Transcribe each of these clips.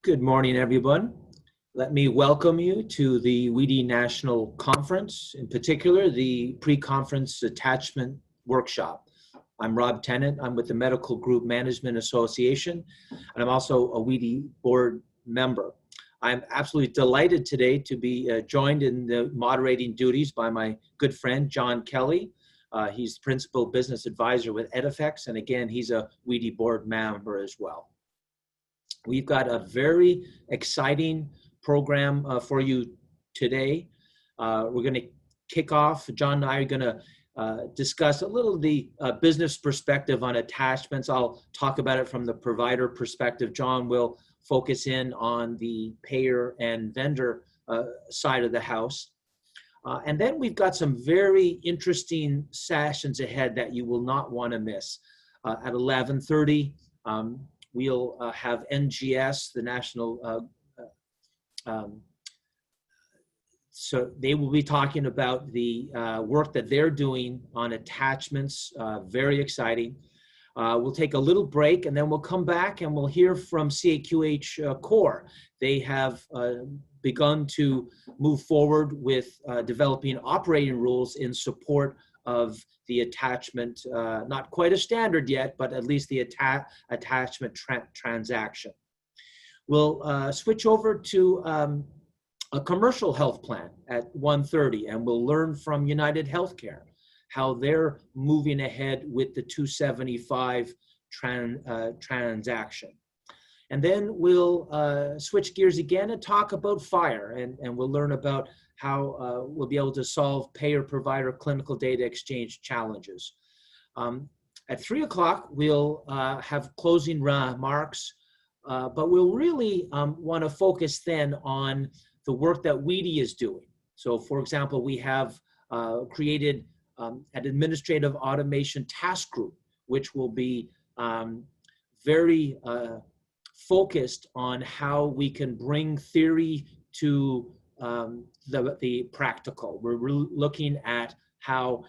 Good morning, everyone. Let me welcome you to the WEDI National Conference, in particular, the pre-conference attachment workshop. I'm Rob Tennant. I'm with the Medical Group Management Association, and I'm also a WEDI board member. I'm absolutely delighted today to be joined in the moderating duties by my good friend, John Kelly. He's Principal Business Advisor with Edifex, and again, he's a WEDI board member as well. We've got a very exciting program for you today. We're going to kick off. John and I are going to discuss a little of the business perspective on attachments. I'll talk about it from the provider perspective. John will focus in on the payer and vendor side of the house. And then we've got some very interesting sessions ahead that you will not want to miss. At 11:30, we'll have NGS, the national, so they will be talking about the work that they're doing on attachments, very exciting. We'll take a little break and then we'll come back and we'll hear from CAQH Core. They have begun to move forward with developing operating rules in support of the attachment, not quite a standard yet, but at least the attachment transaction. We'll switch over to a commercial health plan at 1:30, and we'll learn from United Healthcare how they're moving ahead with the 275 transaction. And then we'll switch gears again and talk about fire, and we'll learn about how we'll be able to solve payer-provider clinical data exchange challenges. At 3 o'clock, we'll have closing remarks, but we'll really want to focus then on the work that WEDI is doing. So, for example, we have created an administrative automation task group, which will be very focused on how we can bring theory to the practical. We're looking at how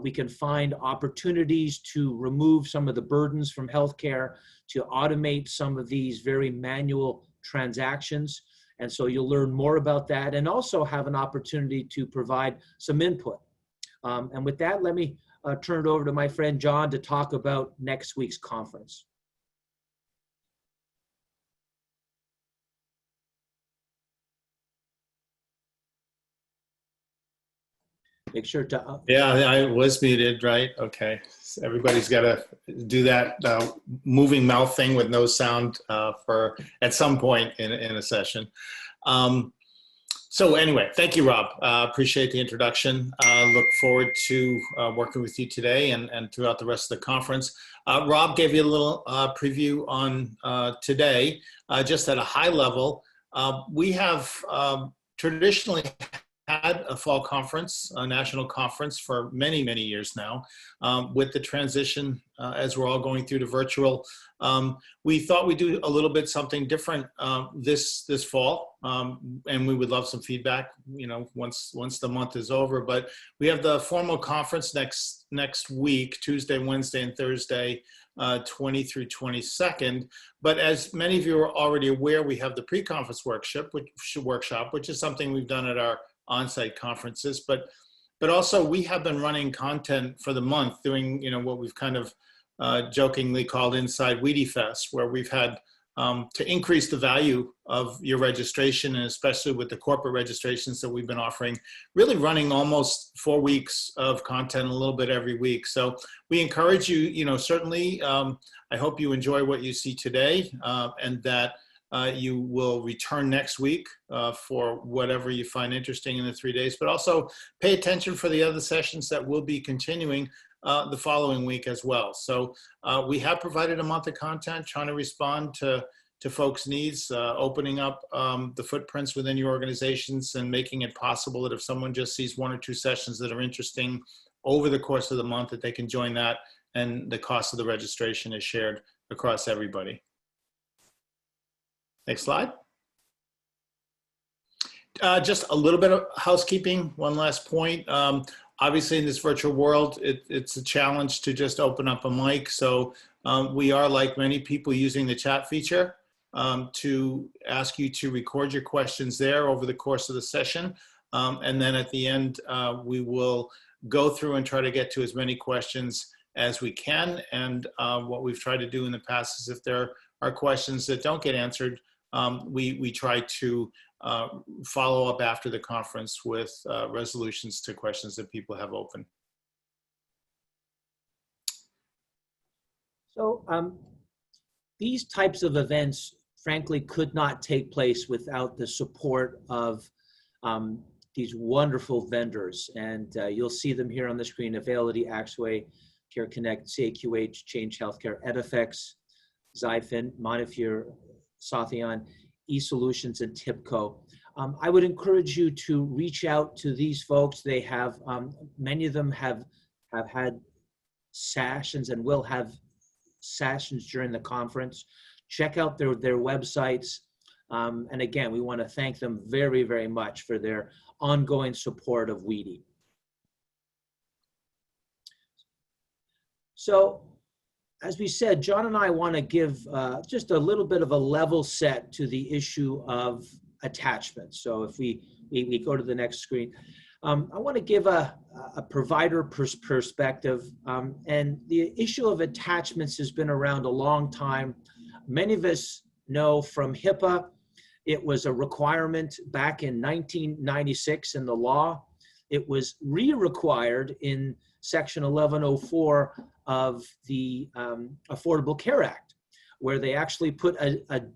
we can find opportunities to remove some of the burdens from healthcare, to automate some of these very manual transactions. And so you'll learn more about that and also have an opportunity to provide some input. And with that, let me turn it over to my friend John to talk about next week's conference. Make sure to... Yeah, I was muted, right? Okay. So everybody's got to do that moving mouth thing with no sound for at some point in a session. So anyway, thank you, Rob. Appreciate the introduction. Look forward to working with you today and throughout the rest of the conference. Rob gave you a little preview on today, just at a high level. We have traditionally had a fall conference, a national conference for many, many years now. With the transition, as we're all going through to virtual, we thought we'd do a little bit something different this fall, and we would love some feedback, once the month is over. But we have the formal conference next week, Tuesday, Wednesday, and Thursday, 20 through 22nd. But as many of you are already aware, we have the pre-conference workshop, which is something we've done at our on-site conferences, but also we have been running content for the month, doing what we've kind of jokingly called Inside WEDI Fest, where we've had to increase the value of your registration, and especially with the corporate registrations that we've been offering, really running almost 4 weeks of content, a little bit every week. So we encourage you, certainly, I hope you enjoy what you see today, and that you will return next week for whatever you find interesting in the 3 days, but also pay attention for the other sessions that will be continuing the following week as well. So we have provided a month of content, trying to respond to folks' needs, opening up the footprints within your organizations and making it possible that if someone just sees 1 or 2 sessions that are interesting over the course of the month, that they can join that, and the cost of the registration is shared across everybody. Next slide. Just a little bit of housekeeping. One last point. Obviously, in this virtual world, it's a challenge to just open up a mic. So we are, like many people, using the chat feature. to ask you to record your questions there over the course of the session. And then at the end, we will go through and try to get to as many questions as we can. And what we've tried to do in the past is if there are questions that don't get answered, we try to follow up after the conference with resolutions to questions that people have open. So these types of events, frankly, could not take place without the support of these wonderful vendors. And you'll see them here on the screen: Availity, Axway, Care Connect, CAQH, Change Healthcare, Edifex, Zyfin, Montefiore, Sothion, eSolutions, and TIPCO. I would encourage you to reach out to these folks. They have, many of them have had sessions and will have sessions during the conference. Check out their websites. And again, we want to thank them very, very much for their ongoing support of WEDI. So, as we said, John and I want to give just a little bit of a level set to the issue of attachments. So if we go to the next screen, I want to give a provider perspective. And the issue of attachments has been around a long time. Many of us know from HIPAA, it was a requirement back in 1996 in the law. It was re-required in Section 1104 of the Affordable Care Act, where they actually put a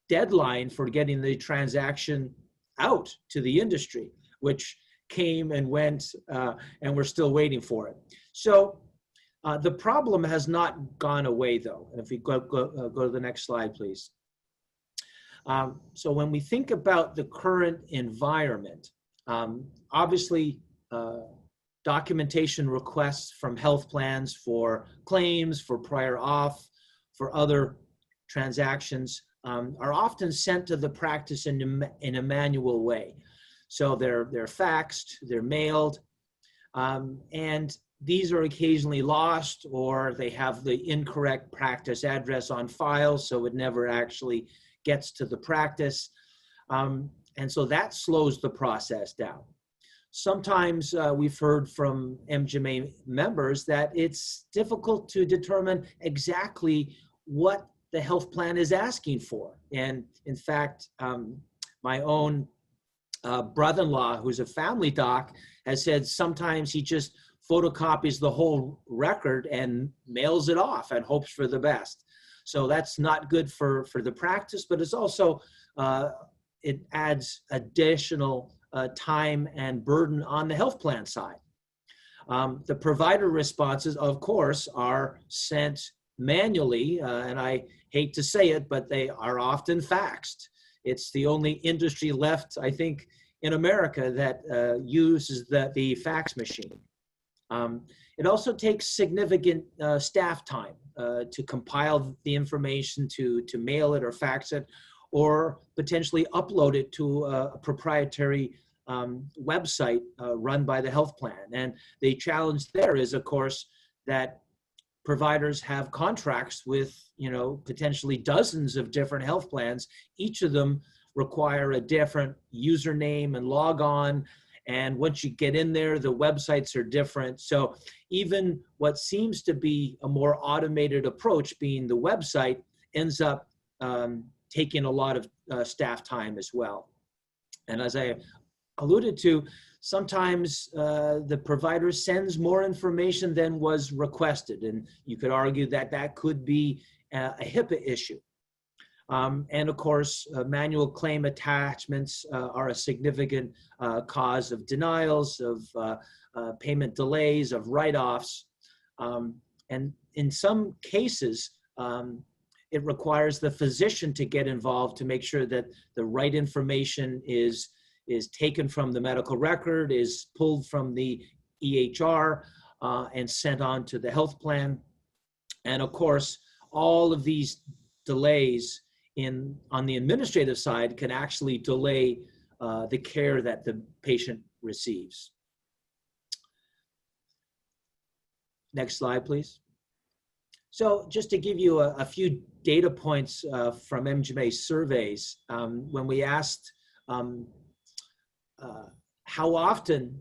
deadline for getting the transaction out to the industry, which came and went, and we're still waiting for it. So the problem has not gone away, though. And if we go to the next slide, please. So when we think about the current environment, obviously, documentation requests from health plans for claims, for prior auth, for other transactions are often sent to the practice in a manual way. So they're faxed, they're mailed, and these are occasionally lost, or they have the incorrect practice address on file, so it never actually gets to the practice. And so that slows the process down. Sometimes we've heard from MGMA members that it's difficult to determine exactly what the health plan is asking for. And in fact, my own brother-in-law, who's a family doc, has said sometimes he just photocopies the whole record and mails it off and hopes for the best. So that's not good for the practice, but it's also, it adds additional time and burden on the health plan side. The provider responses, of course, are sent manually, and I hate to say it, but they are often faxed. It's the only industry left, I think, in America that uses the fax machine. It also takes significant staff time to compile the information, to mail it or fax it, or potentially upload it to a proprietary website run by the health plan. And the challenge there is, of course, that providers have contracts with, potentially dozens of different health plans. Each of them require a different username and log on. And once you get in there, the websites are different. So even what seems to be a more automated approach, being the website, ends up taking a lot of staff time as well. And as I alluded to, sometimes the provider sends more information than was requested. And you could argue that that could be a HIPAA issue. And of course, manual claim attachments are a significant cause of denials, of payment delays, of write-offs. And in some cases, it requires the physician to get involved to make sure that the right information is taken from the medical record, is pulled from the EHR, and sent on to the health plan. And of course, all of these delays on the administrative side can actually delay the care that the patient receives. Next slide, please. So just to give you a few data points from MGMA surveys, when we asked how often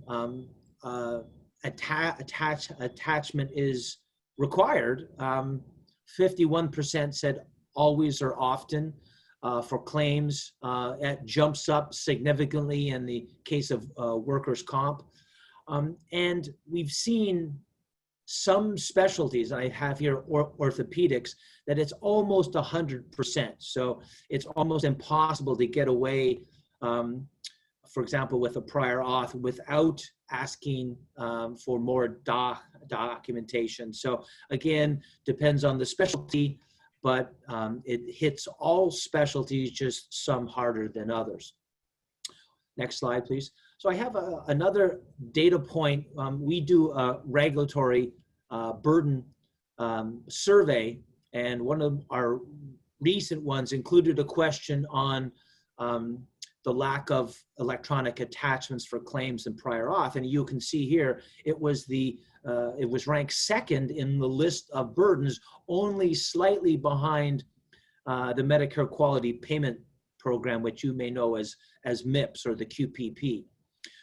attachment is required, 51% said always or often. For claims, it jumps up significantly in the case of workers' comp. And we've seen some specialties, I have here orthopedics, that it's almost 100%. So it's almost impossible to get away, for example, with a prior auth without asking for more documentation. So again, depends on the specialty, but it hits all specialties, just some harder than others. Next slide, please. So I have another data point. We do a regulatory burden survey, and one of our recent ones included a question on the lack of electronic attachments for claims and prior auth. And you can see here, it was ranked second in the list of burdens, only slightly behind the Medicare Quality Payment Program, which you may know as MIPS or the QPP.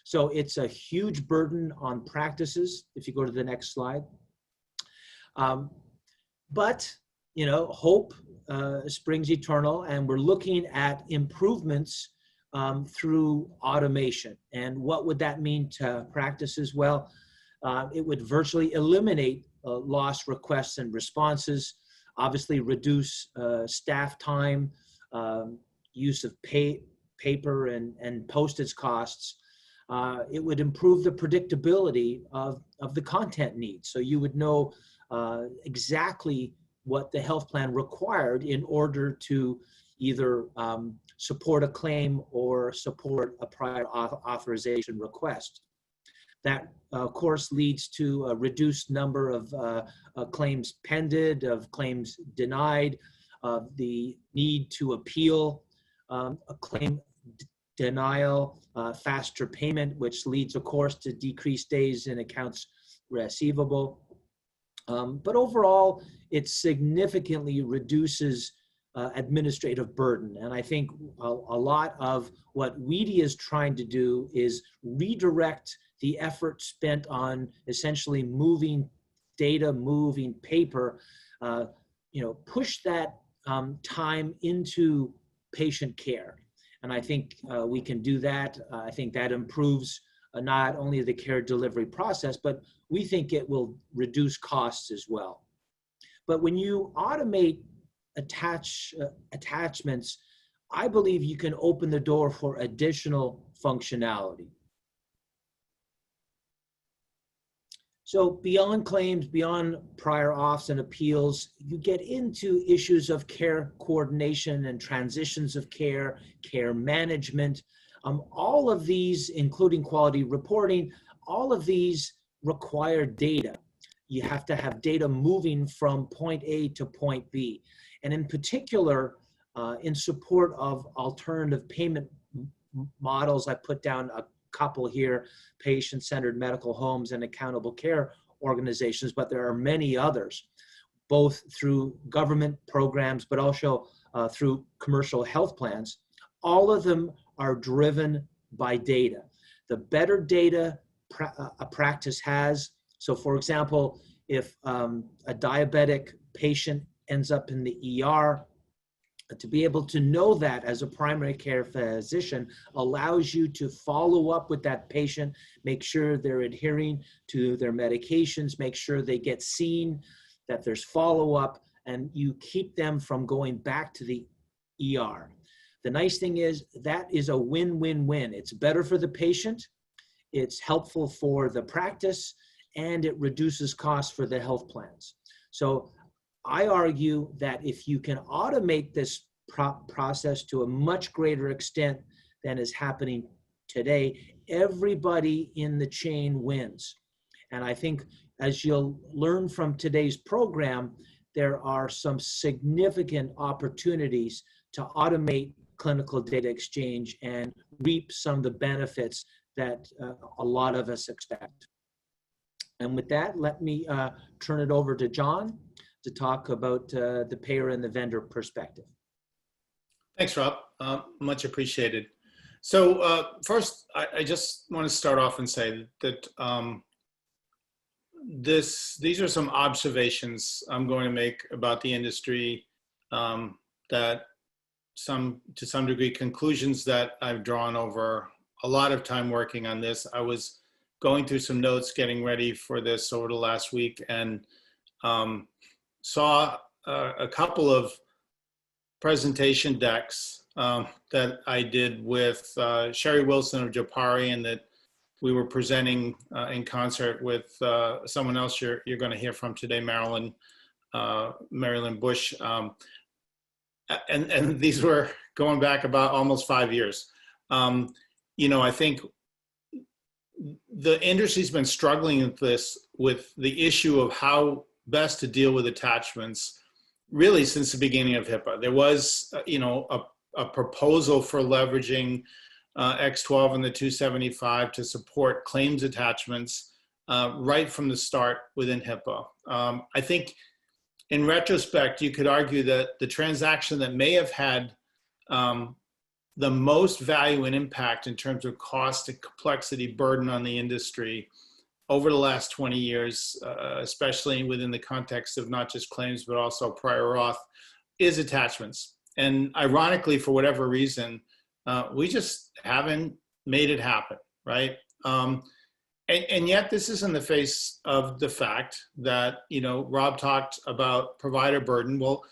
So it's a huge burden on practices, if you go to the next slide. But, you know, hope springs eternal, and we're looking at improvements through automation. And what would that mean to practices? Well, it would virtually eliminate lost requests and responses, obviously reduce staff time, use of paper and postage costs. It would improve the predictability of the content needs. So you would know exactly what the health plan required in order to either support a claim or support a prior authorization request. That, of course, leads to a reduced number of claims pended, of claims denied, the need to appeal a claim denial, faster payment, which leads, of course, to decreased days in accounts receivable. But overall, it significantly reduces administrative burden. And I think a lot of what WEDI is trying to do is redirect the effort spent on essentially moving data, moving paper, push that time into patient care. And I think we can do that. I think that improves not only the care delivery process, but we think it will reduce costs as well. But when you automate attachments, I believe you can open the door for additional functionality. So beyond claims, beyond prior auths and appeals, you get into issues of care coordination and transitions of care, care management. All of these, including quality reporting, all of these require data. You have to have data moving from point A to point B. And in particular, in support of alternative payment models, I put down a couple here: patient-centered medical homes and accountable care organizations, but there are many others, both through government programs, but also through commercial health plans. All of them are driven by data. The better data a practice has, so for example, if a diabetic patient ends up in the ER, to be able to know that as a primary care physician allows you to follow up with that patient, make sure they're adhering to their medications, make sure they get seen, that there's follow-up, and you keep them from going back to the ER. The nice thing is that is a win-win-win. It's better for the patient, it's helpful for the practice, and it reduces costs for the health plans. So I argue that if you can automate this process to a much greater extent than is happening today, everybody in the chain wins. And I think as you'll learn from today's program, there are some significant opportunities to automate clinical data exchange and reap some of the benefits that a lot of us expect. And with that, let me turn it over to John to talk about the payer and the vendor perspective. Thanks, Rob. Much appreciated. So first, I just want to start off and say that these are some observations I'm going to make about the industry that to some degree, conclusions that I've drawn over a lot of time working on this. I was going through some notes, getting ready for this over the last week, and saw a couple of presentation decks that I did with Sherry Wilson of Japari, and that we were presenting in concert with someone else you're going to hear from today, Marilyn Bush. And these were going back about almost 5 years. I think the industry's been struggling with this, with the issue of how best to deal with attachments, really since the beginning of HIPAA. There was, a proposal for leveraging X12 and the 275 to support claims attachments right from the start within HIPAA. I think in retrospect, you could argue that the transaction that may have had the most value and impact in terms of cost and complexity burden on the industry over the last 20 years, especially within the context of not just claims, but also prior auth, is attachments. And ironically, for whatever reason, we just haven't made it happen, right? And yet this is in the face of the fact that, Rob talked about provider burden. Well,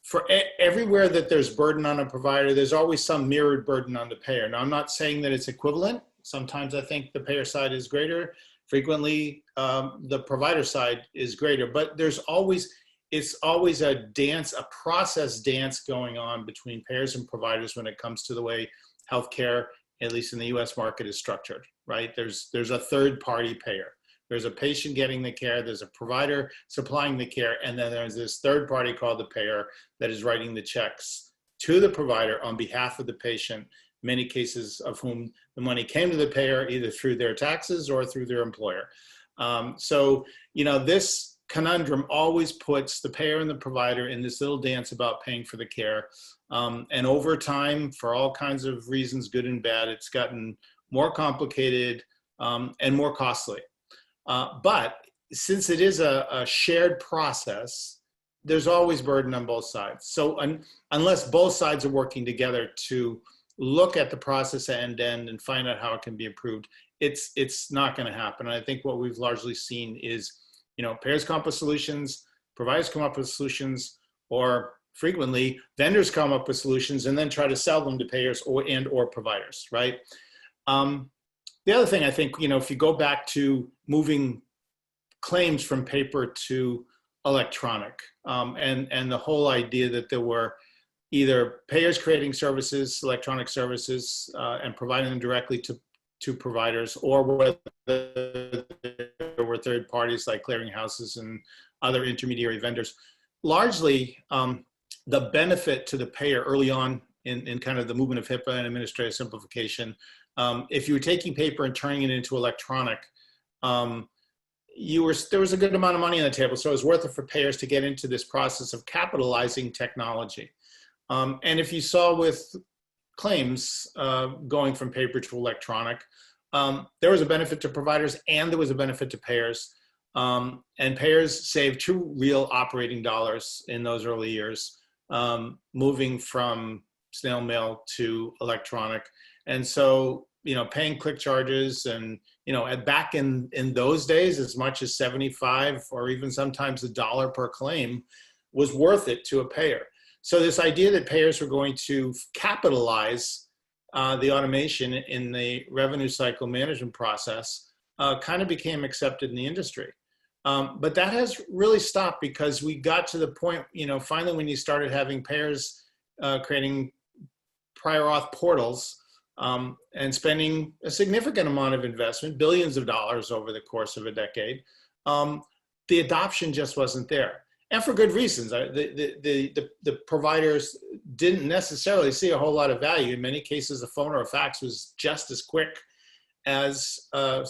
for everywhere that there's burden on a provider, there's always some mirrored burden on the payer. Now, I'm not saying that it's equivalent. Sometimes I think the payer side is greater. Frequently, the provider side is greater, but it's always a dance, a process dance going on between payers and providers when it comes to the way healthcare, at least in the US market, is structured, right? There's a third party payer. There's a patient getting the care, there's a provider supplying the care, and then there's this third party called the payer that is writing the checks to the provider on behalf of the patient, many cases of whom the money came to the payer either through their taxes or through their employer. So this conundrum always puts the payer and the provider in this little dance about paying for the care. And over time, for all kinds of reasons, good and bad, it's gotten more complicated and more costly. But since it is a shared process, there's always burden on both sides. So unless both sides are working together to look at the process end to end and find out how it can be improved, it's not going to happen. And I think what we've largely seen is, payers come up with solutions, providers come up with solutions, or frequently vendors come up with solutions and then try to sell them to payers or providers, right? The other thing I think, if you go back to moving claims from paper to electronic, and the whole idea that there were either payers creating services, electronic services, and providing them directly to providers, or whether there were third parties like clearinghouses and other intermediary vendors. Largely, the benefit to the payer early on in kind of the movement of HIPAA and administrative simplification, if you were taking paper and turning it into electronic, there was a good amount of money on the table, so it was worth it for payers to get into this process of capitalizing technology. And if you saw with claims going from paper to electronic, there was a benefit to providers and there was a benefit to payers. And payers saved true real operating dollars in those early years, moving from snail mail to electronic. And so, paying click charges and, back in those days, as much as 75 or even sometimes $1 per claim was worth it to a payer. So this idea that payers were going to capitalize the automation in the revenue cycle management process kind of became accepted in the industry. But that has really stopped because we got to the point, finally when you started having payers creating prior auth portals and spending a significant amount of investment, billions of dollars over the course of a decade, the adoption just wasn't there. And for good reasons. The providers didn't necessarily see a whole lot of value. In many cases, a phone or a fax was just as quick as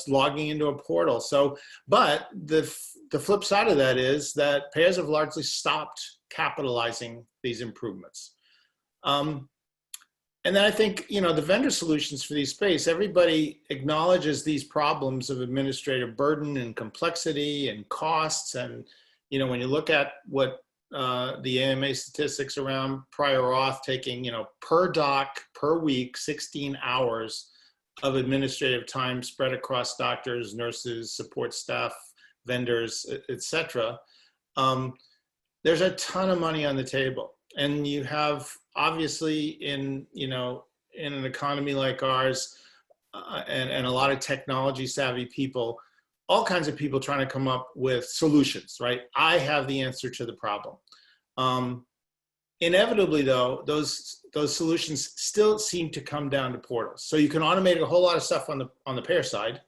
logging into a portal. So, but the flip side of that is that payers have largely stopped capitalizing these improvements. And then I think, the vendor solutions for these space, everybody acknowledges these problems of administrative burden and complexity and costs. And, when you look at what the AMA statistics around prior auth taking, per doc per week, 16 hours of administrative time spread across doctors, nurses, support staff, vendors, et cetera. There's a ton of money on the table. And you have, obviously, in an economy like ours, and a lot of technology savvy people, all kinds of people trying to come up with solutions, right? I have the answer to the problem. Inevitably, though, those solutions still seem to come down to portals. So you can automate a whole lot of stuff on the payer side,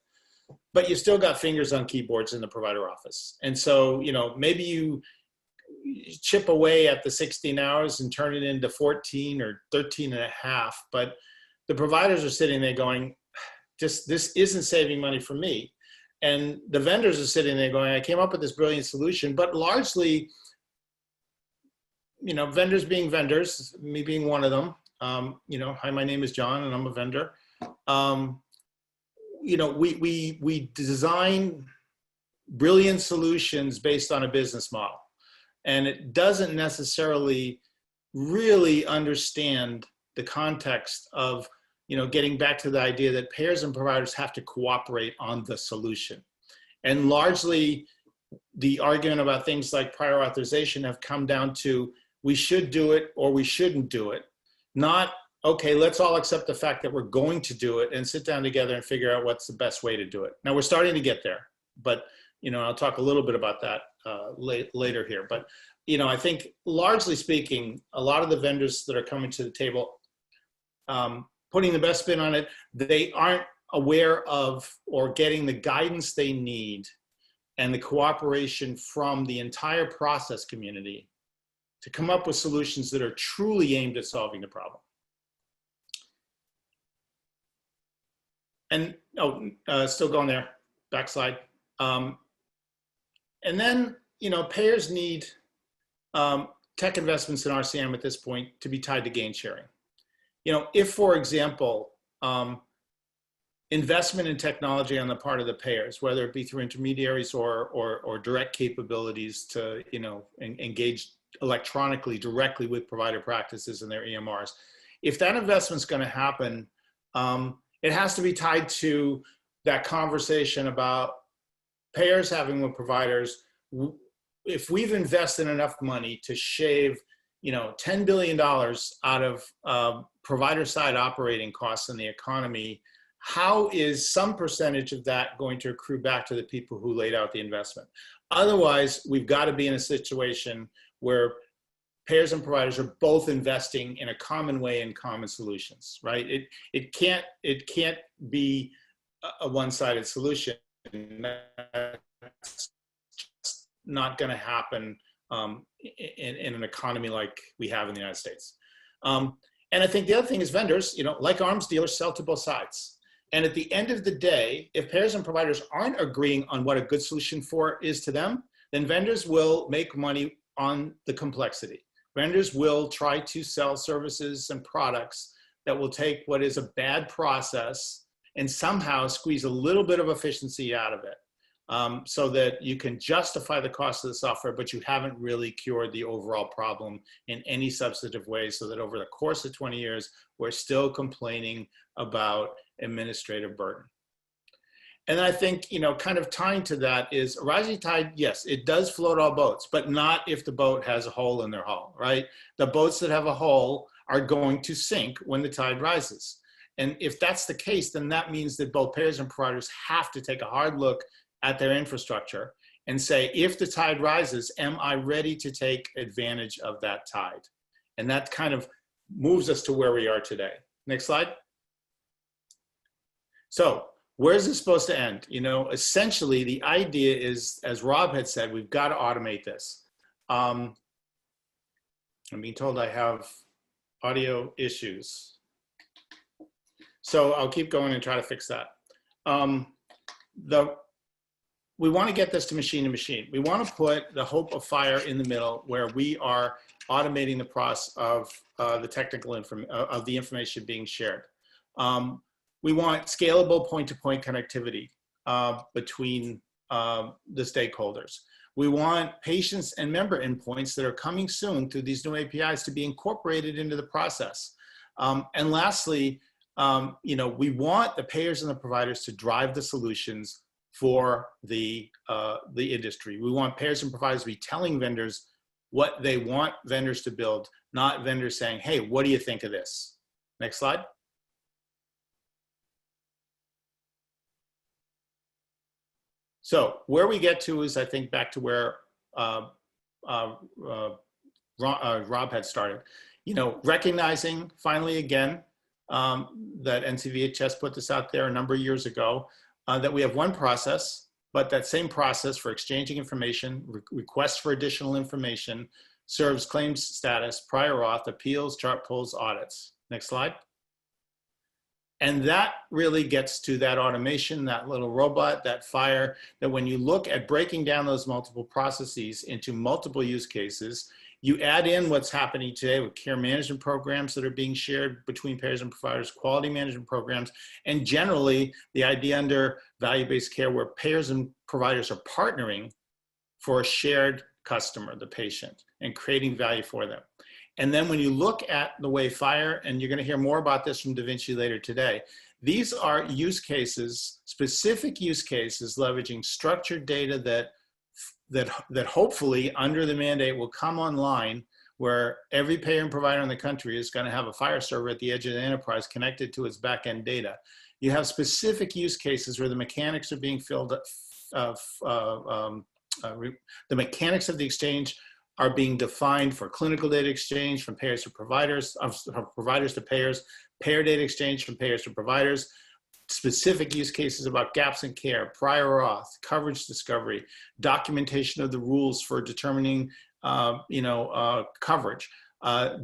but you still got fingers on keyboards in the provider office. And so, maybe you chip away at the 16 hours and turn it into 14 or 13 and a half. But the providers are sitting there going, this isn't saving money for me. And the vendors are sitting there going, I came up with this brilliant solution, but largely, vendors being vendors, me being one of them, hi, my name is John and I'm a vendor. We design brilliant solutions based on a business model. And it doesn't necessarily really understand the context of, getting back to the idea that payers and providers have to cooperate on the solution. And largely, the argument about things like prior authorization have come down to, we should do it or we shouldn't do it. Not, okay, let's all accept the fact that we're going to do it and sit down together and figure out what's the best way to do it. Now, we're starting to get there, but I'll talk a little bit about that later here. But, I think largely speaking, a lot of the vendors that are coming to the table, putting the best spin on it, they aren't aware of or getting the guidance they need and the cooperation from the entire process community to come up with solutions that are truly aimed at solving the problem. And, still going there, backslide. And then, payers need tech investments in RCM at this point to be tied to gain sharing. If, for example, investment in technology on the part of the payers, whether it be through intermediaries or direct capabilities to, engage electronically directly with provider practices and their EMRs, if that investment's going to happen, it has to be tied to that conversation about payers having with providers. If we've invested enough money to shave, $10 billion out of provider side operating costs in the economy, how is some percentage of that going to accrue back to the people who laid out the investment? Otherwise, we've got to be in a situation where payers and providers are both investing in a common way in common solutions, right? It can't be a one-sided solution. That's not going to happen in an economy like we have in the United States. And I think the other thing is vendors, like arms dealers, sell to both sides. And at the end of the day, if payers and providers aren't agreeing on what a good solution is to them, then vendors will make money on the complexity. Vendors will try to sell services and products that will take what is a bad process and somehow squeeze a little bit of efficiency out of it, so that you can justify the cost of the software, but you haven't really cured the overall problem in any substantive way, so that over the course of 20 years, we're still complaining about administrative burden. And I think, kind of tying to that is a rising tide, yes, it does float all boats, but not if the boat has a hole in their hull, right? The boats that have a hole are going to sink when the tide rises. And if that's the case, then that means that both payers and providers have to take a hard look at their infrastructure and say, if the tide rises, am I ready to take advantage of that tide? And that kind of moves us to where we are today. Next slide. So where is this supposed to end? Essentially the idea is, as Rob had said, we've got to automate this. I'm being told I have audio issues. So I'll keep going and try to fix that. we want to get this to machine to machine. We want to put the hope of FHIR in the middle, where we are automating the process of the technical of the information being shared. We want scalable point-to-point connectivity between the stakeholders. We want patients and member endpoints that are coming soon through these new APIs to be incorporated into the process. And lastly, we want the payers and the providers to drive the solutions for the industry. We want payers and providers to be telling vendors what they want vendors to build, not vendors saying, hey, what do you think of this? Next slide. So where we get to is, I think, back to where Rob had started. Recognizing finally again that NCVHS put this out there a number of years ago, that we have one process, but that same process for exchanging information, requests for additional information, serves claims status, prior auth, appeals, chart pulls, audits. Next slide. And that really gets to that automation, that little robot, that FHIR, that when you look at breaking down those multiple processes into multiple use cases, you add in what's happening today with care management programs that are being shared between payers and providers, quality management programs, and generally the idea under value-based care where payers and providers are partnering for a shared customer, the patient, and creating value for them. And then when you look at the way FHIR, and you're going to hear more about this from DaVinci later today, these are use cases, specific use cases, leveraging structured data that hopefully under the mandate will come online, where every payer and provider in the country is going to have a FHIR server at the edge of the enterprise connected to its back-end data. You have specific use cases where the mechanics are being filled up, the mechanics of the exchange are being defined for clinical data exchange from payers to providers, from providers to payers, payer data exchange from payers to providers, specific use cases about gaps in care, prior auth, coverage discovery, documentation of the rules for determining coverage,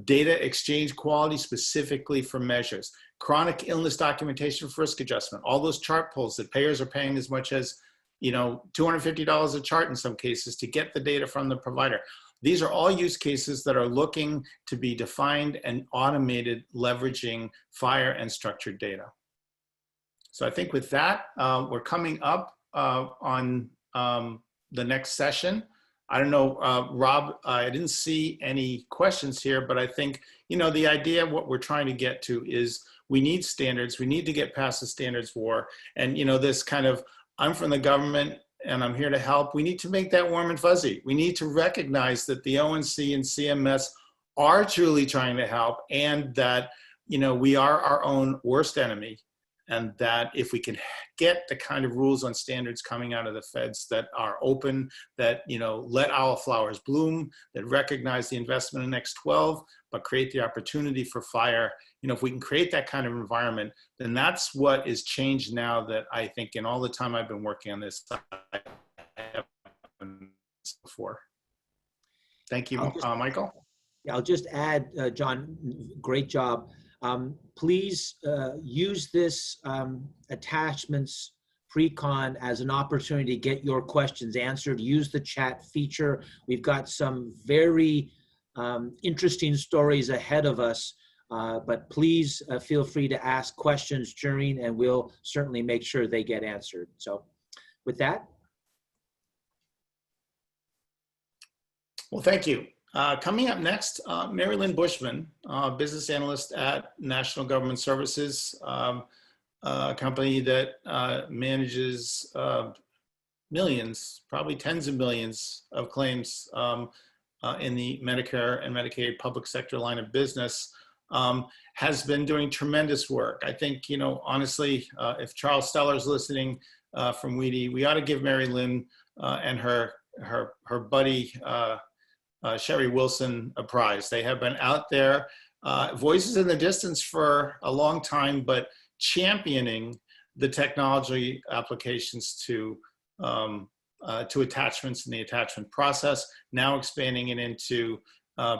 data exchange quality specifically for measures, chronic illness documentation for risk adjustment, all those chart pulls that payers are paying as much as $250 a chart in some cases to get the data from the provider. These are all use cases that are looking to be defined and automated, leveraging FHIR and structured data. So I think with that, we're coming up on the next session. I don't know, Rob, I didn't see any questions here, but I think, the idea of what we're trying to get to is we need standards. We need to get past the standards war. And, this kind of, I'm from the government and I'm here to help. We need to make that warm and fuzzy. We need to recognize that the ONC and CMS are truly trying to help, and that, we are our own worst enemy. And that if we can get the kind of rules on standards coming out of the feds that are open, that, let our flowers bloom, that recognize the investment in X12, but create the opportunity for FHIR, if we can create that kind of environment, then that's what is changed now that I think in all the time I've been working on this, I haven't before. Thank you, Michael. Yeah, I'll just add, John, great job. Please use this attachments pre-con as an opportunity to get your questions answered. Use the chat feature. We've got some very interesting stories ahead of us, but please feel free to ask questions during, and we'll certainly make sure they get answered. So with that. Well, thank you. Coming up next, Mary Lynn Bushman, business analyst at National Government Services, a company that manages millions, probably tens of millions of claims in the Medicare and Medicaid public sector line of business, has been doing tremendous work. I think, honestly, if Charles Steller's listening from WEDI, we ought to give Mary Lynn and her buddy, Sherry Wilson, a prize. They have been out there, voices in the distance for a long time, but championing the technology applications to attachments in the attachment process, now expanding it into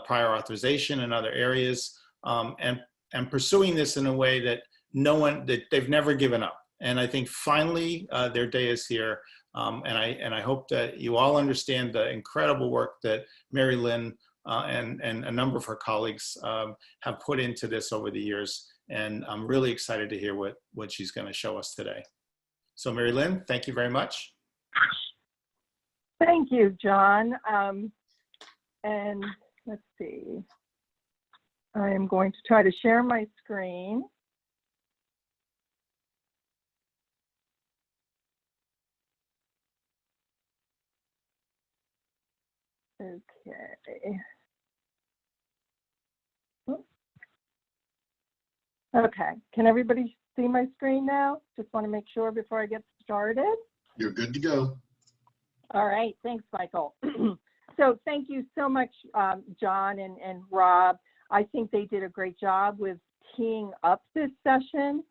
prior authorization and other areas, and pursuing this in a way that that they've never given up. And I think finally their day is here. And I hope that you all understand the incredible work that Mary Lynn and a number of her colleagues have put into this over the years. And I'm really excited to hear what she's going to show us today. So Mary Lynn, thank you very much. Thank you, John. And let's see. I am going to try to share my screen. Okay. Okay, can everybody see my screen now? Just want to make sure before I get started. You're good to go. All right, thanks, Michael. So thank you so much, John and Rob. I think they did a great job with teeing up this session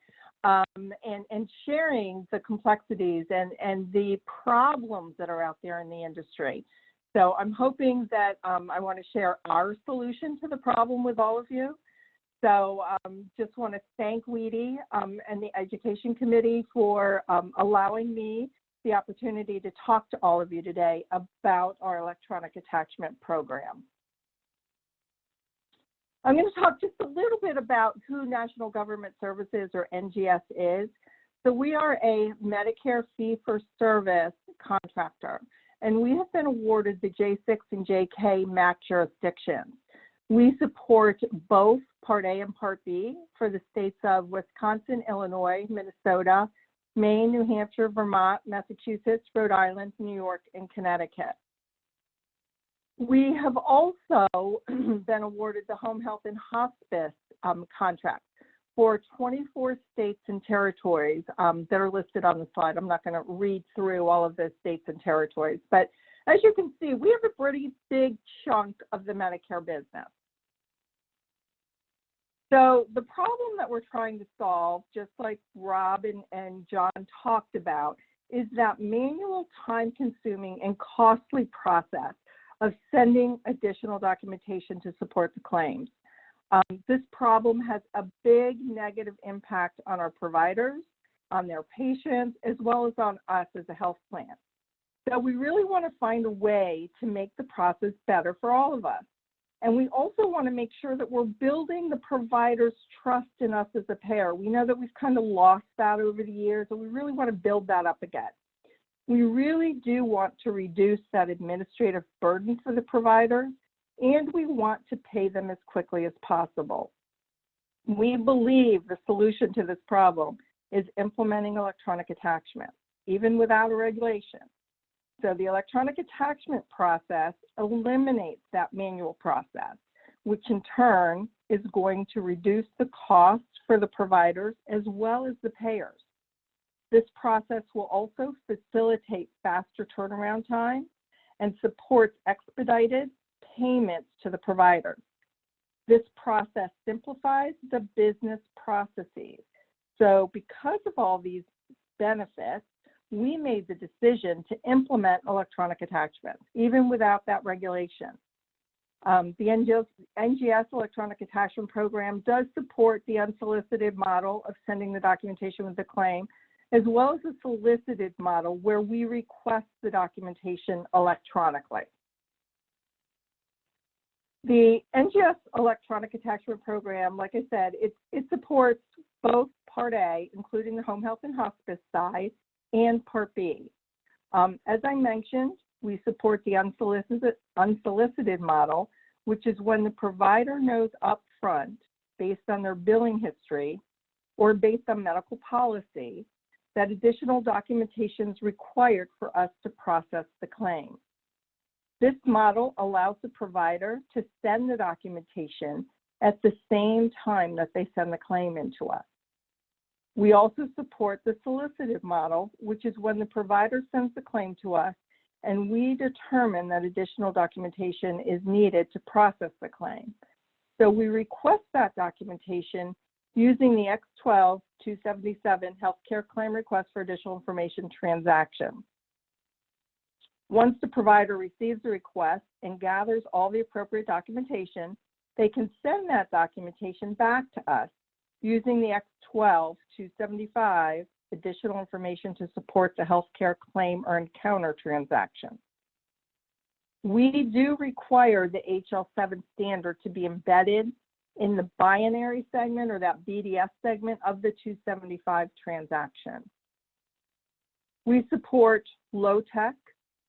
and sharing the complexities and the problems that are out there in the industry. So I'm hoping that I want to share our solution to the problem with all of you. So just want to thank WEDI and the Education Committee for allowing me the opportunity to talk to all of you today about our electronic attachment program. I'm going to talk just a little bit about who National Government Services, or NGS, is. So we are a Medicare fee-for-service contractor, and we have been awarded the J6 and JK MAC jurisdictions. We support both Part A and Part B for the states of Wisconsin, Illinois, Minnesota, Maine, New Hampshire, Vermont, Massachusetts, Rhode Island, New York, and Connecticut. We have also been awarded the Home Health and Hospice contract for 24 states and territories that are listed on the slide. I'm not going to read through all of those states and territories, but as you can see, we have a pretty big chunk of the Medicare business. So the problem that we're trying to solve, just like Rob and John talked about, is that manual, time-consuming, and costly process of sending additional documentation to support the claims. This problem has a big negative impact on our providers, on their patients, as well as on us as a health plan. So we really want to find a way to make the process better for all of us. And we also want to make sure that we're building the provider's trust in us as a payer. We know that we've kind of lost that over the years, and we really want to build that up again. We really do want to reduce that administrative burden for the providers, and we want to pay them as quickly as possible. We believe the solution to this problem is implementing electronic attachment, even without a regulation. So the electronic attachment process eliminates that manual process, which in turn is going to reduce the cost for the providers as well as the payers. This process will also facilitate faster turnaround time and supports expedited payments to the providers. This process simplifies the business processes. So because of all these benefits, we made the decision to implement electronic attachments, even without that regulation. The NGS electronic attachment program does support the unsolicited model of sending the documentation with the claim, as well as the solicited model where we request the documentation electronically. The NGS electronic attachment program, like I said, it supports both Part A, including the home health and hospice side, and Part B. As I mentioned, we support the unsolicited model, which is when the provider knows upfront, based on their billing history or based on medical policy, that additional documentation is required for us to process the claim. This model allows the provider to send the documentation at the same time that they send the claim in to us. We also support the solicited model, which is when the provider sends the claim to us and we determine that additional documentation is needed to process the claim. So we request that documentation using the X12-277 Healthcare Claim Request for Additional Information transaction. Once the provider receives the request and gathers all the appropriate documentation, they can send that documentation back to us using the X12-275 additional information to support the healthcare claim or encounter transaction. We do require the HL7 standard to be embedded in the binary segment or that BDS segment of the 275 transaction. We support low-tech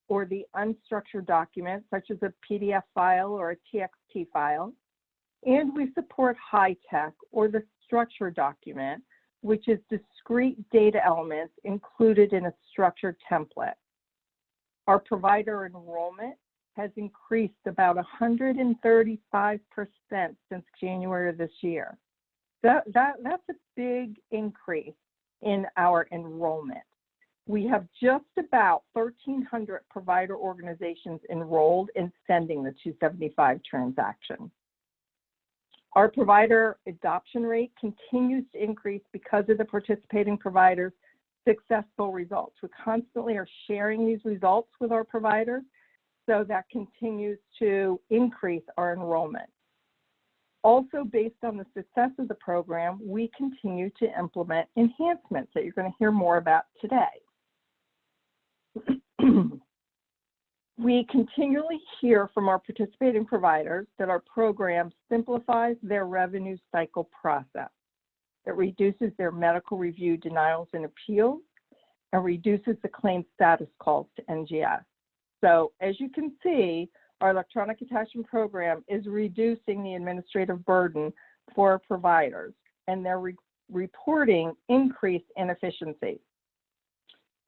or the unstructured documents such as a PDF file or a TXT file, and we support high-tech or the structured document, which is discrete data elements included in a structured template. Our provider enrollment has increased about 135% since January of this year. That's a big increase in our enrollment. We have just about 1,300 provider organizations enrolled in sending the 275 transaction. Our provider adoption rate continues to increase because of the participating providers' successful results. We constantly are sharing these results with our providers, so that continues to increase our enrollment. Also, based on the success of the program, we continue to implement enhancements that you're going to hear more about today. We continually hear from our participating providers that our program simplifies their revenue cycle process. It reduces their medical review denials and appeals and reduces the claim status calls to NGS. So as you can see, our electronic attachment program is reducing the administrative burden for our providers, and they're reporting increased inefficiency.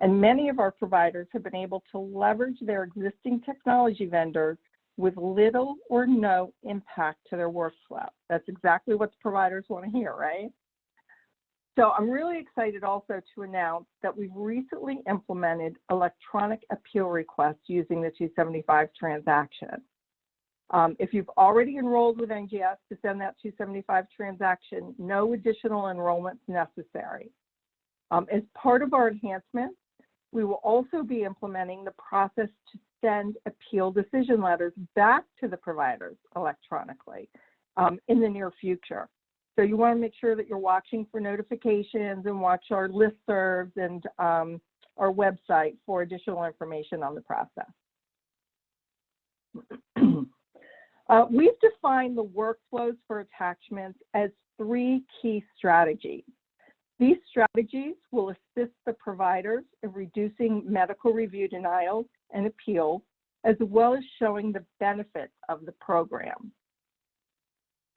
And many of our providers have been able to leverage their existing technology vendors with little or no impact to their workflow. That's exactly what the providers want to hear, right? So I'm really excited also to announce that we've recently implemented electronic appeal requests using the 275 transaction. If you've already enrolled with NGS to send that 275 transaction, no additional enrollment is necessary. As part of our enhancements, we will also be implementing the process to send appeal decision letters back to the providers electronically in the near future. So you want to make sure that you're watching for notifications and watch our listservs and our website for additional information on the process. We've defined the workflows for attachments as 3 key strategies. These strategies will assist the providers in reducing medical review denials and appeals, as well as showing the benefits of the program.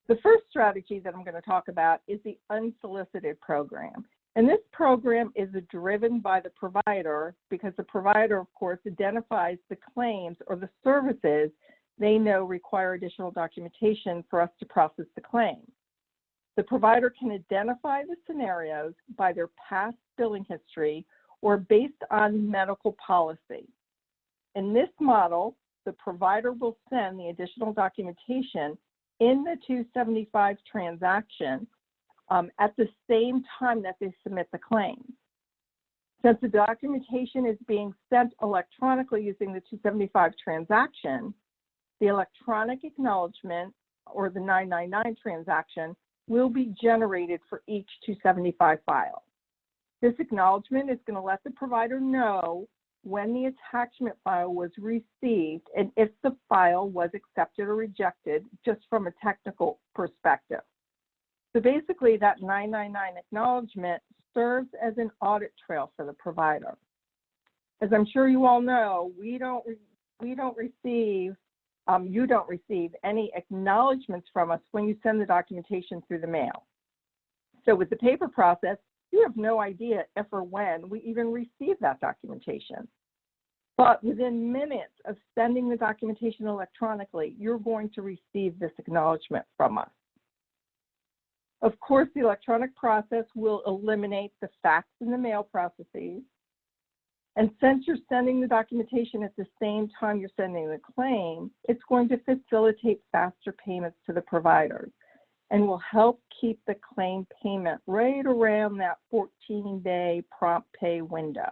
The first strategy that I'm going to talk about is the unsolicited program. And this program is driven by the provider because the provider, of course, identifies the claims or the services they know require additional documentation for us to process the claim. The provider can identify the scenarios by their past billing history or based on medical policy. In this model, the provider will send the additional documentation in the 275 transaction at the same time that they submit the claim. Since the documentation is being sent electronically using the 275 transaction, the electronic acknowledgement or the 999 transaction will be generated for each 275 file. This acknowledgement is going to let the provider know when the attachment file was received and if the file was accepted or rejected, just from a technical perspective. So basically, that 999 acknowledgement serves as an audit trail for the provider. As I'm sure you all know, you don't receive any acknowledgments from us when you send the documentation through the mail. So with the paper process, you have no idea if or when we even receive that documentation. But within minutes of sending the documentation electronically, you're going to receive this acknowledgement from us. Of course, the electronic process will eliminate the fax and the mail processes. And since you're sending the documentation at the same time you're sending the claim, it's going to facilitate faster payments to the providers and will help keep the claim payment right around that 14-day prompt pay window.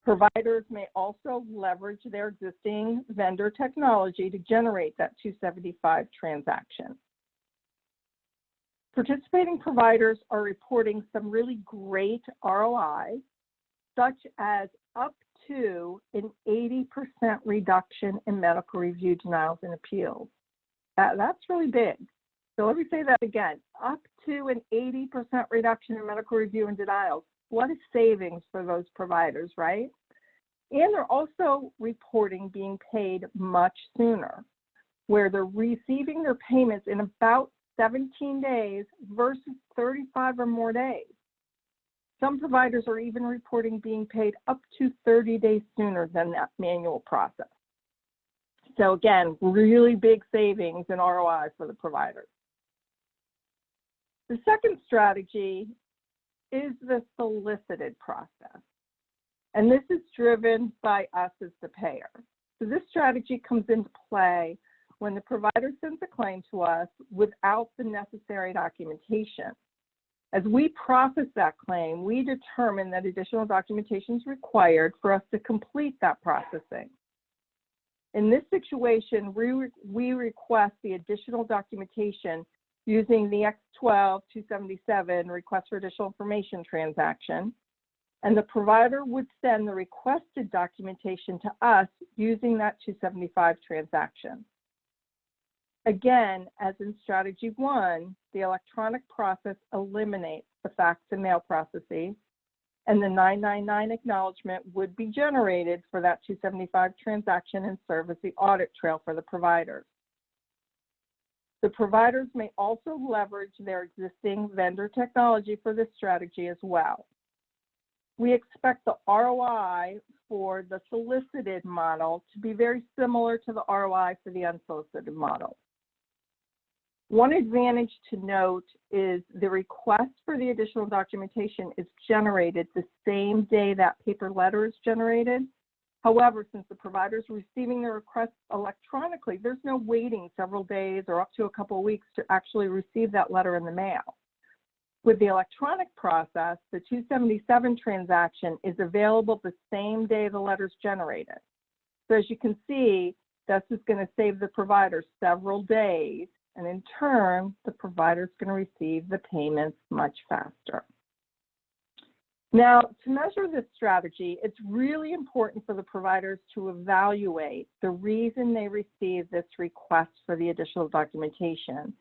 Providers may also leverage their existing vendor technology to generate that 275 transaction. Participating providers are reporting some really great ROI, such as up to an 80% reduction in medical review denials and appeals. That's really big. So let me say that again, up to an 80% reduction in medical review and denials. What a savings for those providers, right? And they're also reporting being paid much sooner, where they're receiving their payments in about 17 days versus 35 or more days. Some providers are even reporting being paid up to 30 days sooner than that manual process. So again, really big savings in ROI for the providers. The second strategy is the solicited process. And this is driven by us as the payer. So this strategy comes into play when the provider sends a claim to us without the necessary documentation. As we process that claim, we determine that additional documentation is required for us to complete that processing. In this situation, we request the additional documentation using the X12-277 request for additional information transaction, and the provider would send the requested documentation to us using that 275 transaction. Again, as in strategy 1, the electronic process eliminates the fax and mail processes, and the 999 acknowledgement would be generated for that 275 transaction and serve as the audit trail for the providers. The providers may also leverage their existing vendor technology for this strategy as well. We expect the ROI for the solicited model to be very similar to the ROI for the unsolicited model. One advantage to note is the request for the additional documentation is generated the same day that paper letter is generated. However, since the provider is receiving the request electronically, there's no waiting several days or up to a couple of weeks to actually receive that letter in the mail. With the electronic process, the 277 transaction is available the same day the letter is generated. So as you can see, this is going to save the provider several days, and in turn, the provider is going to receive the payments much faster. Now, to measure this strategy, it's really important for the providers to evaluate the reason they received this request for the additional documentation,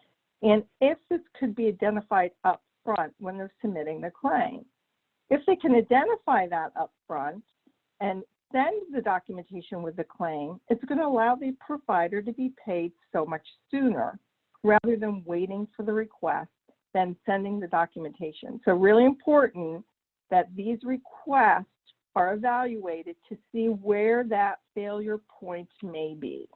and if this could be identified up front when they're submitting the claim. If they can identify that up front and send the documentation with the claim, it's going to allow the provider to be paid so much sooner rather than waiting for the request, then sending the documentation. So really important that these requests are evaluated to see where that failure point may be.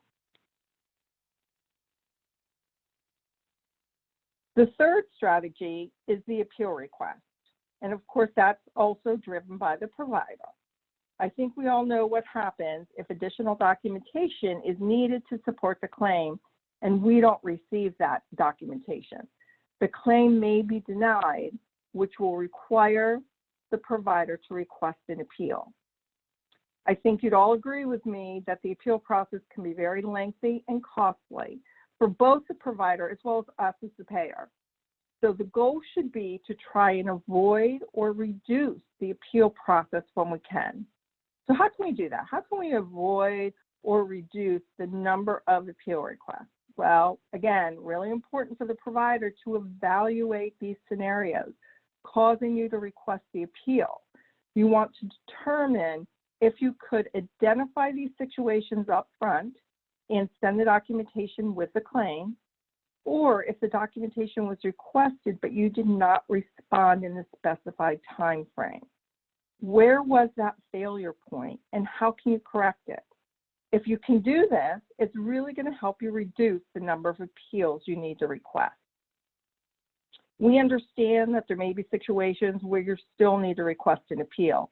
The third strategy is the appeal request. And of course, that's also driven by the provider. I think we all know what happens if additional documentation is needed to support the claim and we don't receive that documentation. The claim may be denied, which will require the provider to request an appeal. I think you'd all agree with me that the appeal process can be very lengthy and costly for both the provider as well as us as the payer. So the goal should be to try and avoid or reduce the appeal process when we can. So how can we do that? How can we avoid or reduce the number of appeal requests? Well, again, really important for the provider to evaluate these scenarios causing you to request the appeal. You want to determine if you could identify these situations up front and send the documentation with the claim, or if the documentation was requested but you did not respond in the specified time frame. Where was that failure point and how can you correct it? If you can do this, it's really going to help you reduce the number of appeals you need to request. We understand that there may be situations where you still need to request an appeal.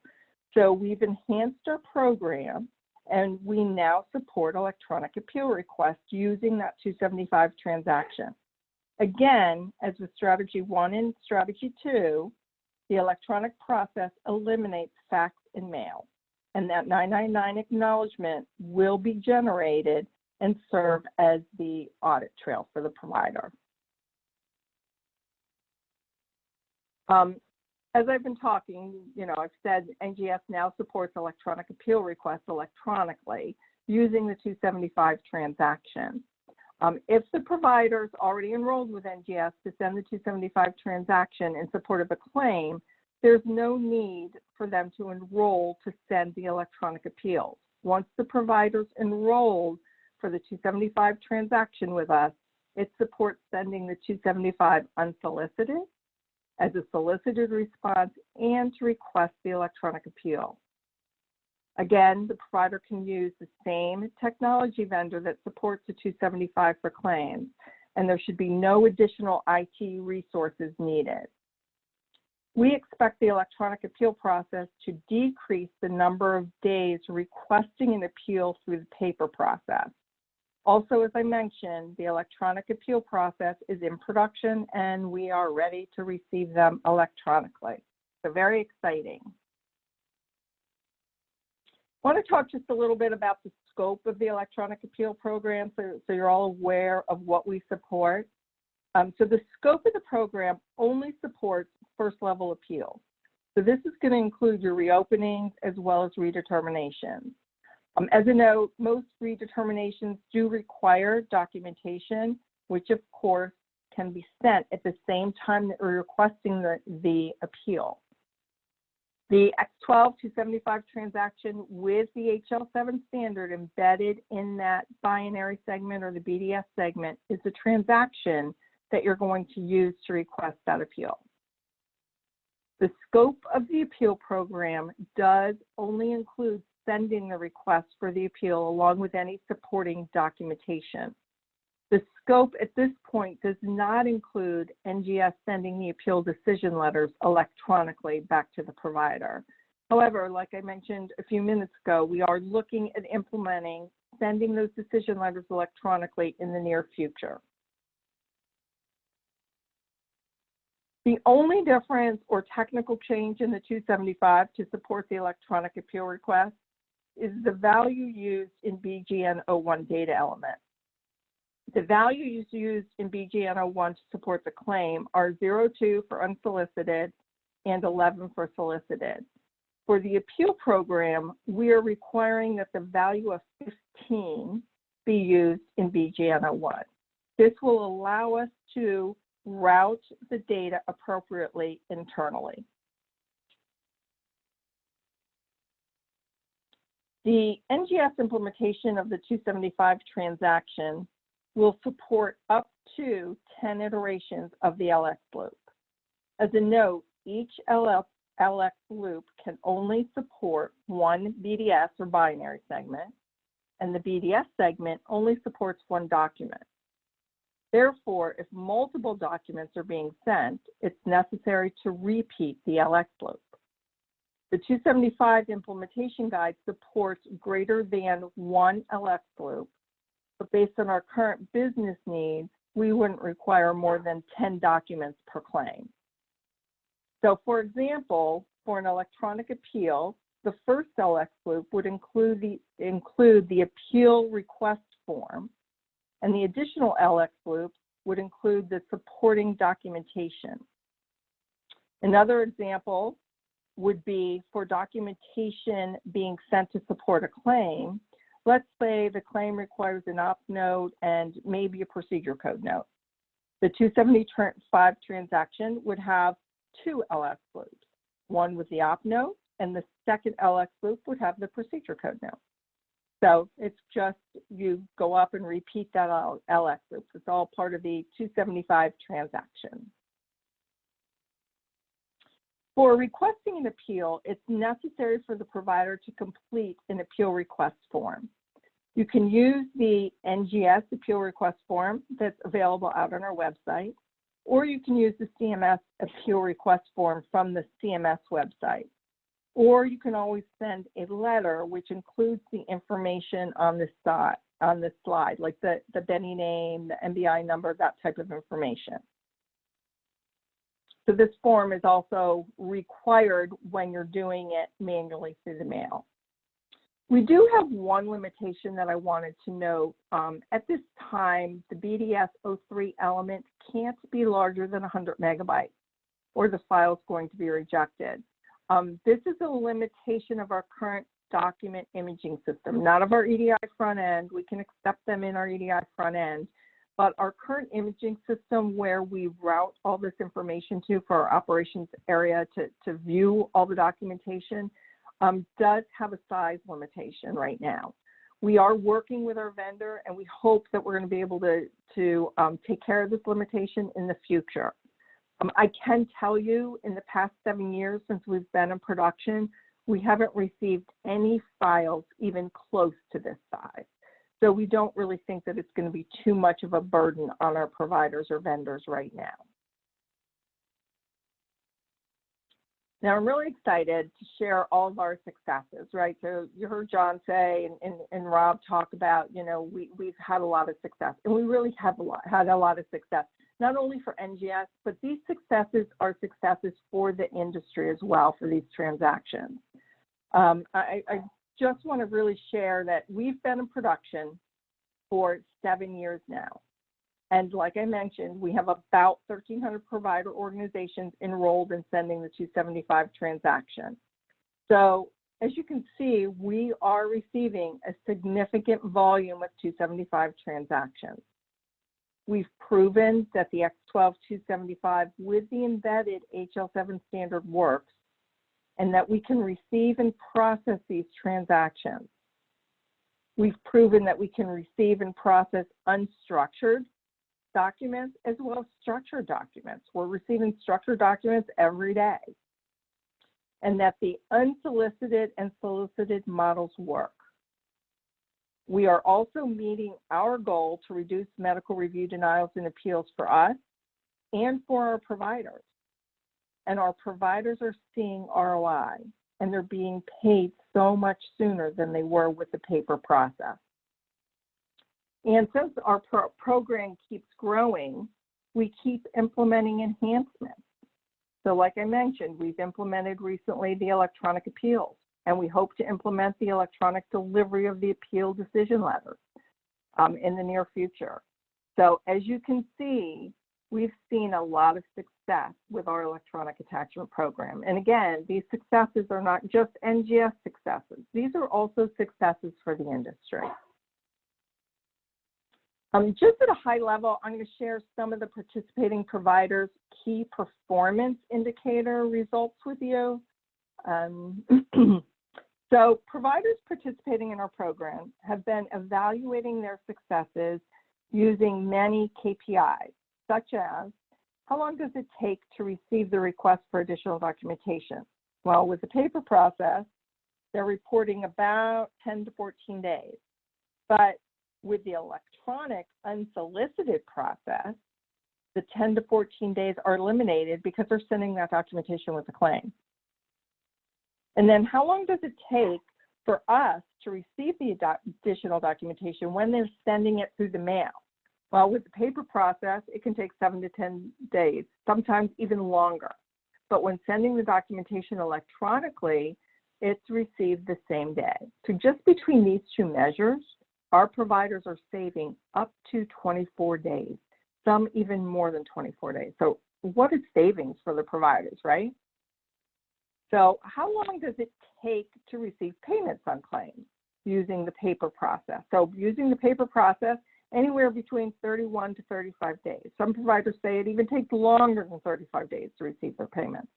So we've enhanced our program and we now support electronic appeal requests using that 275 transaction. Again, as with strategy 1 and strategy 2, the electronic process eliminates fax and mail, and that 999 acknowledgement will be generated and serve as the audit trail for the provider. As I've been talking, I've said NGS now supports electronic appeal requests electronically using the 275 transaction. If the provider's already enrolled with NGS to send the 275 transaction in support of a claim, there's no need for them to enroll to send the electronic appeals. Once the provider's enrolled for the 275 transaction with us, it supports sending the 275 unsolicited, as a solicited response, and to request the electronic appeal. Again, the provider can use the same technology vendor that supports the 275 for claims, and there should be no additional IT resources needed. We expect the electronic appeal process to decrease the number of days requesting an appeal through the paper process. Also, as I mentioned, the electronic appeal process is in production and we are ready to receive them electronically. So very exciting. I want to talk just a little bit about the scope of the electronic appeal program so you're all aware of what we support. So the scope of the program only supports first level appeals. So this is going to include your reopenings as well as redeterminations. As a note, most redeterminations do require documentation, which of course can be sent at the same time that we're requesting the appeal. The X12 275 transaction with the HL7 standard embedded in that binary segment or the BDS segment is the transaction that you're going to use to request that appeal. The scope of the appeal program does only include sending the request for the appeal along with any supporting documentation. The scope at this point does not include NGS sending the appeal decision letters electronically back to the provider. However, like I mentioned a few minutes ago, we are looking at implementing sending those decision letters electronically in the near future. The only difference or technical change in the 275 to support the electronic appeal request is the value used in BGN01 data element. The values used in BGN01 to support the claim are 02 for unsolicited and 11 for solicited. For the appeal program, we are requiring that the value of 15 be used in BGN01. This will allow us to route the data appropriately internally. The NGS implementation of the 275 transaction will support up to 10 iterations of the LX loop. As a note, each LX loop can only support one BDS or binary segment, and the BDS segment only supports one document. Therefore, if multiple documents are being sent, it's necessary to repeat the LX loop. The 275 implementation guide supports greater than one LX loop, but based on our current business needs, we wouldn't require more than 10 documents per claim. So for example, for an electronic appeal, the first LX loop would include the appeal request form, and the additional LX loops would include the supporting documentation. Another example would be for documentation being sent to support a claim. Let's say the claim requires an op note and maybe a procedure code note. The 275 transaction would have two LX loops, one with the op note, and the second LX loop would have the procedure code note. So it's just you go up and repeat that LX loop. It's all part of the 275 transaction. For requesting an appeal, it's necessary for the provider to complete an appeal request form. You can use the NGS appeal request form that's available out on our website, or you can use the CMS appeal request form from the CMS website. Or you can always send a letter which includes the information on the slide, like the Benny name, the MBI number, that type of information. So this form is also required when you're doing it manually through the mail. We do have one limitation that I wanted to note. At this time, the BDS 03 element can't be larger than 100 megabytes. or the file is going to be rejected. This is a limitation of our current document imaging system, not of our EDI front end. We can accept them in our EDI front end, but our current imaging system where we route all this information to for our operations area to view all the documentation does have a size limitation right now. We are working with our vendor, and we hope that we're going to be able to take care of this limitation in the future. I can tell you in the past 7 years since we've been in production, we haven't received any files even close to this size. So we don't really think that it's going to be too much of a burden on our providers or vendors right now. Now, I'm really excited to share all of our successes, right? So you heard John say and Rob talk about, you know, we've had a lot of success, and we really have had a lot of success, not only for NGS, but these successes are successes for the industry as well for these transactions. I just want to really share that we've been in production for 7 years now. And like I mentioned, we have about 1,300 provider organizations enrolled in sending the 275 transaction. So as you can see, we are receiving a significant volume of 275 transactions. We've proven that the X12 275 with the embedded HL7 standard works, and that we can receive and process these transactions. We've proven that we can receive and process unstructured documents as well as structured documents. We're receiving structured documents every day. And that the unsolicited and solicited models work. We are also meeting our goal to reduce medical review denials and appeals for us and for our providers. And our providers are seeing ROI, and they're being paid so much sooner than they were with the paper process. And since our program keeps growing, we keep implementing enhancements. So like I mentioned, we've implemented recently the electronic appeals, and we hope to implement the electronic delivery of the appeal decision letters in the near future. So as you can see, we've seen a lot of success with our electronic attachment program. And again, these successes are not just NGS successes. These are also successes for the industry. Just at a high level, I'm going to share some of the participating providers' key performance indicator results with you. So providers participating in our program have been evaluating their successes using many KPIs, such as how long does it take to receive the request for additional documentation? Well, with the paper process, they're reporting about 10 to 14 days. But with the electronic unsolicited process, the 10 to 14 days are eliminated because they're sending that documentation with the claim. And then how long does it take for us to receive the additional documentation when they're sending it through the mail? Well, with the paper process, it can take 7 to 10 days, sometimes even longer. But when sending the documentation electronically, it's received the same day. So just between these two measures, our providers are saving up to 24 days, some even more than 24 days. So what is savings for the providers, right? So how long does it take to receive payments on claims using the paper process? So using the paper process, anywhere between 31 to 35 days. Some providers say it even takes longer than 35 days to receive their payments.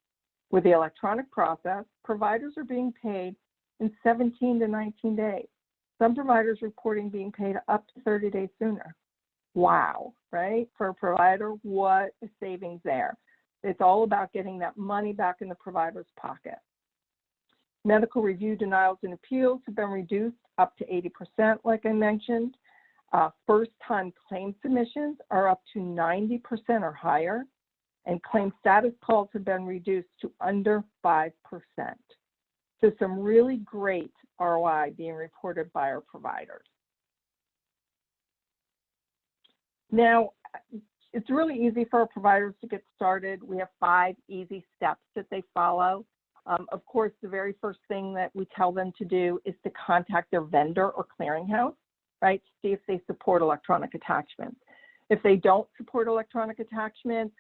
With the electronic process, providers are being paid in 17 to 19 days. Some providers reporting being paid up to 30 days sooner. Wow, right? For a provider, what a savings there. It's all about getting that money back in the provider's pocket. Medical review denials and appeals have been reduced up to 80%, like I mentioned. First-time claim submissions are up to 90% or higher, and claim status calls have been reduced to under 5%. So some really great ROI being reported by our providers. Now, it's really easy for our providers to get started. We have 5 easy steps that they follow. Of course, the very first thing that we tell them to do is to contact their vendor or clearinghouse, right, to see if they support electronic attachments. If they don't support electronic attachments,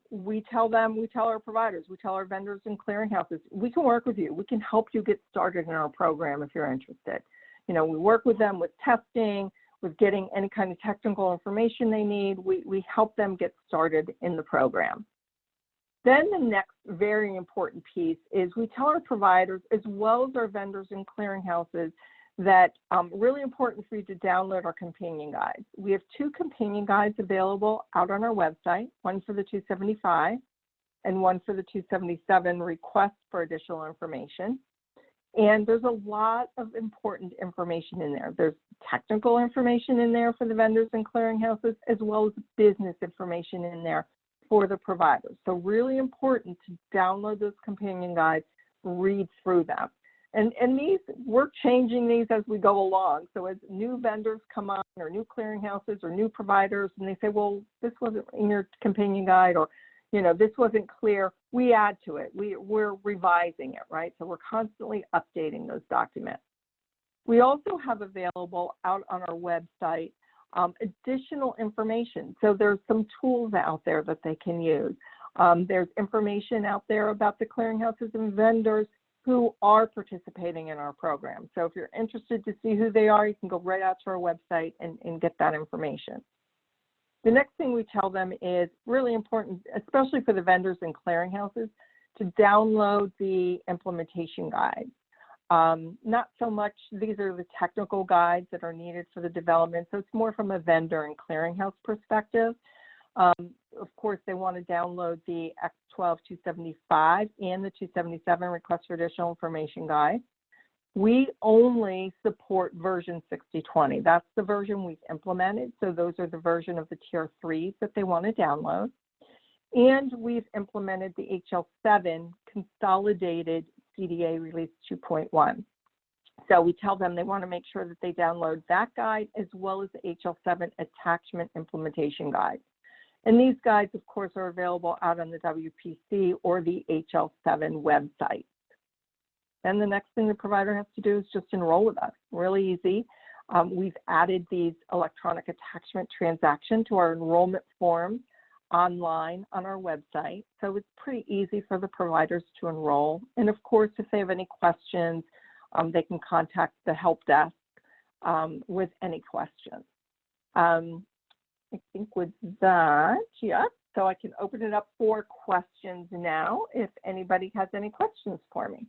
We tell our providers, we tell our vendors and clearinghouses, we can work with you. We can help you get started in our program if you're interested. You know, we work with them with testing, with getting any kind of technical information they need. We help them get started in the program. Then the next very important piece is we tell our providers as well as our vendors and clearinghouses that really important for you to download our companion guides. We have 2 companion guides available out on our website, one for the 275 and one for the 277 request for additional information. And there's a lot of important information in there. There's technical information in there for the vendors and clearinghouses, as well as business information in there for the providers. So really important to download those companion guides, read through them. And these, we're changing these as we go along. So as new vendors come on, or new clearinghouses or new providers, and they say, well, this wasn't in your companion guide, or, you know, this wasn't clear, we add to it. We're revising it, right? So we're constantly updating those documents. We also have available out on our website additional information. So there's some tools out there that they can use. There's information out there about the clearinghouses and vendors who are participating in our program. So if you're interested to see who they are, you can go right out to our website and get that information. The next thing we tell them is really important, especially for the vendors and clearinghouses, to download the implementation guide. Not so much, these are the technical guides that are needed for the development, so it's more from a vendor and clearinghouse perspective. Of course, they want to download the X12 275 and the 277 request for additional information guide. We only support version 6020. That's the version we've implemented. So those are the version of the tier 3s that they want to download. And we've implemented the HL7 consolidated CDA release 2.1. So we tell them they want to make sure that they download that guide as well as the HL7 attachment implementation guide. And these guides, of course, are available out on the WPC or the HL7 website. Then the next thing the provider has to do is just enroll with us. Really easy. We've added these electronic attachment transaction to our enrollment forms online on our website. So it's pretty easy for the providers to enroll. And of course, if they have any questions, they can contact the help desk with any questions. I think with that, yeah, so I can open it up for questions now if anybody has any questions for me.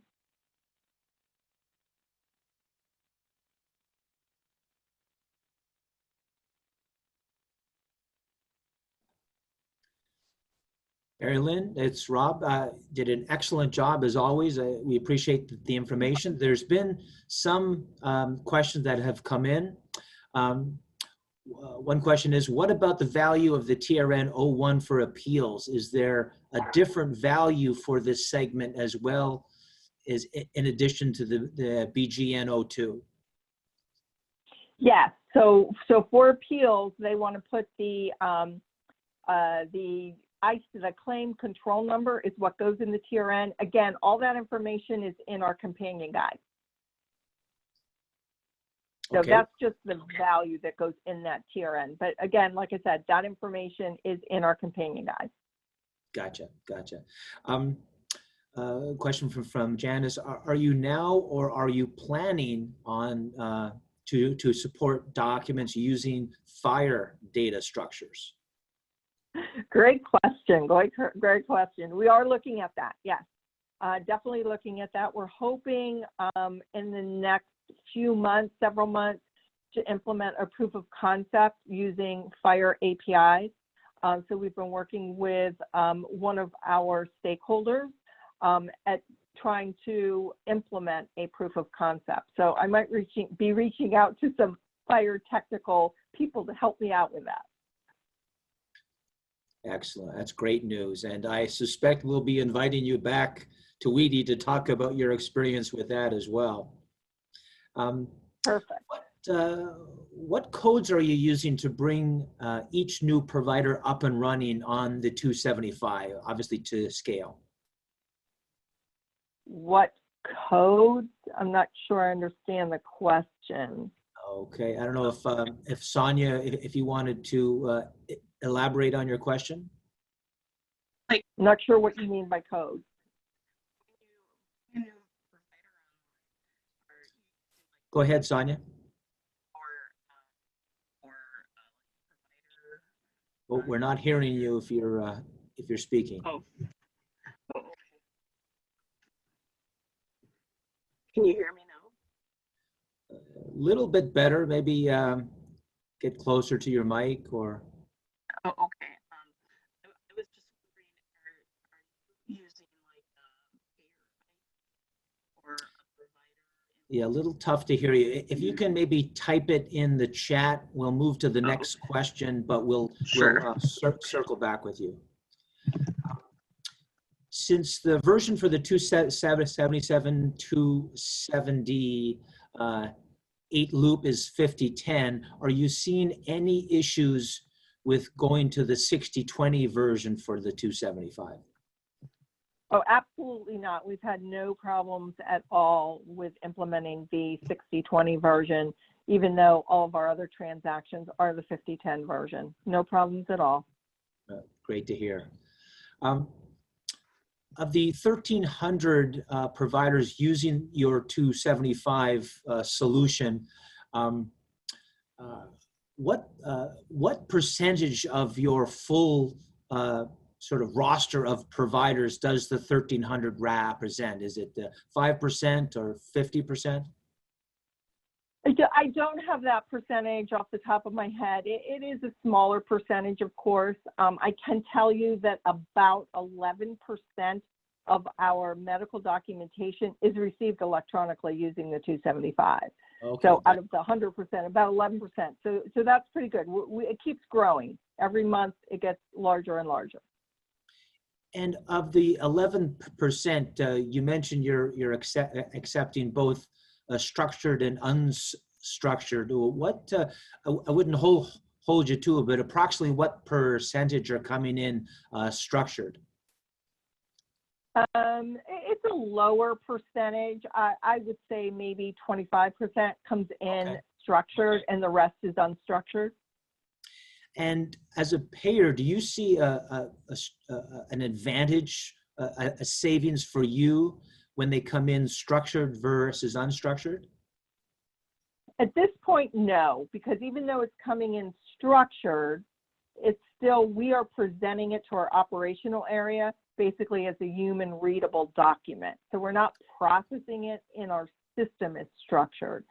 Mary Lynn, it's Rob. Did an excellent job as always. We appreciate the information. There's been some questions that have come in. One question is, what about the value of the TRN 01 for appeals? Is there a different value for this segment as well as in addition to the BGN 02? Yes, so for appeals, they want to put the claim control number is what goes in the TRN. Again, all that information is in our companion guide. So okay. That's just the value that goes in that TRN. But again, like I said, that information is in our companion guide. Gotcha. Question from Janice. Are you now or are you planning on to support documents using FHIR data structures? Great question. Great question. We are looking at that. Yes, definitely looking at that. We're hoping in the next few months, several months, to implement a proof of concept using FHIR APIs. So we've been working with one of our stakeholders at trying to implement a proof of concept. So I might be reaching out to some FHIR technical people to help me out with that. Excellent. That's great news. And I suspect we'll be inviting you back to WEDI to talk about your experience with that as well. Perfect. What codes are you using to bring each new provider up and running on the 275, obviously to scale? What codes? I'm not sure I understand the question. Okay, I don't know if Sonia, if you wanted to elaborate on your question. I'm not sure what you mean by code. Go ahead, Sonia. Well, we're not hearing you if you're speaking. Oh, okay. Can you hear me now? A little bit better. Maybe get closer to your mic or. Oh, okay. I was just wondering, are you using like a payer or a provider? Yeah, a little tough to hear you. If you can maybe type it in the chat, we'll move to the next question, but we'll circle back with you. Since the version for the 277, 278 loop is 5010, are you seeing any issues with going to the 6020 version for the 275? Oh, absolutely not. We've had no problems at all with implementing the 6020 version, even though all of our other transactions are the 5010 version. No problems at all. Great to hear. Of the 1,300 providers using your 275 solution, what percentage of your full sort of roster of providers does the 1,300 represent? Is it 5% or 50%? I don't have that percentage off the top of my head. It is a smaller percentage, of course. I can tell you that about 11% of our medical documentation is received electronically using the 275. Okay. So out of the 100%, about 11%. So that's pretty good. It keeps growing. Every month it gets larger and larger. And of the 11%, you mentioned you're accepting both structured and unstructured. What I wouldn't hold you to it, but approximately what percentage are coming in structured? It's a lower percentage. I would say maybe 25% comes in structured and the rest is unstructured. And as a payer, do you see an advantage, a savings for you when they come in structured versus unstructured? At this point, no, because even though it's coming in structured, it's still, we are presenting it to our operational area basically as a human readable document. So we're not processing it in our system as structured.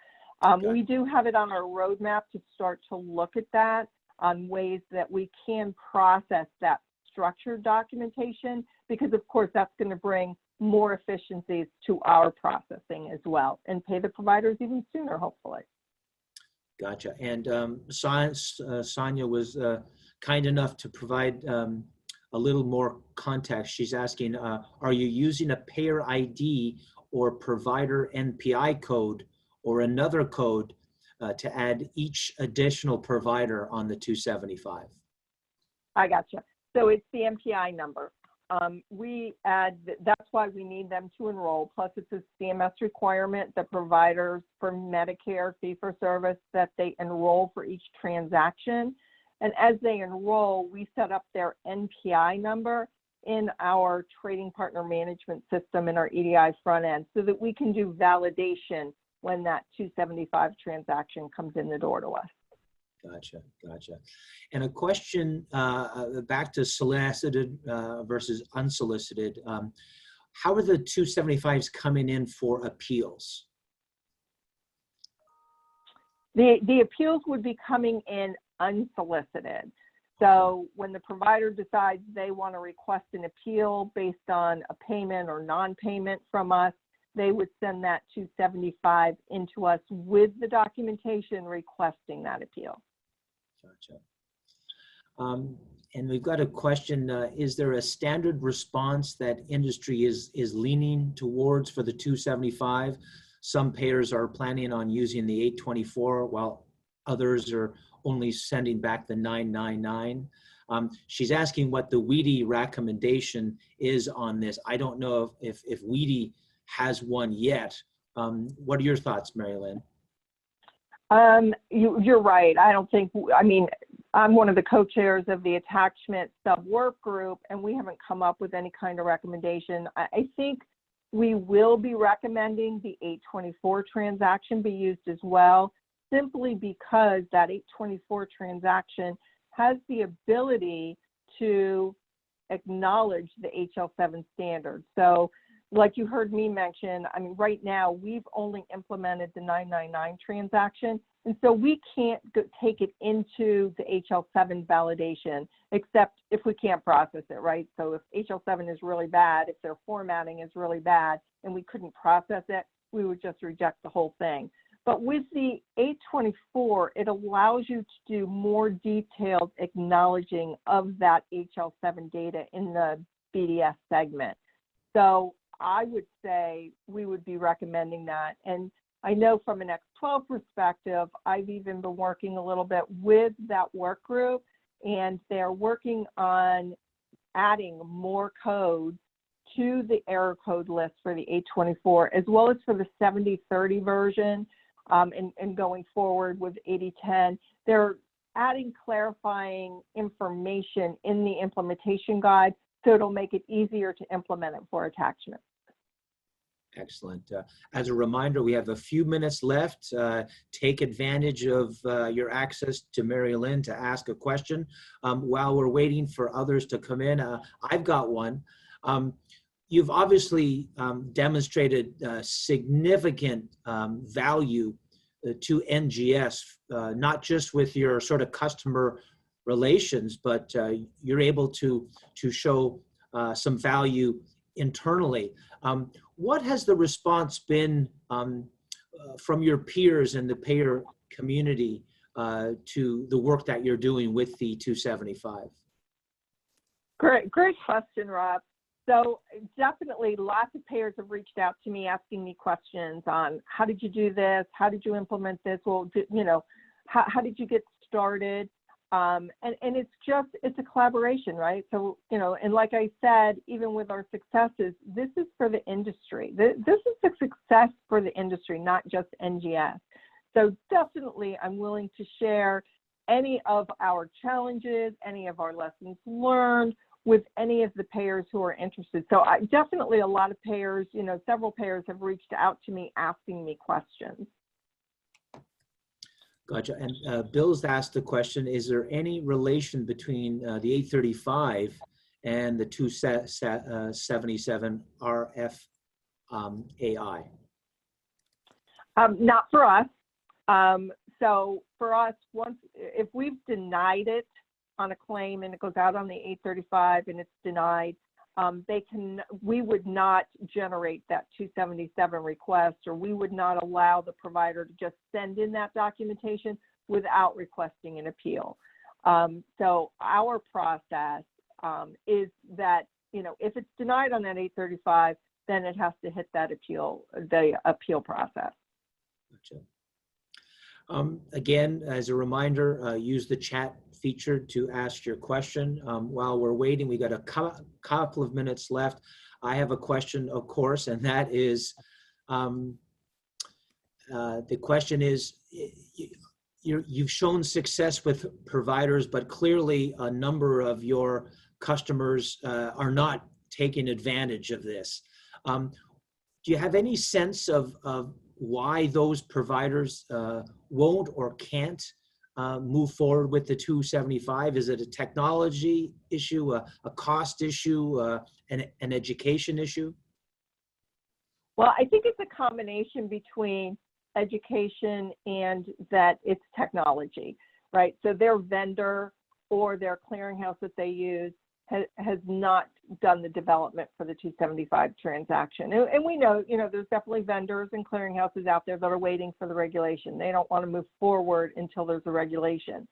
We do have it on our roadmap to start to look at that on ways that we can process that structured documentation, because of course that's going to bring more efficiencies to our processing as well and pay the providers even sooner, hopefully. Gotcha. And Sonia was kind enough to provide a little more context. She's asking, are you using a payer ID or provider NPI code or another code to add each additional provider on the 275? I gotcha. So it's the MPI number. That's why we need them to enroll. Plus it's a CMS requirement that providers for Medicare fee-for-service that they enroll for each transaction. And as they enroll, we set up their NPI number in our trading partner management system in our EDI front end so that we can do validation when that 275 transaction comes in the door to us. Gotcha. And a question back to solicited versus unsolicited. How are the 275s coming in for appeals? The appeals would be coming in unsolicited. So when the provider decides they want to request an appeal based on a payment or non-payment from us, they would send that 275 into us with the documentation requesting that appeal. Gotcha. And we've got a question, is there a standard response that industry is leaning towards for the 275? Some payers are planning on using the 824 while others are only sending back the 999. She's asking what the WEDI recommendation is on this. I don't know if WEDI has one yet. What are your thoughts, Mary Lynn? You're right. I don't think, I mean, I'm one of the co-chairs of the attachment sub-work group, and we haven't come up with any kind of recommendation. I think we will be recommending the 824 transaction be used as well, simply because that 824 transaction has the ability to acknowledge the HL7 standard. So like you heard me mention, I mean, right now we've only implemented the 999 transaction, and so we can't take it into the HL7 validation, except if we can't process it, right? So if HL7 is really bad, if their formatting is really bad and we couldn't process it, we would just reject the whole thing. But with the 824, it allows you to do more detailed acknowledging of that HL7 data in the BDS segment. So I would say we would be recommending that. And I know from an X12 perspective, I've even been working a little bit with that work group, and they're working on adding more codes to the error code list for the 824, as well as for the 7030 version, and going forward with 8010. They're adding clarifying information in the implementation guide, so it'll make it easier to implement it for attachment. Excellent. As a reminder, we have a few minutes left. Take advantage of your access to Mary Lynn to ask a question. While we're waiting for others to come in, I've got one. You've obviously demonstrated significant value to NGS, not just with your sort of customer relations, but you're able to show some value internally. What has the response been from your peers in the payer community to the work that you're doing with the 275? Great question, Rob. So definitely lots of payers have reached out to me asking me questions on how did you do this? How did you implement this? Well, how did you get started? And it's a collaboration, right? So, and like I said, even with our successes, this is for the industry. This is a success for the industry, not just NGS. So definitely I'm willing to share any of our challenges, any of our lessons learned with any of the payers who are interested. So definitely a lot of payers, several payers have reached out to me asking me questions. Gotcha. And Bill's asked the question, is there any relation between the 835 and the 277 RF AI? Not for us. So for us, if we've denied it on a claim and it goes out on the 835 and it's denied, we would not generate that 277 request, or we would not allow the provider to just send in that documentation without requesting an appeal. So our process is that, if it's denied on that 835, then it has to hit that the appeal process. Gotcha. Again, as a reminder, use the chat feature to ask your question. While we're waiting, we got a couple of minutes left. I have a question, of course, and that is, the question is, you've shown success with providers, but clearly a number of your customers are not taking advantage of this. Do you have any sense of why those providers won't or can't move forward with the 275? Is it a technology issue, a cost issue, an education issue? Well, I think it's a combination between education and that it's technology, right? So their vendor or their clearinghouse that they use has not done the development for the 275 transaction. And we know, there's definitely vendors and clearinghouses out there that are waiting for the regulation. They don't want to move forward until there's a regulation.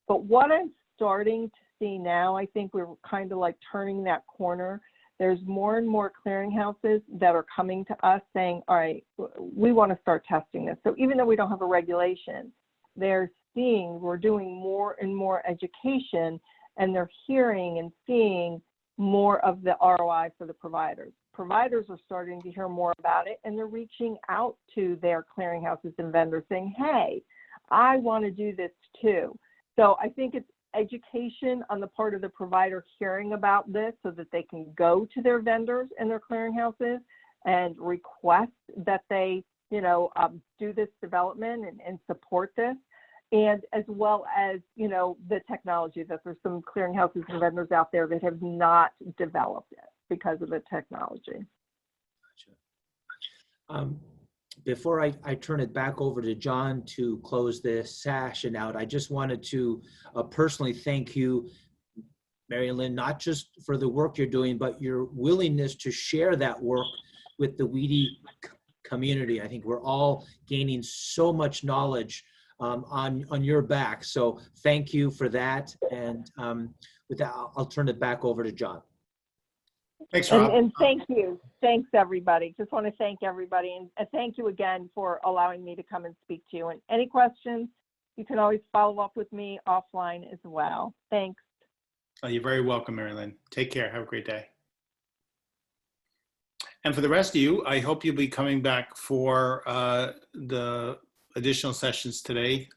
But what I'm starting to see now, I think we're kind of like turning that corner. There's more and more clearinghouses that are coming to us saying, all right, we want to start testing this. So even though we don't have a regulation, they're seeing we're doing more and more education, and they're hearing and seeing more of the ROI for the providers. Providers are starting to hear more about it, and they're reaching out to their clearinghouses and vendors saying, hey, I want to do this too. So I think education on the part of the provider hearing about this so that they can go to their vendors and their clearinghouses and request that they, do this development and support this. And as well as, the technology, that there's some clearinghouses and vendors out there that have not developed it because of the technology. Gotcha. Before I turn it back over to John to close this session out, I just wanted to personally thank you, Mary Lynn, not just for the work you're doing, but your willingness to share that work with the WEDI community. I think we're all gaining so much knowledge on your back. So thank you for that. And with that, I'll turn it back over to John. Thanks, Rob. And thank you. Thanks, everybody. Just want to thank everybody. And thank you again for allowing me to come and speak to you. And any questions, you can always follow up with me offline as well. Thanks. Oh, you're very welcome, Mary Lynn. Take care. Have a great day. And for the rest of you, I hope you'll be coming back for the additional sessions today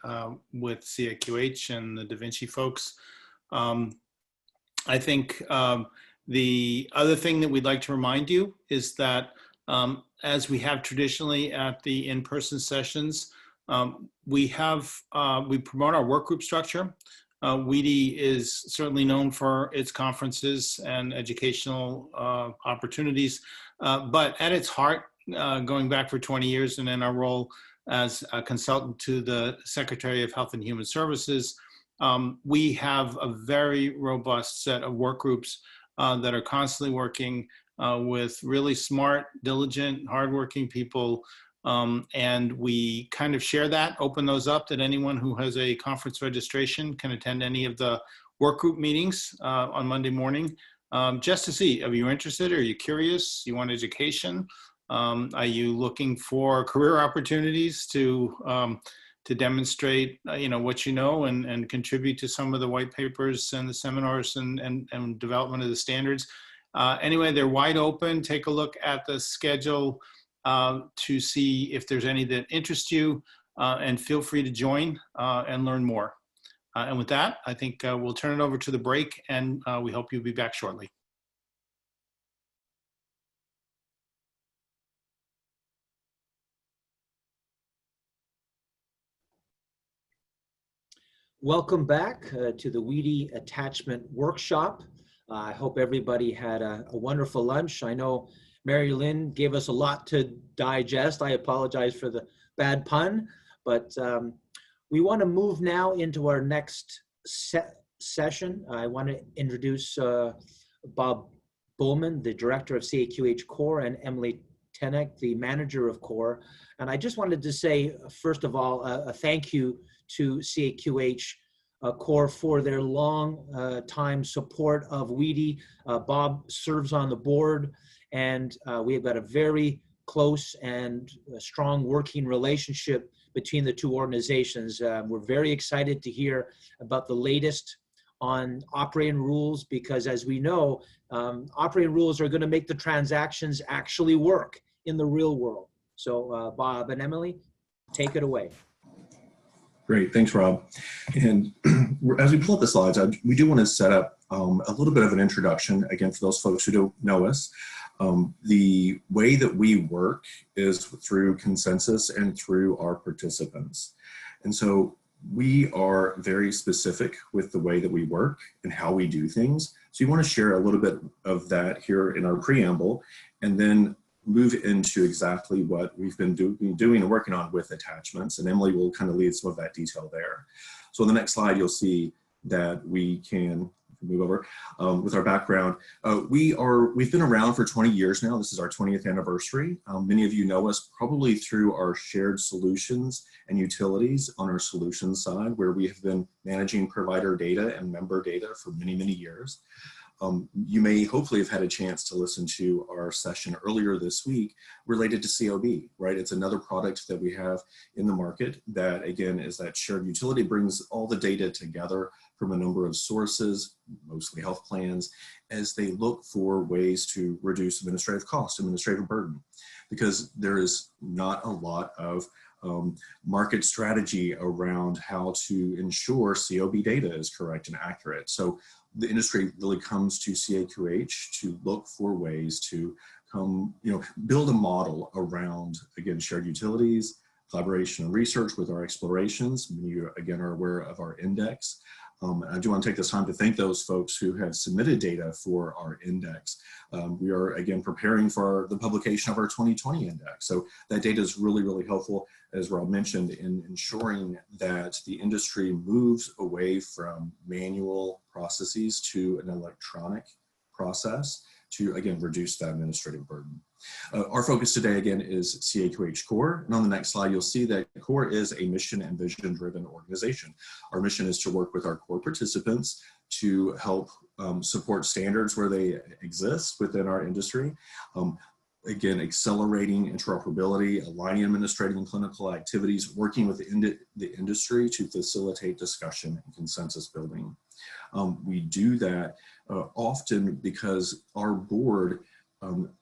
with CAQH and the Da Vinci folks. I think the other thing that we'd like to remind you is that as we have traditionally at the in-person sessions, we promote our work group structure. WEDI is certainly known for its conferences and educational opportunities, but at its heart, going back for 20 years and in our role as a consultant to the Secretary of Health and Human Services, we have a very robust set of work groups that are constantly working with really smart, diligent, hardworking people. And we kind of share that, open those up that anyone who has a conference registration can attend any of the work group meetings on Monday morning, just to see, are you interested? Are you curious? You want education? Are you looking for career opportunities to demonstrate, what you know and contribute to some of the white papers and the seminars and development of the standards? Anyway, they're wide open. Take a look at the schedule to see if there's any that interest you, and feel free to join and learn more. And with that, I think we'll turn it over to the break, and we hope you'll be back shortly. Welcome back to the WEDI Attachment Workshop. I hope everybody had a wonderful lunch. I know Mary Lynn gave us a lot to digest. I apologize for the bad pun, but we want to move now into our next session. I want to introduce Bob Bowman, the director of CAQH Core, and Emily Tenek, the manager of Core. And I just wanted to say, first of all, a thank you to CAQH Core for their long time support of WEDI. Bob serves on the board, and we have got a very close and strong working relationship between the two organizations. We're very excited to hear about the latest on operating rules, because as we know, operating rules are going to make the transactions actually work in the real world. So Bob and Emily, take it away. Great, thanks, Rob. And as we pull up the slides, we do want to set up a little bit of an introduction, again, for those folks who don't know us. The way that we work is through consensus and through our participants. And so we are very specific with the way that we work and how we do things. So you want to share a little bit of that here in our preamble, and then move into exactly what we've been doing and working on with attachments. And Emily will kind of lead some of that detail there. So on the next slide, you'll see that we can move over with our background. We've been around for 20 years now. This is our 20th anniversary. Many of you know us probably through our shared solutions and utilities on our solutions side, where we have been managing provider data and member data for many, many years. You may hopefully have had a chance to listen to our session earlier this week related to COB, right? It's another product that we have in the market that, again, is that shared utility, brings all the data together from a number of sources, mostly health plans, as they look for ways to reduce administrative cost, administrative burden, because there is not a lot of market strategy around how to ensure COB data is correct and accurate. So the industry really comes to CAQH to look for ways to build a model around, again, shared utilities, collaboration and research with our explorations. Many of you, again, are aware of our index. I do want to take this time to thank those folks who have submitted data for our index. We are, again, preparing for the publication of our 2020 index. So that data is really, really helpful, as Rob mentioned, in ensuring that the industry moves away from manual processes to an electronic process to, again, reduce that administrative burden. Our focus today, again, is CAQH Core. And on the next slide, you'll see that Core is a mission and vision-driven organization. Our mission is to work with our core participants to help support standards where they exist within our industry. Again, accelerating interoperability, aligning administrative and clinical activities, working with the industry to facilitate discussion and consensus building. We do that often because our board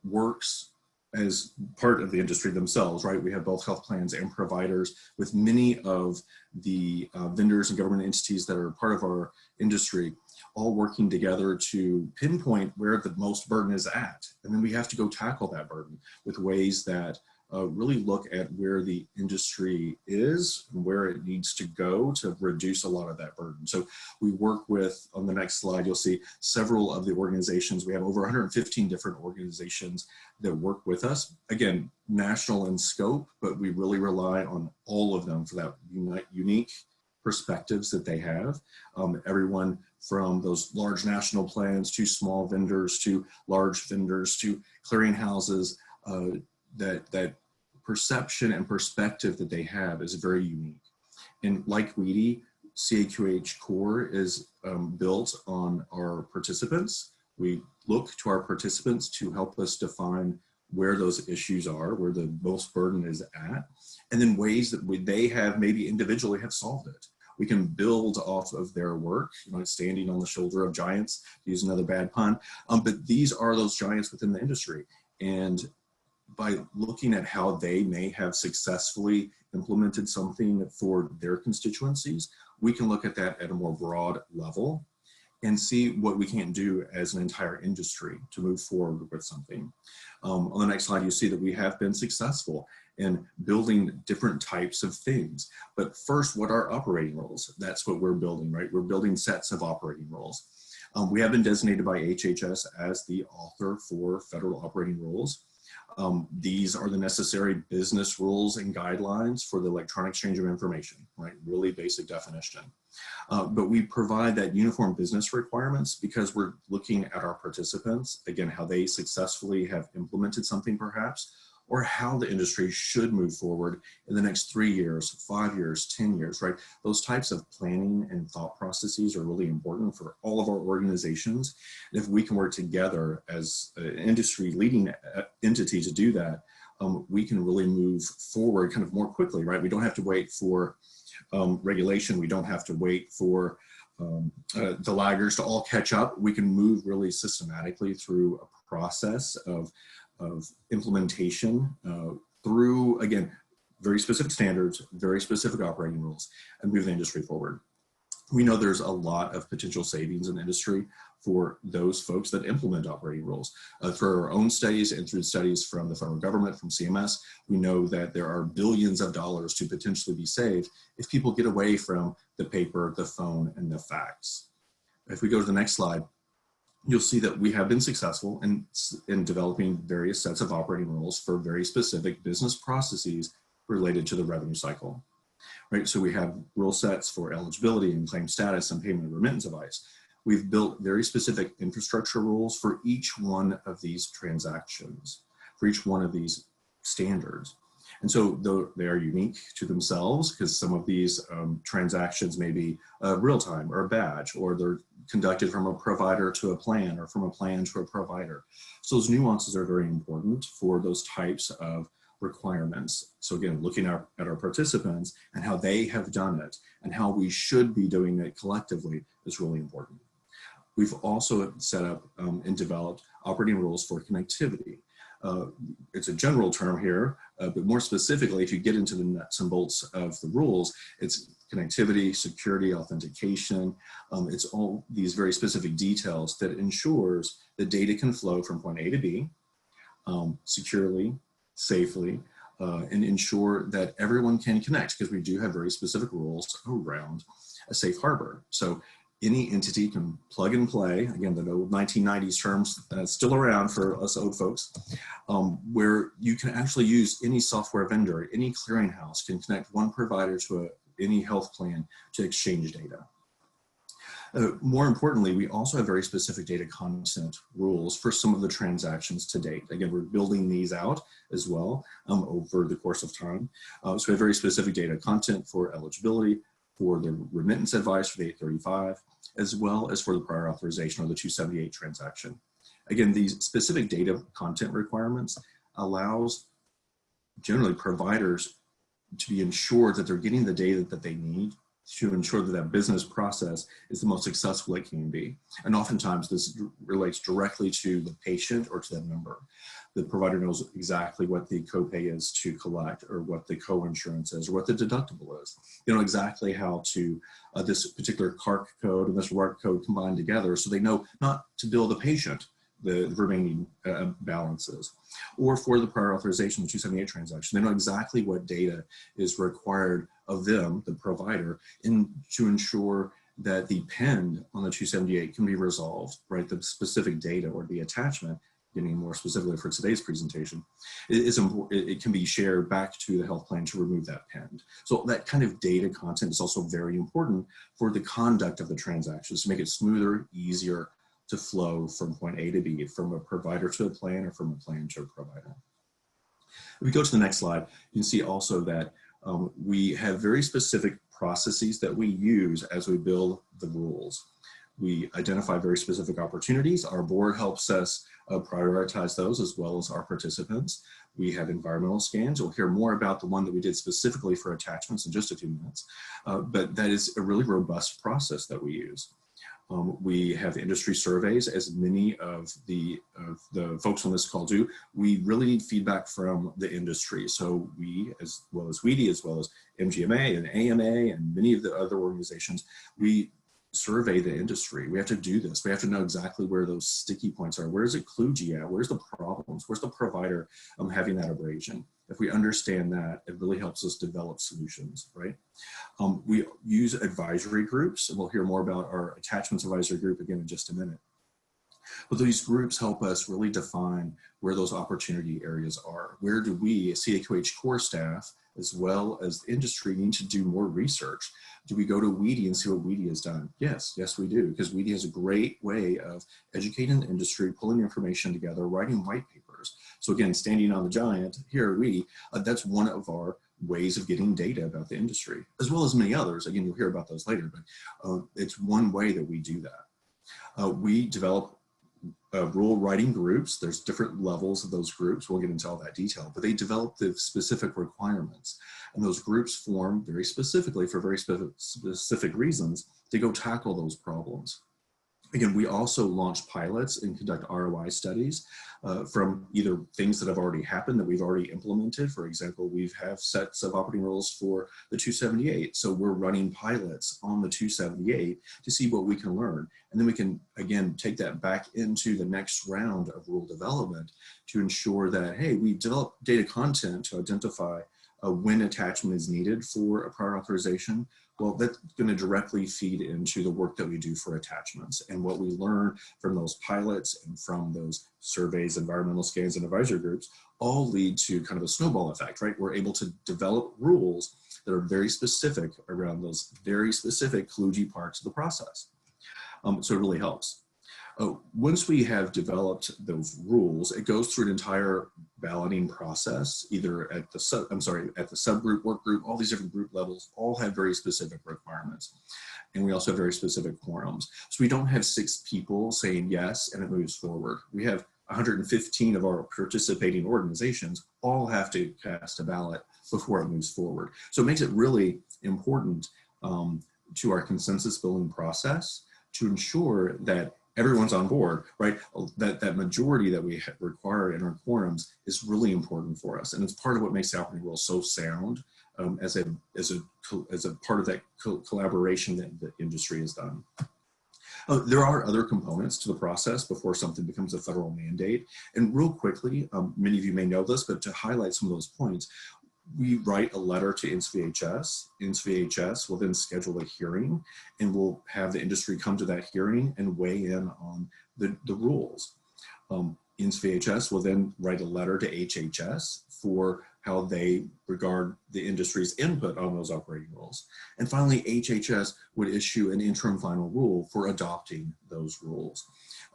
works as part of the industry themselves, right? We have both health plans and providers with many of the vendors and government entities that are part of our industry, all working together to pinpoint where the most burden is at. And then we have to go tackle that burden with ways that really look at where the industry is and where it needs to go to reduce a lot of that burden. So we work with, on the next slide, you'll see several of the organizations. We have over 115 different organizations that work with us. Again, national in scope, but we really rely on all of them for that unique perspectives that they have. Everyone from those large national plans to small vendors to large vendors to clearinghouses, that perception and perspective that they have is very unique. And like WEDI, CAQH Core is built on our participants. We look to our participants to help us define where those issues are, where the most burden is at, and then ways that they have maybe individually have solved it. We can build off of their work, standing on the shoulder of giants, to use another bad pun, but these are those giants within the industry. And by looking at how they may have successfully implemented something for their constituencies, we can look at that at a more broad level and see what we can do as an entire industry to move forward with something. On the next slide, you see that we have been successful in building different types of things. But first, what are operating roles? That's what we're building, right? We're building sets of operating roles. We have been designated by HHS as the author for federal operating roles. These are the necessary business rules and guidelines for the electronic exchange of information, right? Really basic definition. But we provide that uniform business requirements because we're looking at our participants, again, how they successfully have implemented something perhaps, or how the industry should move forward in the next 3 years, 5 years, 10 years, right? Those types of planning and thought processes are really important for all of our organizations. And if we can work together as an industry leading entity to do that, we can really move forward kind of more quickly, right? We don't have to wait for regulation. We don't have to wait for the laggers to all catch up. We can move really systematically through a process of implementation through, again, very specific standards, very specific operating rules, and move the industry forward. We know there's a lot of potential savings in the industry for those folks that implement operating rules. Through our own studies and through studies from the federal government, from CMS, we know that there are billions of dollars to potentially be saved if people get away from the paper, the phone, and the fax. If we go to the next slide, you'll see that we have been successful in developing various sets of operating rules for very specific business processes related to the revenue cycle, right? So we have rule sets for eligibility and claim status and payment and remittance advice. We've built very specific infrastructure rules for each one of these transactions, for each one of these standards. And so they are unique to themselves because some of these transactions may be real-time or a badge, or they're conducted from a provider to a plan or from a plan to a provider. So those nuances are very important for those types of requirements. So again, looking at our participants and how they have done it and how we should be doing it collectively is really important. We've also set up and developed operating rules for connectivity. it's a general term here, but more specifically, if you get into the nuts and bolts of the rules, it's connectivity, security, authentication. It's all these very specific details that ensures the data can flow from point A to B securely, safely, and ensure that everyone can connect, because we do have very specific rules around a safe harbor. So any entity can plug and play, again, the old 1990s terms still around for us old folks, where you can actually use any software vendor, any clearinghouse can connect one provider to any health plan to exchange data. More importantly, we also have very specific data content rules for some of the transactions to date. Again, we're building these out as well over the course of time. So we have very specific data content for eligibility, for the remittance advice for the 835, as well as for the prior authorization or the 278 transaction. Again, these specific data content requirements allows generally providers to be ensured that they're getting the data that they need to ensure that that business process is the most successful it can be. And oftentimes this relates directly to the patient or to the member. The provider knows exactly what the copay is to collect, or what the co-insurance is, or what the deductible is. They know exactly how to, this particular CARC code and this RARC code combined together, so they know not to bill the patient the remaining balances. Or for the prior authorization, the 278 transaction, they know exactly what data is required of them, the provider, to ensure that the pen on the 278 can be resolved, right? The specific data or the attachment, getting more specifically for today's presentation, it can be shared back to the health plan to remove that pen. So that kind of data content is also very important for the conduct of the transactions to make it smoother, easier to flow from point A to B, from a provider to a plan, or from a plan to a provider. If we go to the next slide, you can see also that we have very specific processes that we use as we build the rules. We identify very specific opportunities. Our board helps us prioritize those, as well as our participants. We have environmental scans. We'll hear more about the one that we did specifically for attachments in just a few minutes, but that is a really robust process that we use. We have industry surveys, as many of the folks on this call do. We really need feedback from the industry. So we, as well as WEDI, as well as MGMA and AMA and many of the other organizations, we survey the industry. We have to do this. We have to know exactly where those sticky points are. Where's it kludgy at? Where's the problems? Where's the provider having that abrasion? If we understand that, it really helps us develop solutions, right? We use advisory groups, and we'll hear more about our attachments advisory group again in just a minute. But these groups help us really define where those opportunity areas are. Where do we, as CAQH core staff, as well as the industry, need to do more research? Do we go to WEDI and see what WEDI has done? Yes, we do, because WEDI has a great way of educating the industry, pulling information together, writing white papers. So again, standing on the giant here at WEDI, that's one of our ways of getting data about the industry, as well as many others. Again, you'll hear about those later, but it's one way that we do that. We develop rule writing groups. There's different levels of those groups. We'll get into all that detail, but they develop the specific requirements. And those groups form very specifically for very specific reasons to go tackle those problems. Again, we also launch pilots and conduct ROI studies from either things that have already happened that we've already implemented. For example, we have sets of operating rules for the 278. So we're running pilots on the 278 to see what we can learn. And then we can, again, take that back into the next round of rule development to ensure that, hey, we develop data content to identify when attachment is needed for a prior authorization. Well, that's going to directly feed into the work that we do for attachments, and what we learn from those pilots and from those surveys, environmental scans, and advisory groups all lead to kind of a snowball effect, right? We're able to develop rules that are very specific around those very specific kludgy parts of the process. So it really helps. Once we have developed those rules, it goes through an entire balloting process, either at the subgroup, work group, all these different group levels all have very specific requirements. And we also have very specific quorums. So we don't have 6 people saying yes and it moves forward. We have 115 of our participating organizations all have to cast a ballot before it moves forward. So it makes it really important to our consensus building process to ensure that everyone's on board, right? That majority that we require in our quorums is really important for us, and it's part of what makes the operating rule so sound, as a part of that collaboration that the industry has done. There are other components to the process before something becomes a federal mandate. And real quickly, many of you may know this, but to highlight some of those points, we write a letter to INSVHS. INSVHS will then schedule a hearing, and we'll have the industry come to that hearing and weigh in on the rules. INSVHS will then write a letter to HHS for how they regard the industry's input on those operating rules. And finally, HHS would issue an interim final rule for adopting those rules.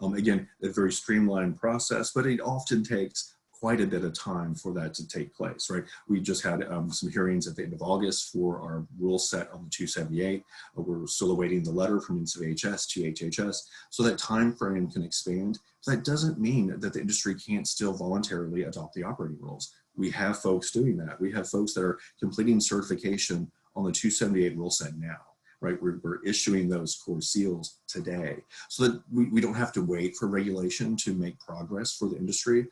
Again, a very streamlined process, but it often takes quite a bit of time for that to take place, right? We just had some hearings at the end of August for our rule set on the 278. We're still awaiting the letter from INSVHS to HHS, so that time frame can expand. So that doesn't mean that the industry can't still voluntarily adopt the operating rules. We have folks doing that. We have folks that are completing certification on the 278 rule set now, right? We're issuing those core seals today, so that we don't have to wait for regulation to make progress for the industry.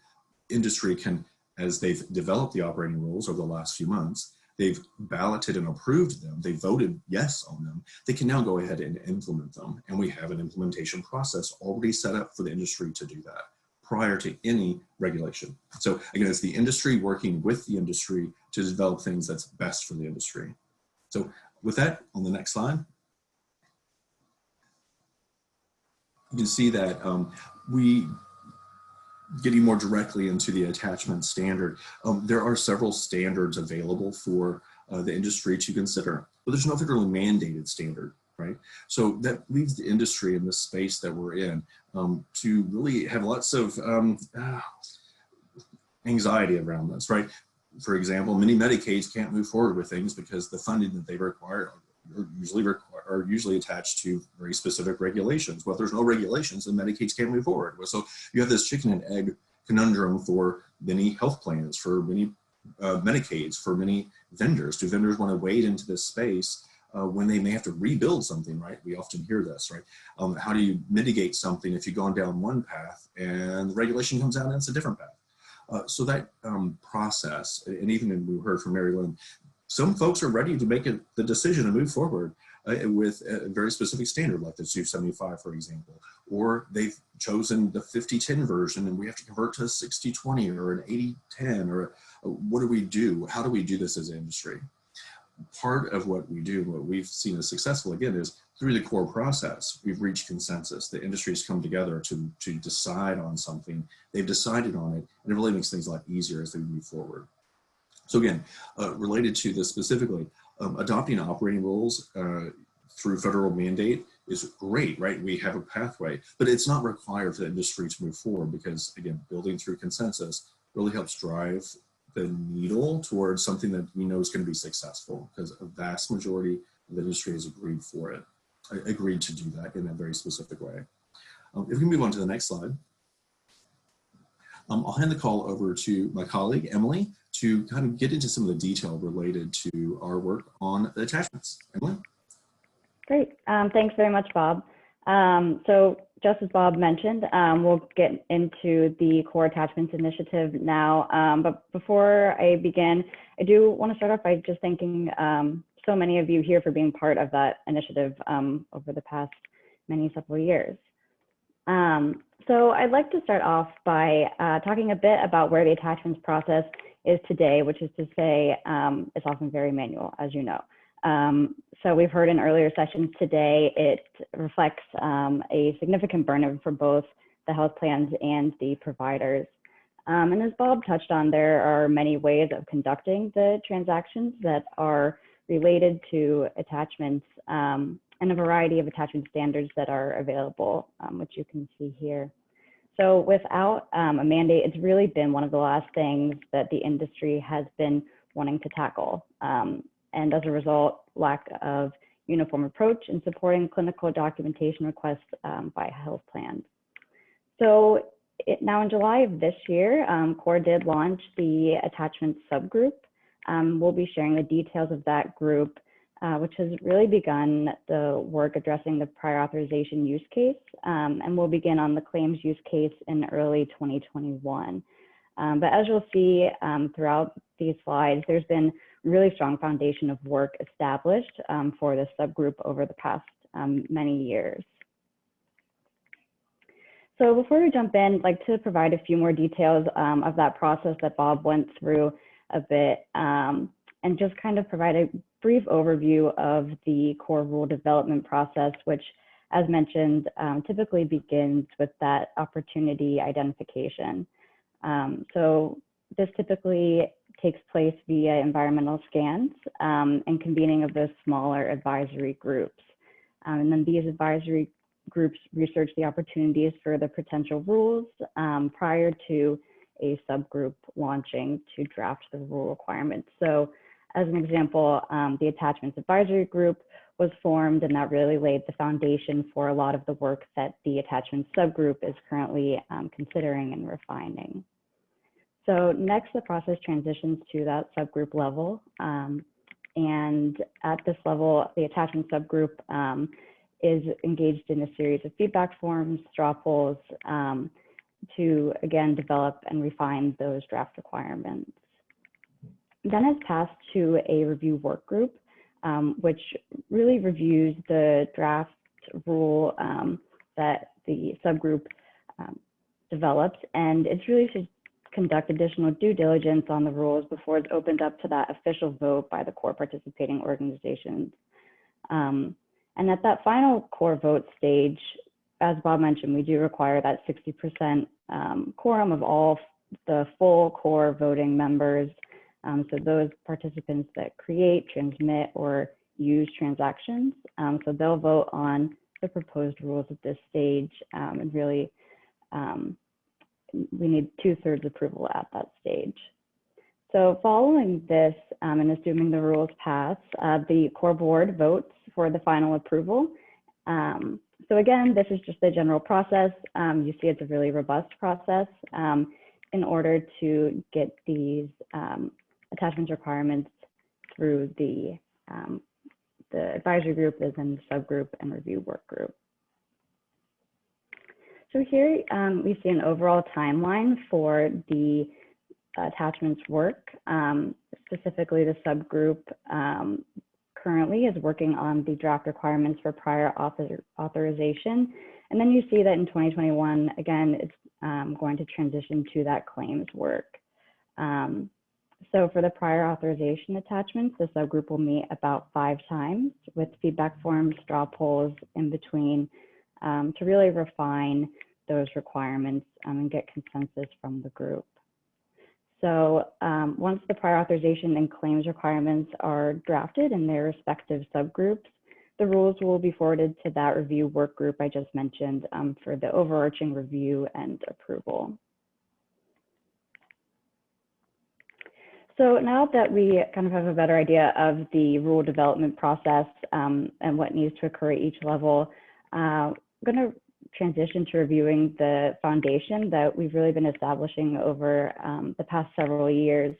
Industry can, as they've developed the operating rules over the last few months, they've balloted and approved them, they voted yes on them, they can now go ahead and implement them. And we have an implementation process already set up for the industry to do that prior to any regulation. So again, it's the industry working with the industry to develop things that's best for the industry. So with that, on the next slide, you can see that getting more directly into the attachment standard, there are several standards available for the industry to consider, but there's no federally mandated standard, right? So that leaves the industry in this space that we're in to really have lots of anxiety around this, right? For example, many Medicaids can't move forward with things because the funding that they require are usually attached to very specific regulations. Well, if there's no regulations, then Medicaids can't move forward. So you have this chicken and egg conundrum for many health plans, for many Medicaids, for many vendors. Do vendors want to wade into this space when they may have to rebuild something, right? We often hear this, right? How do you mitigate something if you've gone down one path and the regulation comes out and it's a different path? So that process, and even we heard from Mary Lynn, some folks are ready to make the decision to move forward with a very specific standard, like the 275, for example, or they've chosen the 50-10 version and we have to convert to a 60-20 or an 80-10, or what do we do? How do we do this as an industry? Part of what we do, what we've seen as successful, again, is through the core process, we've reached consensus. The industry's come together to decide on something. They've decided on it, and it really makes things a lot easier as they move forward. So again, related to this specifically, adopting operating rules through federal mandate is great, right? We have a pathway, but it's not required for the industry to move forward because, again, building through consensus really helps drive the needle towards something that we know is going to be successful, because a vast majority of the industry has agreed to do that in a very specific way. If we move on to the next slide, I'll hand the call over to my colleague, Emily, to kind of get into some of the detail related to our work on the attachments. Emily? Great. Thanks very much, Bob. So just as Bob mentioned, we'll get into the core attachments initiative now. But before I begin, I do want to start off by just thanking so many of you here for being part of that initiative over the past several years. So I'd like to start off by talking a bit about where the attachments process is today, which is to say it's often very manual, as you know. So we've heard in earlier sessions today, it reflects a significant burden for both the health plans and the providers. And as Bob touched on, there are many ways of conducting the transactions that are related to attachments and a variety of attachment standards that are available, which you can see here. So without a mandate, it's really been one of the last things that the industry has been wanting to tackle. And as a result, lack of uniform approach in supporting clinical documentation requests by health plans. So now in July of this year, CORE did launch the attachment subgroup. We'll be sharing the details of that group which has really begun the work addressing the prior authorization use case, and will begin on the claims use case in early 2021. But as you'll see throughout these slides, there's been a really strong foundation of work established for this subgroup over the past many years. So before we jump in, I'd like to provide a few more details of that process that Bob went through a bit, and just kind of provide a brief overview of the core rule development process, which, as mentioned, typically begins with that opportunity identification. So this typically takes place via environmental scans and convening of those smaller advisory groups. And then these advisory groups research the opportunities for the potential rules prior to a subgroup launching to draft the rule requirements. So as an example, the attachments advisory group was formed, and that really laid the foundation for a lot of the work that the attachment subgroup is currently considering and refining. So next, the process transitions to that subgroup level. And at this level, the attachment subgroup is engaged in a series of feedback forms, straw polls, to again develop and refine those draft requirements. Then it's passed to a review work group, which really reviews the draft rule that the subgroup developed, and it's really to conduct additional due diligence on the rules before it's opened up to that official vote by the core participating organizations. And at that final core vote stage, as Bob mentioned, we do require that 60% quorum of all the full core voting members. So those participants that create, transmit, or use transactions. So they'll vote on the proposed rules at this stage, and really we need 2/3 approval at that stage. So following this, and assuming the rules pass, the core board votes for the final approval. So again, this is just the general process. You see it's a really robust process in order to get these attachments requirements through the advisory group, and then the subgroup and review work group. So here we see an overall timeline for the attachments work. Specifically, the subgroup currently is working on the draft requirements for prior authorization. And then you see that in 2021, again, it's going to transition to that claims work. So for the prior authorization attachments, the subgroup will meet about 5 times with feedback forms, straw polls in between to really refine those requirements and get consensus from the group. So once the prior authorization and claims requirements are drafted in their respective subgroups, the rules will be forwarded to that review work group I just mentioned for the overarching review and approval. So now that we kind of have a better idea of the rule development process and what needs to occur at each level, I'm going to transition to reviewing the foundation that we've really been establishing over the past several years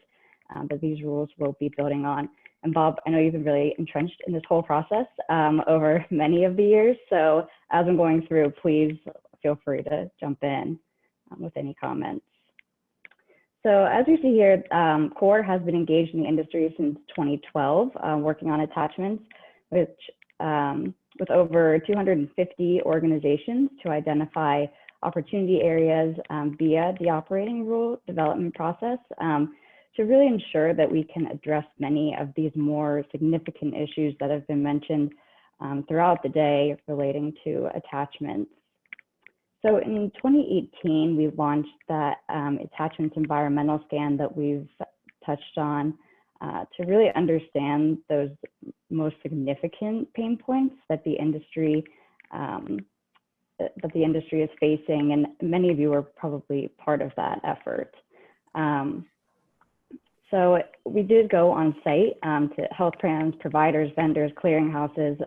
that these rules will be building on. And Bob, I know you've been really entrenched in this whole process over many of the years. So as I'm going through, please feel free to jump in with any comments. So as we see here, CORE has been engaged in the industry since 2012, working on attachments, which with over 250 organizations to identify opportunity areas via the operating rule development process to really ensure that we can address many of these more significant issues that have been mentioned throughout the day relating to attachments. So in 2018, we launched that attachments environmental scan that we've touched on to really understand those most significant pain points that the industry is facing, and many of you are probably part of that effort. So we did go on site to health plans, providers, vendors, clearinghouses,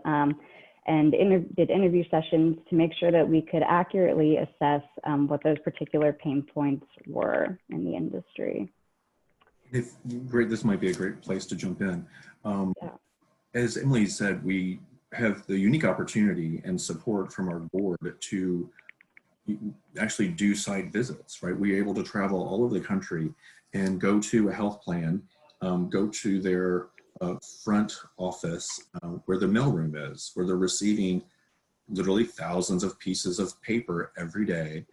and did interview sessions to make sure that we could accurately assess what those particular pain points were in the industry. Great, this might be a great place to jump in. Yeah. as Emily said, we have the unique opportunity and support from our board to actually do site visits, right? We're able to travel all over the country and go to a health plan, go to their front office where the mailroom is, where they're receiving literally thousands of pieces of paper every day,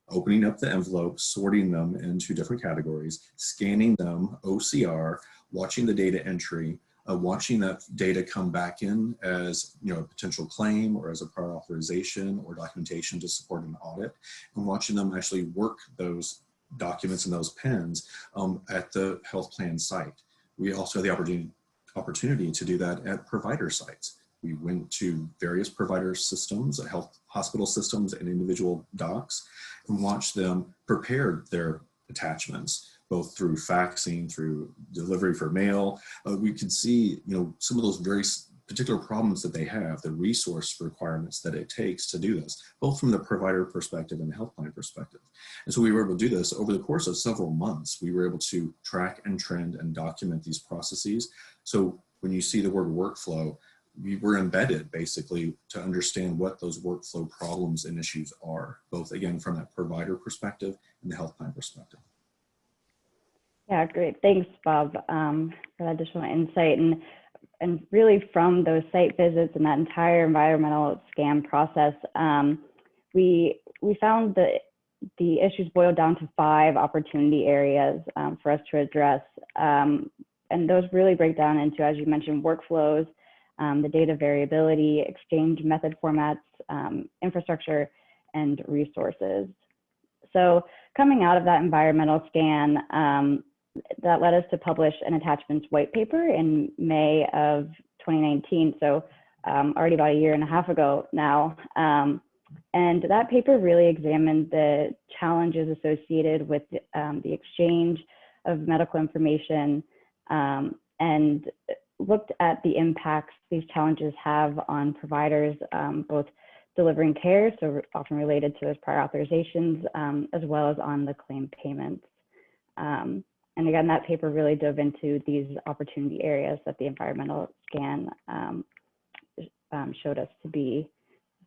opening up the envelopes, sorting them into different categories, scanning them, OCR, watching the data entry, watching that data come back in as a potential claim or as a prior authorization or documentation to support an audit, and watching them actually work those documents and those pens at the health plan site. We also have the opportunity to do that at provider sites. We went to various provider systems, health hospital systems, and individual docs, and watched them prepare their attachments, both through faxing, through delivery for mail. We could see, some of those very particular problems that they have, the resource requirements that it takes to do this, both from the provider perspective and the health plan perspective. And so we were able to do this over the course of several months. We were able to track and trend and document these processes. So when you see the word workflow, we were embedded basically to understand what those workflow problems and issues are, both again from that provider perspective and the health plan perspective. Yeah, great. Thanks, Bob, for that additional insight. And really from those site visits and that entire environmental scan process, we found that the issues boiled down to 5 opportunity areas for us to address. And those really break down into, as you mentioned, workflows, the data variability, exchange method formats, infrastructure, and resources. So coming out of that environmental scan, that led us to publish an attachments white paper in May of 2019, so already about a year and a half ago now. And that paper really examined the challenges associated with the exchange of medical information and looked at the impacts these challenges have on providers, both delivering care, so often related to those prior authorizations, as well as on the claim payments. And again, that paper really dove into these opportunity areas that the environmental scan showed us to be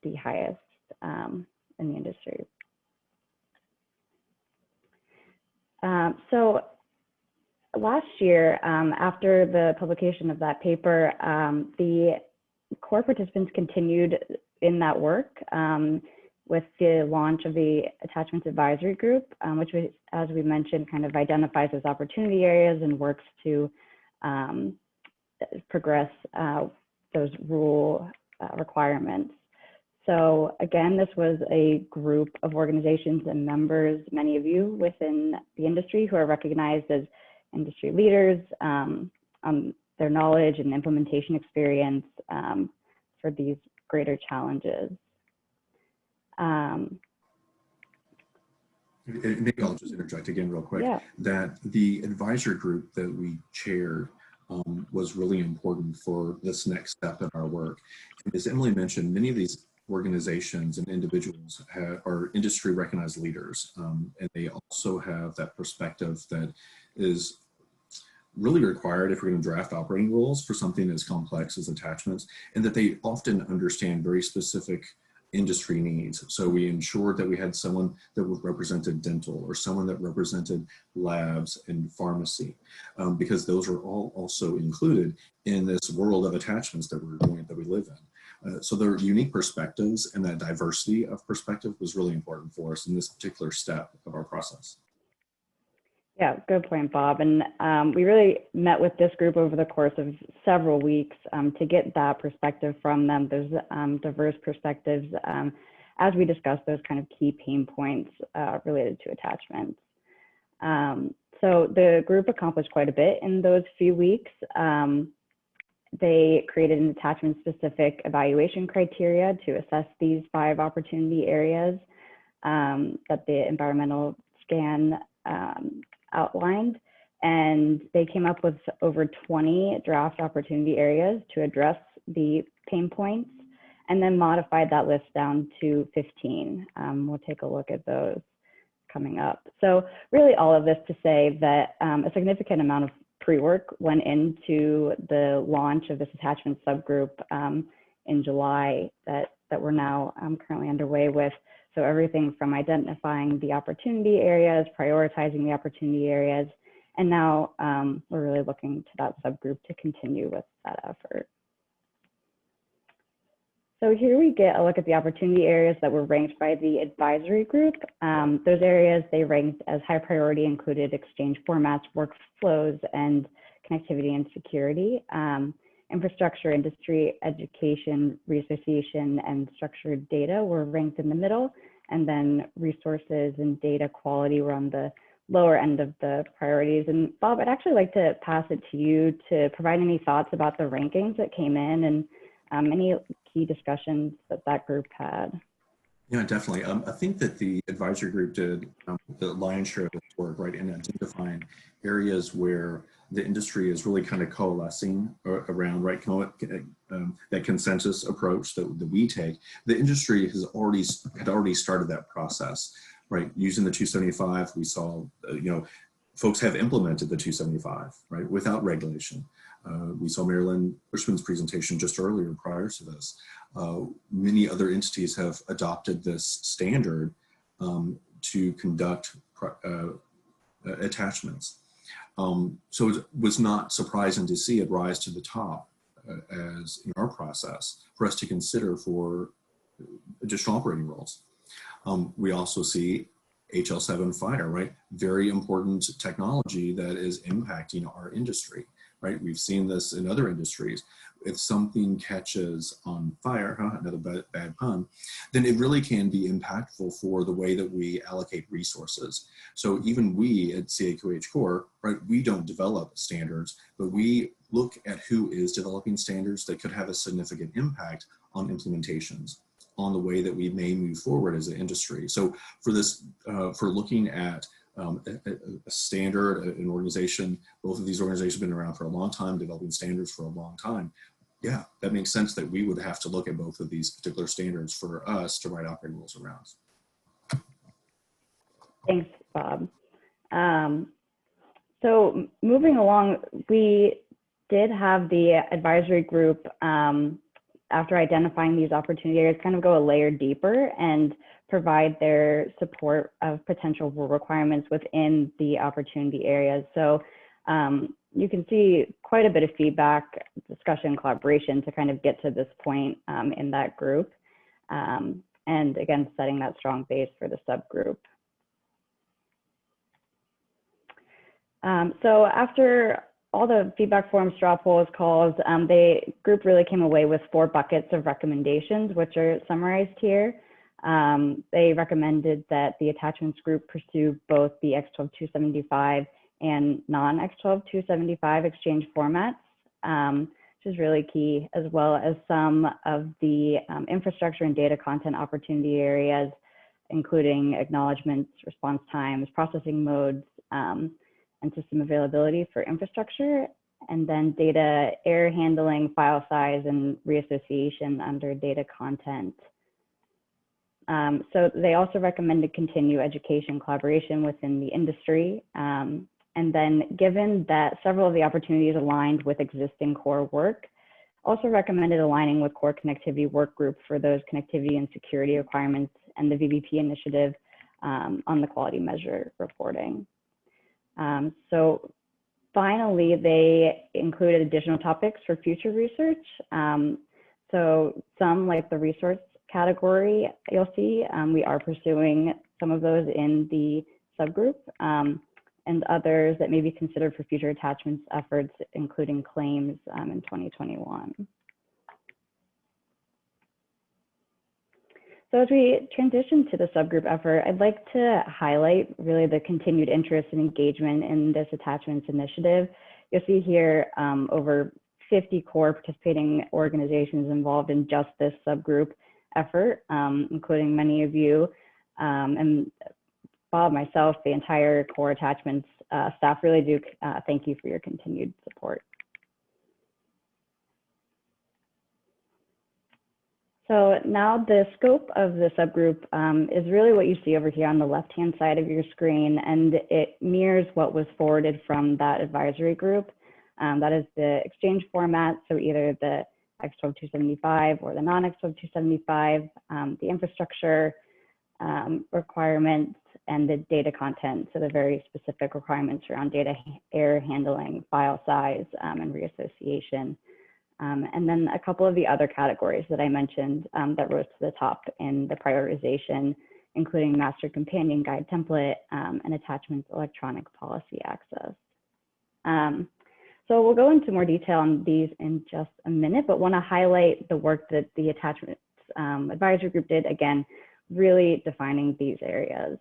the highest in the industry. So last year, after the publication of that paper, the core participants continued in that work with the launch of the Attachments Advisory Group, which, as we mentioned, kind of identifies those opportunity areas and works to progress those rule requirements. So again, this was a group of organizations and members, many of you within the industry who are recognized as industry leaders, their knowledge and implementation experience for these greater challenges. Maybe I'll just interject again real quick, Yeah. that the advisory group that we chaired was really important for this next step in our work. And as Emily mentioned, many of these organizations and individuals are industry recognized leaders, and they also have that perspective that is really required if we're going to draft operating rules for something as complex as attachments, and that they often understand very specific industry needs. So we ensured that we had someone that represented dental or someone that represented labs and pharmacy, because those are all also included in this world of attachments that we live in. So their unique perspectives and that diversity of perspective was really important for us in this particular step of our process. Yeah, good point, Bob. And we really met with this group over the course of several weeks to get that perspective from them, those diverse perspectives, as we discussed those kind of key pain points related to attachments. So the group accomplished quite a bit in those few weeks. They created an attachment-specific evaluation criteria to assess these 5 opportunity areas that the environmental scan outlined, and they came up with over 20 draft opportunity areas to address the pain points, and then modified that list down to 15. We'll take a look at those coming up. So really all of this to say that a significant amount of pre-work went into the launch of this attachment subgroup in July that we're now currently underway with. So everything from identifying the opportunity areas, prioritizing the opportunity areas, and now we're really looking to that subgroup to continue with that effort. So here we get a look at the opportunity areas that were ranked by the advisory group. Those areas they ranked as high priority included exchange formats, workflows, and connectivity and security. Infrastructure, industry, education, reassociation, and structured data were ranked in the middle. And then resources and data quality were on the lower end of the priorities. And Bob, I'd actually like to pass it to you to provide any thoughts about the rankings that came in and any key discussions that that group had. Yeah, definitely. I think that the advisory group did the lion's share of this work, right, in identifying areas where the industry is really kind of coalescing around, right, that consensus approach that we take. The industry had already started that process, right? Using the 275, we saw, folks have implemented the 275, right, without regulation. We saw Marilyn Bushman's presentation just earlier prior to this. Many other entities have adopted this standard to conduct attachments. So it was not surprising to see it rise to the top as in our process for us to consider for additional operating roles. We also see HL7 fire, right? Very important technology that is impacting our industry, right? We've seen this in other industries. If something catches on fire, another bad pun, then it really can be impactful for the way that we allocate resources. So even we at CAQH Core, right, we don't develop standards, but we look at who is developing standards that could have a significant impact on implementations, on the way that we may move forward as an industry. So for this, for looking at a standard, an organization, both of these organizations have been around for a long time, developing standards for a long time. Yeah, that makes sense that we would have to look at both of these particular standards for us to write operating rules around. Thanks, Bob. So moving along, we did have the advisory group, after identifying these opportunity areas, kind of go a layer deeper and provide their support of potential rule requirements within the opportunity areas. So you can see quite a bit of feedback, discussion, collaboration to kind of get to this point in that group. And again, setting that strong base for the subgroup. So after all the feedback forms, straw polls, calls, the group really came away with 4 buckets of recommendations, which are summarized here. They recommended that the attachments group pursue both the X12275 and non-X12275 exchange formats, which is really key, as well as some of the infrastructure and data content opportunity areas, including acknowledgements, response times, processing modes, and system availability for infrastructure, and then data error handling, file size, and reassociation under data content. So they also recommend to continue education collaboration within the industry. And then given that several of the opportunities aligned with existing core work, also recommended aligning with core connectivity work group for those connectivity and security requirements and the VBP initiative on the quality measure reporting. So finally, they included additional topics for future research. So some, like the resource category, you'll see, we are pursuing some of those in the subgroup, and others that may be considered for future attachments efforts, including claims in 2021. So as we transition to the subgroup effort, I'd like to highlight really the continued interest and engagement in this attachments initiative. You'll see here over 50 core participating organizations involved in just this subgroup effort, including many of you, and Bob, myself, the entire core attachments staff really do thank you for your continued support. So now the scope of the subgroup is really what you see over here on the left-hand side of your screen, and it mirrors what was forwarded from that advisory group. That is the exchange format, so either the X12275 or the non-X12275, the infrastructure requirements, and the data content, so the very specific requirements around data error handling, file size, and reassociation. And then a couple of the other categories that I mentioned that rose to the top in the prioritization, including master companion guide template and attachments electronic policy access. So we'll go into more detail on these in just a minute, but want to highlight the work that the attachments advisory group did, again, really defining these areas.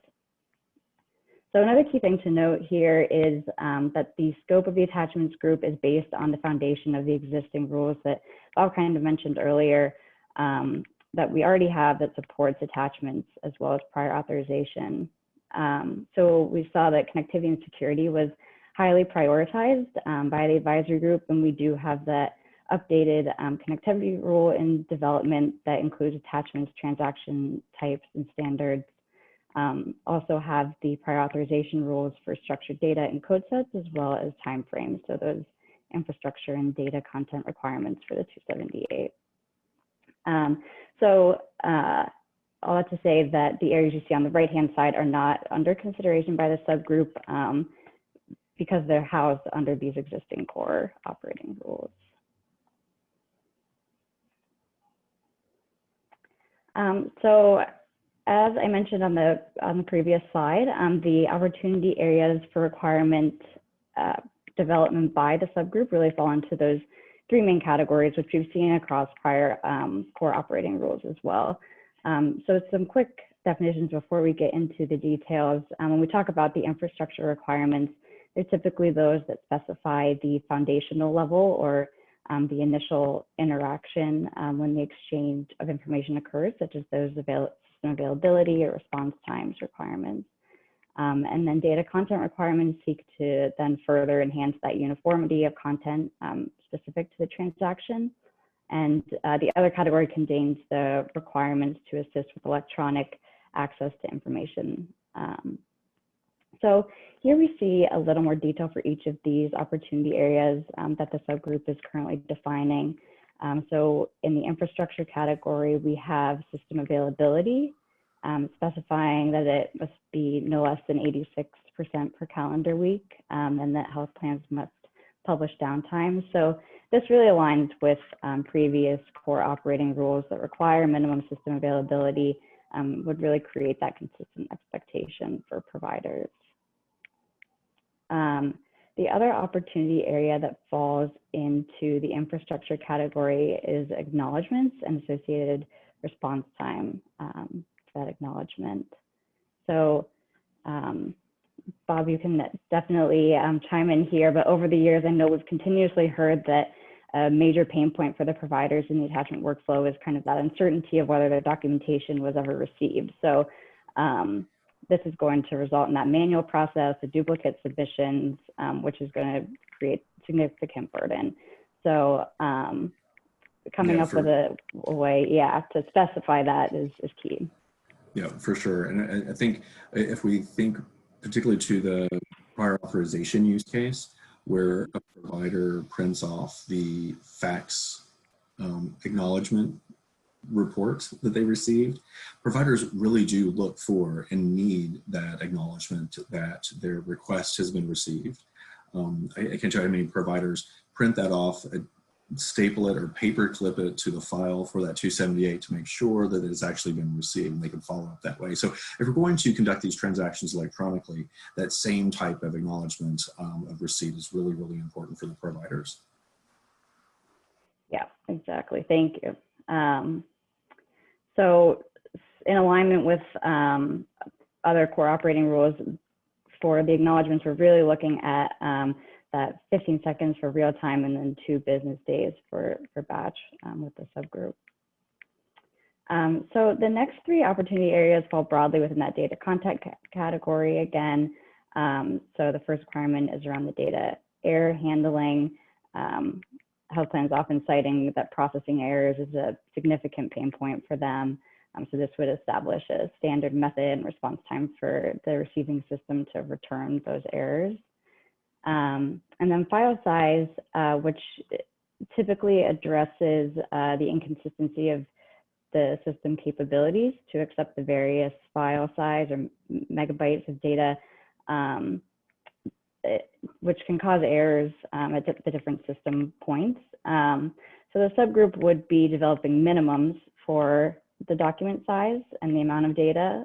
So another key thing to note here is that the scope of the attachments group is based on the foundation of the existing rules that Bob kind of mentioned earlier that we already have that supports attachments as well as prior authorization. So we saw that connectivity and security was highly prioritized by the advisory group, and we do have that updated connectivity rule in development that includes attachments, transaction types, and standards. Also have the prior authorization rules for structured data and code sets, as well as timeframes. So those infrastructure and data content requirements for the 278. All that to say that the areas you see on the right-hand side are not under consideration by the subgroup because they're housed under these existing core operating rules. So as I mentioned on the previous slide, the opportunity areas for requirement development by the subgroup really fall into those three main categories, which we've seen across prior core operating rules as well. So some quick definitions before we get into the details. When we talk about the infrastructure requirements, they're typically those that specify the foundational level or the initial interaction when the exchange of information occurs, such as those system availability or response times requirements. And then data content requirements seek to then further enhance that uniformity of content specific to the transaction. And the other category contains the requirements to assist with electronic access to information. So here we see a little more detail for each of these opportunity areas that the subgroup is currently defining. So in the infrastructure category, we have system availability, specifying that it must be no less than 86% per calendar week, and that health plans must publish downtime. So this really aligns with previous core operating rules that require minimum system availability, would really create that consistent expectation for providers. The other opportunity area that falls into the infrastructure category is acknowledgements and associated response time for that acknowledgement. So Bob, you can definitely chime in here, but over the years, I know we've continuously heard that a major pain point for the providers in the attachment workflow is kind of that uncertainty of whether their documentation was ever received. So this is going to result in that manual process, the duplicate submissions, which is going to create significant burden. So coming up with a way, to specify that is key. Yeah, for sure. And I think if we think particularly to the prior authorization use case, where a provider prints off the fax acknowledgement report that they received, providers really do look for and need that acknowledgement that their request has been received. I can't tell you how many providers print that off, staple it or paper clip it to the file for that 278 to make sure that it's actually been received, and they can follow up that way. So if we're going to conduct these transactions electronically, that same type of acknowledgement of receipt is really, really important for the providers. Yeah, exactly. Thank you. So in alignment with other core operating rules for the acknowledgements, we're really looking at that 15 seconds for real time and then 2 business days for batch with the subgroup. So the next 3 opportunity areas fall broadly within that data content category again. So the first requirement is around the data error handling. health plans often citing that processing errors is a significant pain point for them. So this would establish a standard method and response time for the receiving system to return those errors. And then file size, which typically addresses the inconsistency of the system capabilities to accept the various file size or megabytes of data, which can cause errors at the different system points. So the subgroup would be developing minimums for the document size and the amount of data.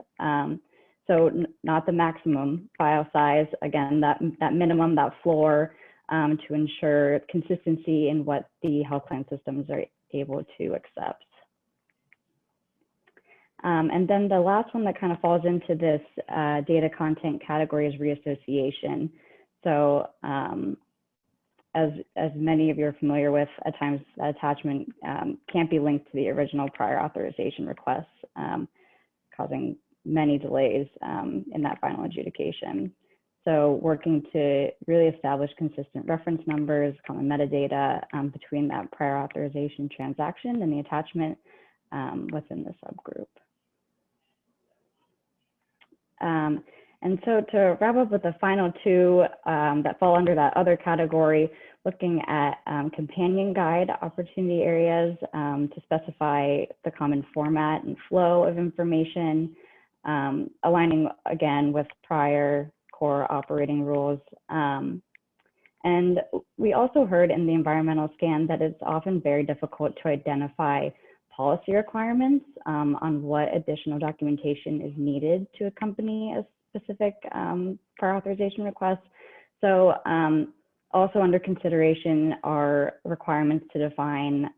So not the maximum file size, again, that minimum, that floor, to ensure consistency in what the health plan systems are able to accept. And then the last one that kind of falls into this data content category is reassociation. So as many of you are familiar with, at times that attachment can't be linked to the original prior authorization requests, causing many delays in that final adjudication. So working to really establish consistent reference numbers, common metadata between that prior authorization transaction and the attachment within the subgroup. And so to wrap up with the final two that fall under that other category, looking at companion guide opportunity areas to specify the common format and flow of information, aligning again with prior core operating rules. And we also heard in the environmental scan that it's often very difficult to identify policy requirements on what additional documentation is needed to accompany a specific prior authorization request. So also under consideration are requirements to define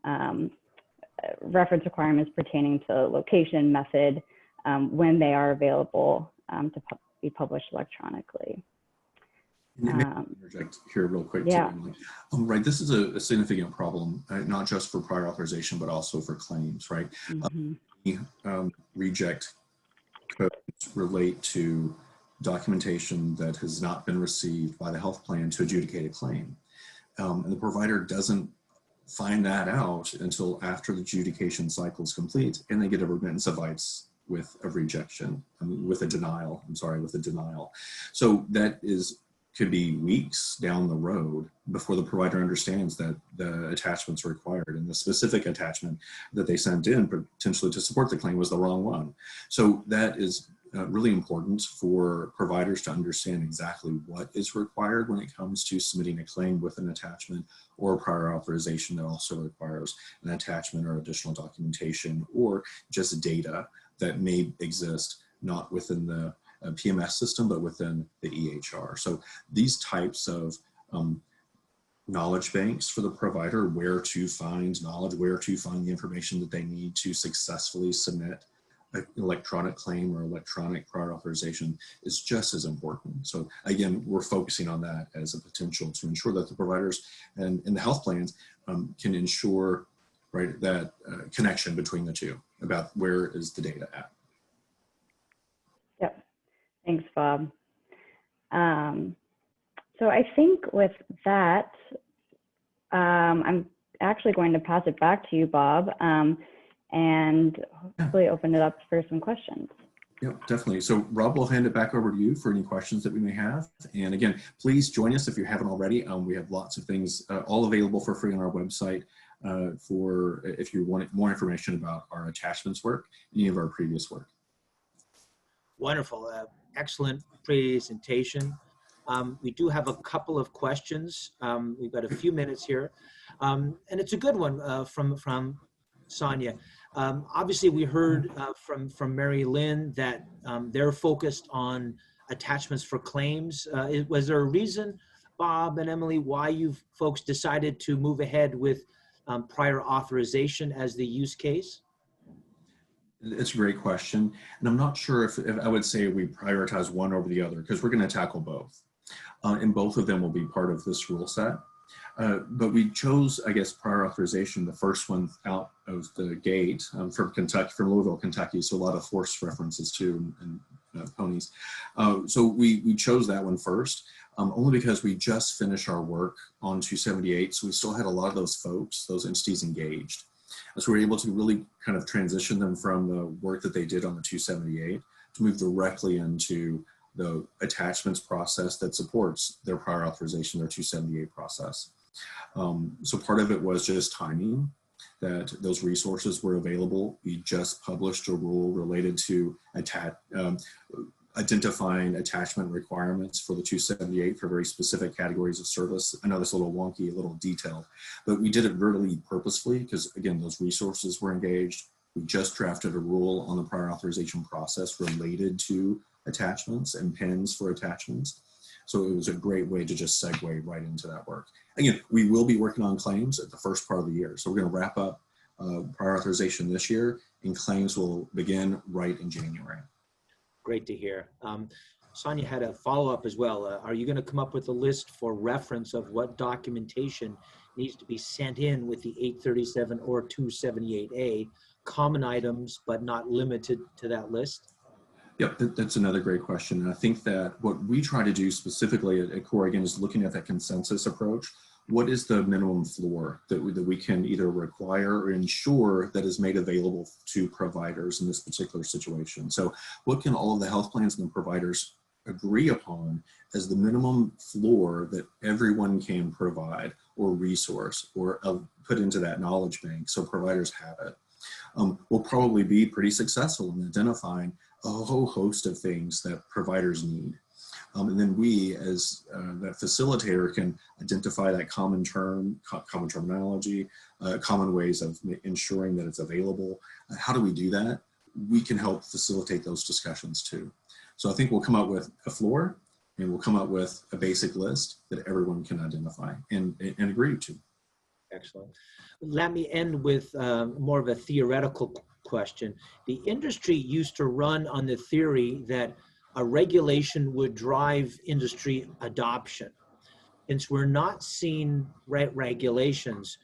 reference requirements pertaining to location, method, when they are available to be published electronically. Let me interject here real quick. Yeah. Too, right, this is a significant problem, not just for prior authorization, but also for claims, right? Reject codes relate to documentation that has not been received by the health plan to adjudicate a claim. And the provider doesn't find that out until after the adjudication cycle is complete, and they get a remittance of ICE with a rejection, with a denial, with a denial. So that could be weeks down the road before the provider understands that the attachments are required and the specific attachment that they sent in potentially to support the claim was the wrong one. So that is really important for providers to understand exactly what is required when it comes to submitting a claim with an attachment or a prior authorization that also requires an attachment or additional documentation or just data that may exist not within the PMS system, but within the EHR. So these types of knowledge banks for the provider, where to find knowledge, where to find the information that they need to successfully submit an electronic claim or electronic prior authorization is just as important. So again, we're focusing on that as a potential to ensure that the providers and the health plans can ensure, right, that connection between the two about where is the data at. Yep. Thanks, Bob. So I think with that, I'm actually going to pass it back to you, Bob, and hopefully open it up for some questions. Yep, definitely. So Rob, will hand it back over to you for any questions that we may have. And again, please join us if you haven't already. We have lots of things all available for free on our website for if you want more information about our attachments work, any of our previous work. Wonderful. Excellent presentation. We do have a couple of questions. We've got a few minutes here. And it's a good one from Sonia. Obviously, we heard from Mary Lynn that they're focused on attachments for claims. Was there a reason, Bob and Emily, why you folks decided to move ahead with prior authorization as the use case? It's a great question. And I'm not sure if I would say we prioritize one over the other, because we're going to tackle both. And both of them will be part of this rule set. But we chose, I guess, prior authorization, the first one out of the gate from Kentucky, from Louisville, Kentucky. So a lot of horse references too, and ponies. So we chose that one first. only because we just finished our work on 278. So we still had a lot of those folks, those entities engaged. And so we were able to really kind of transition them from the work that they did on the 278 to move directly into the attachments process that supports their prior authorization, their 278 process. So part of it was just timing, that those resources were available. We just published a rule related to identifying attachment requirements for the 278 for very specific categories of service. I know that's a little wonky, a little detailed, but we did it really purposefully because, again, those resources were engaged. We just drafted a rule on the prior authorization process related to attachments and pins for attachments. So it was a great way to just segue right into that work. Again, we will be working on claims at the first part of the year. So we're going to wrap up prior authorization this year, and claims will begin right in January. Great to hear. Sonia had a follow-up as well. Are you going to come up with a list for reference of what documentation needs to be sent in with the 837 or 278A, common items, but not limited to that list? Yep, that's another great question. And I think that what we try to do specifically at CORE, again, is looking at that consensus approach. What is the minimum floor that we can either require or ensure that is made available to providers in this particular situation? So what can all of the health plans and the providers agree upon as the minimum floor that everyone can provide or resource or put into that knowledge bank so providers have it? We'll probably be pretty successful in identifying a whole host of things that providers need. And then we, as that facilitator, can identify that common terminology, common ways of ensuring that it's available. How do we do that? We can help facilitate those discussions too. So I think we'll come up with a floor, and we'll come up with a basic list that everyone can identify and agree to. Excellent. Let me end with more of a theoretical question. The industry used to run on the theory that a regulation would drive industry adoption. Since we're not seeing regulations,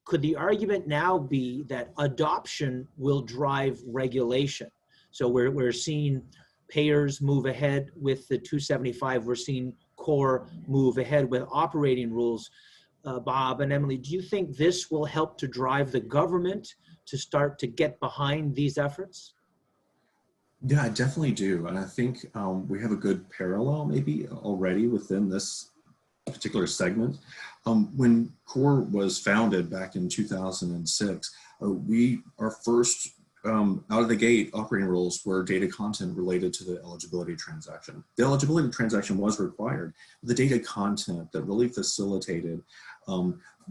could the argument now be that adoption will drive regulation? So we're seeing payers move ahead with the 275. We're seeing CORE move ahead with operating rules. Bob and Emily, do you think this will help to drive the government to start to get behind these efforts? Yeah, I definitely do. And I think we have a good parallel maybe already within this particular segment. When CORE was founded back in 2006, our first out of the gate operating rules were data content related to the eligibility transaction. The eligibility transaction was required. The data content that really facilitated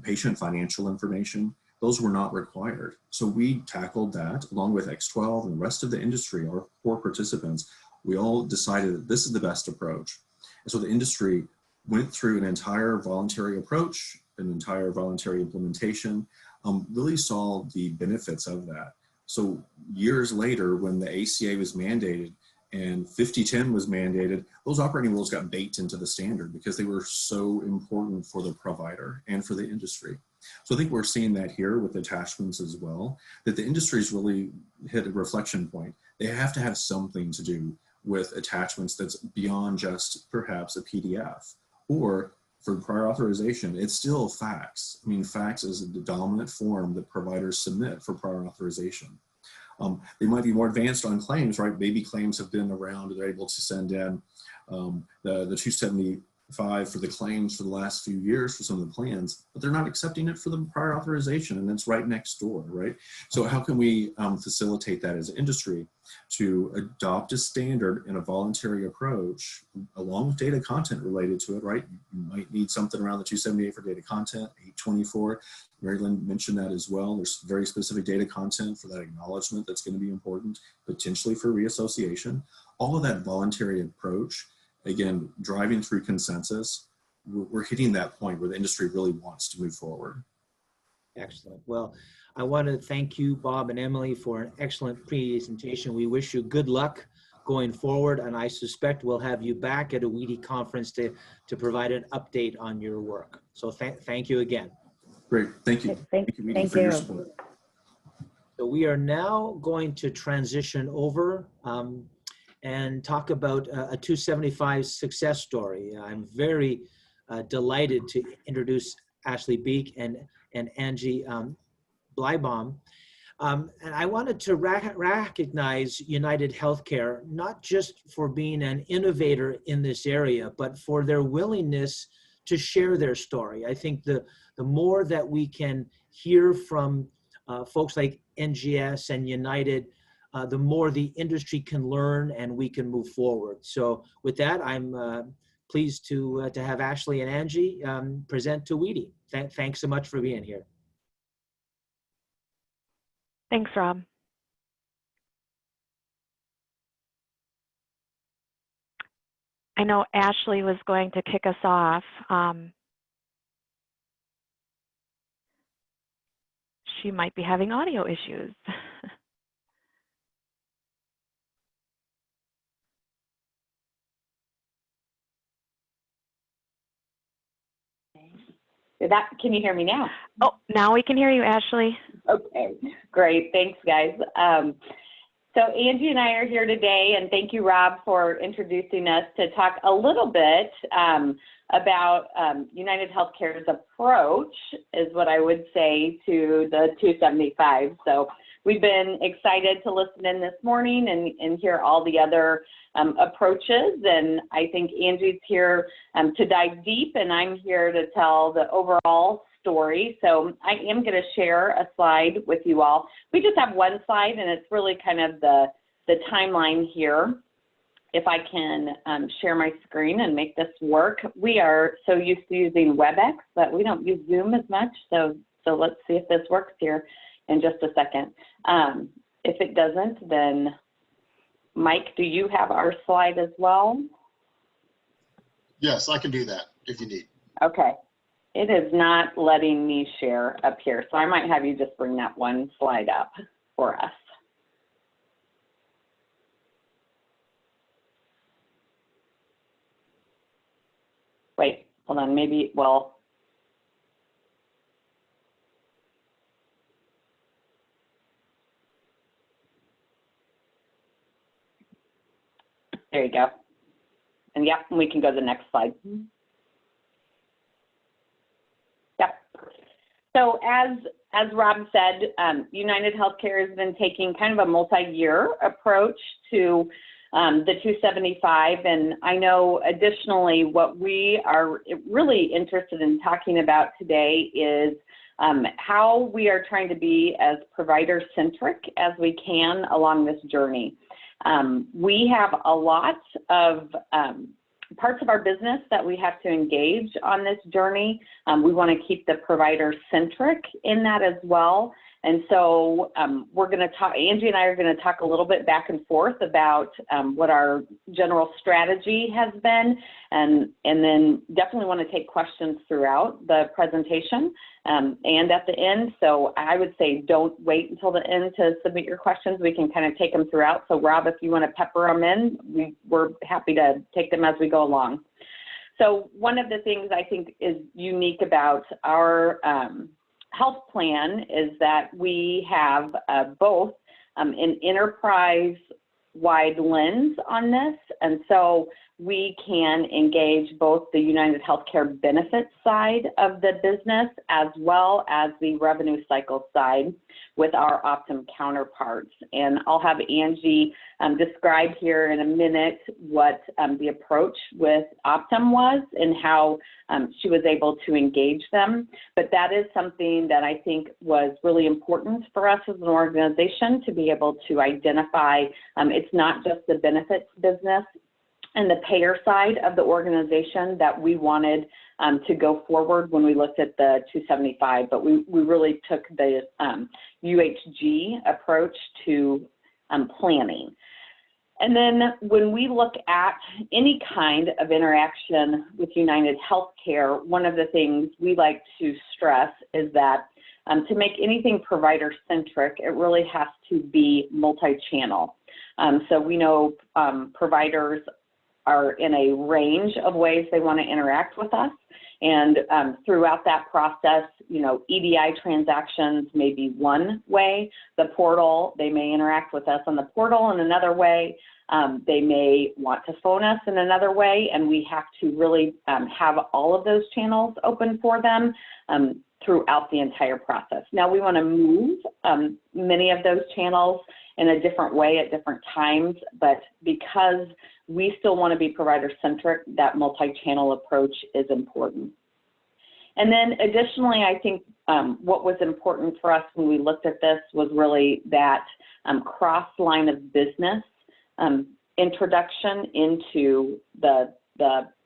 patient financial information, those were not required. So we tackled that along with X12 and the rest of the industry, our core participants. We all decided that this is the best approach. And so the industry went through an entire voluntary approach, an entire voluntary implementation, really saw the benefits of that. So years later, when the ACA was mandated and 5010 was mandated, those operating rules got baked into the standard because they were so important for the provider and for the industry. So I think we're seeing that here with attachments as well, that the industry's really hit a reflection point. They have to have something to do with attachments that's beyond just perhaps a PDF. Or for prior authorization, it's still fax. I mean, fax is the dominant form that providers submit for prior authorization. They might be more advanced on claims, right? Baby claims have been around. They're able to send in the 275 for the claims for the last few years for some of the plans, but they're not accepting it for the prior authorization, and it's right next door, right? So how can we facilitate that as an industry to adopt a standard in a voluntary approach along with data content related to it, right? You might need something around the 278 for data content, 824. Mary Lynn mentioned that as well. There's very specific data content for that acknowledgement that's going to be important, potentially for reassociation. All of that voluntary approach, again, driving through consensus, we're hitting that point where the industry really wants to move forward. Excellent. Well, I want to thank you, Bob and Emily, for an excellent presentation. We wish you good luck going forward, and I suspect we'll have you back at a WEDI conference to provide an update on your work. So thank you again. Great. Thank you. Thank WEDI, for your support. So we are now going to transition over and talk about a 275 success story. I'm very delighted to introduce Ashley Beek and Angie Blybaum. And I wanted to recognize United Healthcare, not just for being an innovator in this area, but for their willingness to share their story. I think the more that we can hear from folks like NGS and United, the more the industry can learn and we can move forward. So with that, I'm pleased to have Ashley and Angie present to WEDI. Thanks so much for being here. Thanks, Rob. I know Ashley was going to kick us off. She might be having audio issues. Can you hear me now? Oh, now we can hear you, Ashley. Okay, great. Thanks, guys. So Angie and I are here today, and thank you, Rob, for introducing us to talk a little bit about United Healthcare's approach, is what I would say, to the 275. So we've been excited to listen in this morning and hear all the other approaches, and I think Angie's here to dive deep, and I'm here to tell the overall story. So I am going to share a slide with you all. We just have one slide, and it's really kind of the timeline here. If I can share my screen and make this work. We are so used to using WebEx, but we don't use Zoom as much, so let's see if this works here in just a second. If it doesn't, then Mike, do you have our slide as well? Yes, I can do that if you need. Okay. It is not letting me share up here, so I might have you just bring that one slide up for us. Wait, hold on, maybe, well, there you go. And yep, we can go to the next slide. Yep. So as Rob said, United Healthcare has been taking kind of a multi-year approach to the 275. And I know additionally what we are really interested in talking about today is how we are trying to be as provider-centric as we can along this journey. We have a lot of parts of our business that we have to engage on this journey. We want to keep the provider-centric in that as well. And so we're going to talk, Angie and I are going to talk a little bit back and forth about what our general strategy has been, and then definitely want to take questions throughout the presentation and at the end. So I would say don't wait until the end to submit your questions. We can kind of take them throughout. So Rob, if you want to pepper them in, we're happy to take them as we go along. So one of the things I think is unique about our health plan is that we have both an enterprise-wide lens on this, and so we can engage both the United Healthcare benefits side of the business as well as the revenue cycle side with our Optum counterparts. And I'll have Angie describe here in a minute what the approach with Optum was and how she was able to engage them. But that is something that I think was really important for us as an organization to be able to identify. It's not just the benefits business and the payer side of the organization that we wanted to go forward when we looked at the 275, but we really took the UHG approach to planning. And then when we look at any kind of interaction with United Healthcare, one of the things we like to stress is that to make anything provider-centric, it really has to be multi-channel. So we know providers are in a range of ways they want to interact with us. And throughout that process, you know, EDI transactions may be one way. The portal, they may interact with us on the portal in another way. They may want to phone us in another way, and we have to really have all of those channels open for them throughout the entire process. Now, we want to move many of those channels in a different way at different times, but because we still want to be provider-centric, that multi-channel approach is important. And then additionally, I think what was important for us when we looked at this was really that cross-line of business introduction into the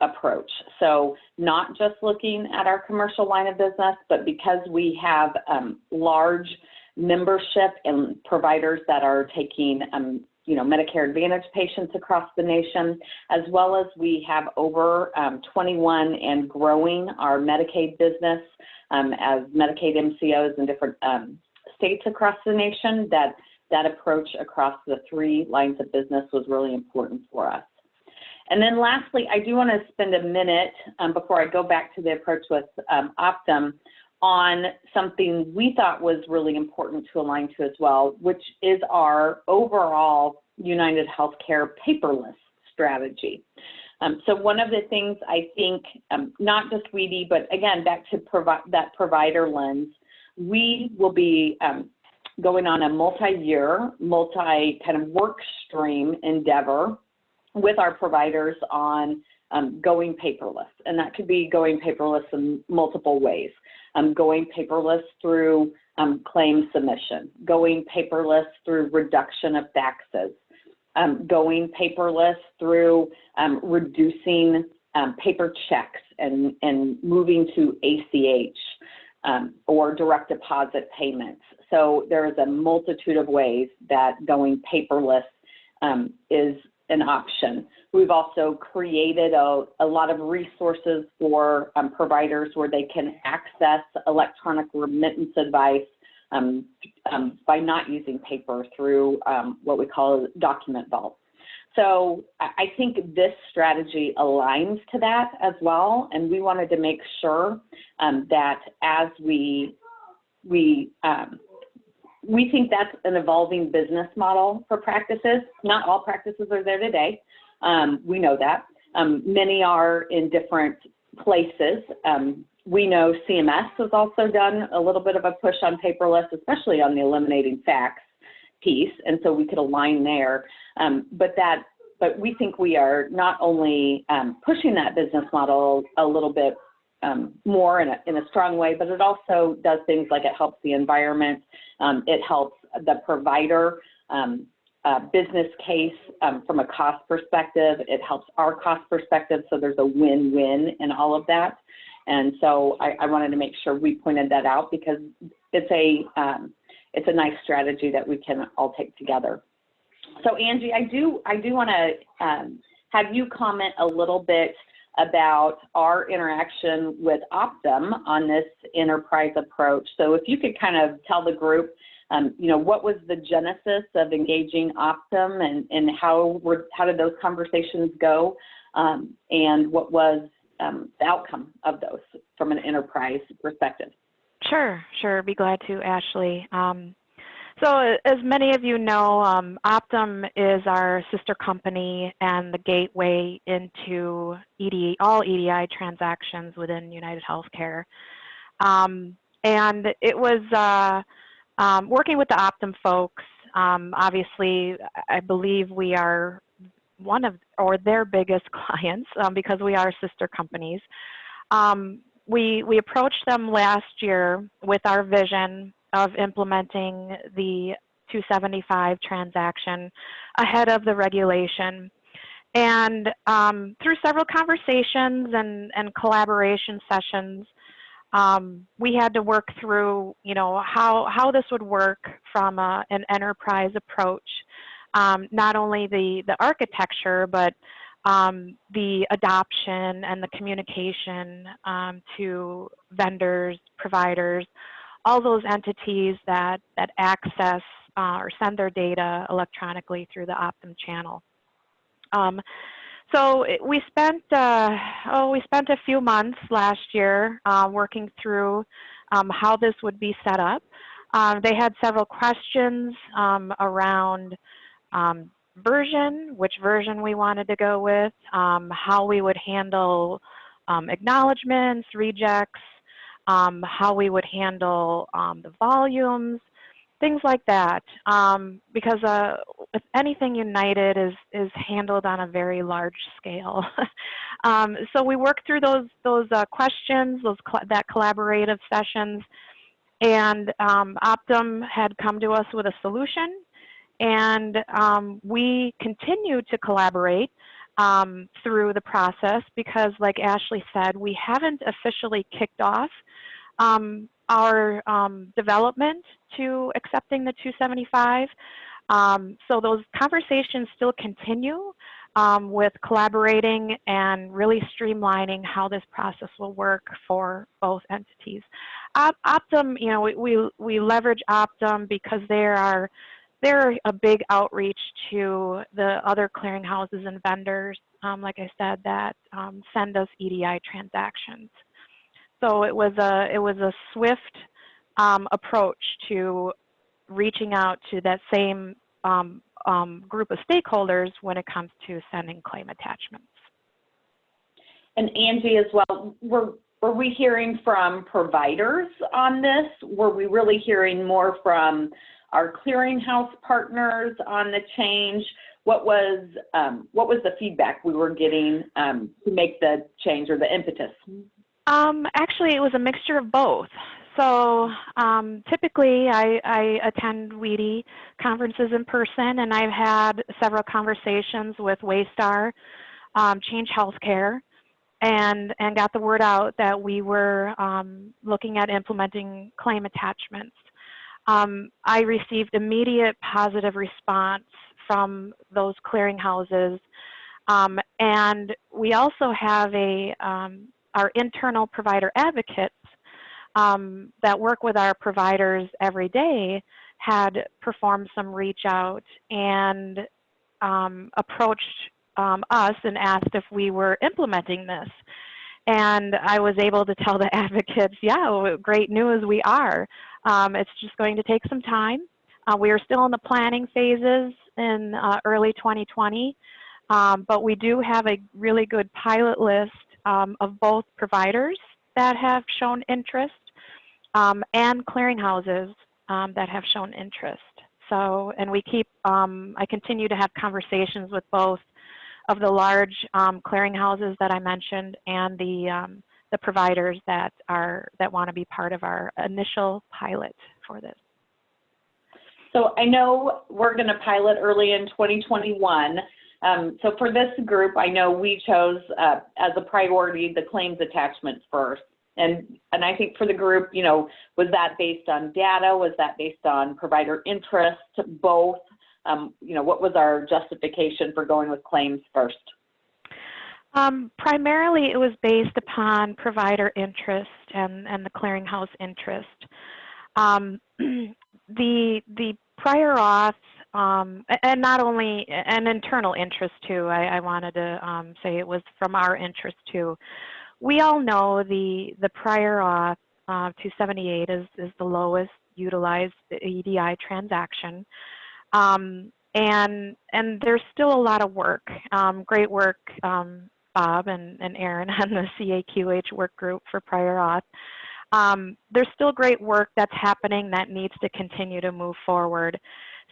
approach. So not just looking at our commercial line of business, but because we have large membership and providers that are taking you know, Medicare Advantage patients across the nation, as well as we have over 21 and growing our Medicaid business as Medicaid MCOs in different states across the nation, that approach across the 3 lines of business was really important for us. And then lastly, I do want to spend a minute before I go back to the approach with Optum on something we thought was really important to align to as well, which is our overall United Healthcare paperless strategy. So one of the things I think, not just WEDI, but again, back to that provider lens, we will be going on a multi-year, kind of work stream endeavor with our providers on going paperless. And that could be going paperless in multiple ways. Going paperless through claim submission, going paperless through reduction of faxes, going paperless through reducing paper checks and moving to ACH or direct deposit payments. So there is a multitude of ways that going paperless is an option. We've also created a lot of resources for providers where they can access electronic remittance advice by not using paper through what we call a document vault. So I think this strategy aligns to that as well, and we wanted to make sure that as we think that's an evolving business model for practices. Not all practices are there today. We know that. Many are in different places. We know CMS has also done a little bit of a push on paperless, especially on the eliminating fax piece, and so we could align there. But we think we are not only pushing that business model a little bit more in a strong way, but it also does things like it helps the environment, it helps the provider business case from a cost perspective, it helps our cost perspective, so there's a win-win in all of that. And so I wanted to make sure we pointed that out because it's a nice strategy that we can all take together. So Angie, I do want to have you comment a little bit about our interaction with Optum on this enterprise approach. So if you could kind of tell the group, you know, what was the genesis of engaging Optum and how did those conversations go, and what was the outcome of those from an enterprise perspective? Sure. Be glad to, Ashley. So as many of you know, Optum is our sister company and the gateway into all EDI transactions within United Healthcare. And it was working with the Optum folks. Obviously, I believe we are one of, or their biggest clients because we are sister companies. We approached them last year with our vision of implementing the 275 transaction ahead of the regulation. And through several conversations and collaboration sessions, we had to work through, you know, how this would work from an enterprise approach, not only the architecture, but the adoption and the communication to vendors, providers, all those entities that access or send their data electronically through the Optum channel. We spent a few months last year working through how this would be set up. They had several questions around version, which version we wanted to go with, how we would handle acknowledgements, rejects, how we would handle the volumes, things like that, because if anything United is handled on a very large scale. So we worked through those questions, that collaborative sessions, and Optum had come to us with a solution, and we continue to collaborate through the process because, like Ashley said, we haven't officially kicked off our development to accepting the 275. So those conversations still continue with collaborating and really streamlining how this process will work for both entities. Optum, you know, we leverage Optum because they're a big outreach to the other clearinghouses and vendors, like I said, that send us EDI transactions. So it was a swift approach to reaching out to that same group of stakeholders when it comes to sending claim attachments. And Angie as well, were we hearing from providers on this? Were we really hearing more from our clearinghouse partners on the change? What was the feedback we were getting to make the change or the impetus? Actually, it was a mixture of both. So typically I attend WEDI conferences in person, and I've had several conversations with Waystar, Change Healthcare, and got the word out that we were looking at implementing claim attachments. I received immediate positive response from those clearinghouses, and we also have our internal provider advocates that work with our providers every day had performed some reach out and approached us and asked if we were implementing this. And I was able to tell the advocates, yeah, great news, we are. It's just going to take some time. We are still in the planning phases in early 2020, but we do have a really good pilot list of both providers that have shown interest and clearinghouses that have shown interest. So, and we keep, I continue to have conversations with both of the large clearinghouses that I mentioned and the providers that want to be part of our initial pilot for this. So I know we're going to pilot early in 2021. So for this group, I know we chose as a priority the claims attachment first. And I think for the group, you know, was that based on data? Was that based on provider interest? Both? You know, what was our justification for going with claims first? Primarily, it was based upon provider interest and the clearinghouse interest. The prior auth, and not only an internal interest too, I wanted to say it was from our interest too. We all know the prior auth 278 is the lowest utilized EDI transaction. And there's still a lot of work, great work, Bob and Aaron on the CAQH work group for prior auth. There's still great work that's happening that needs to continue to move forward.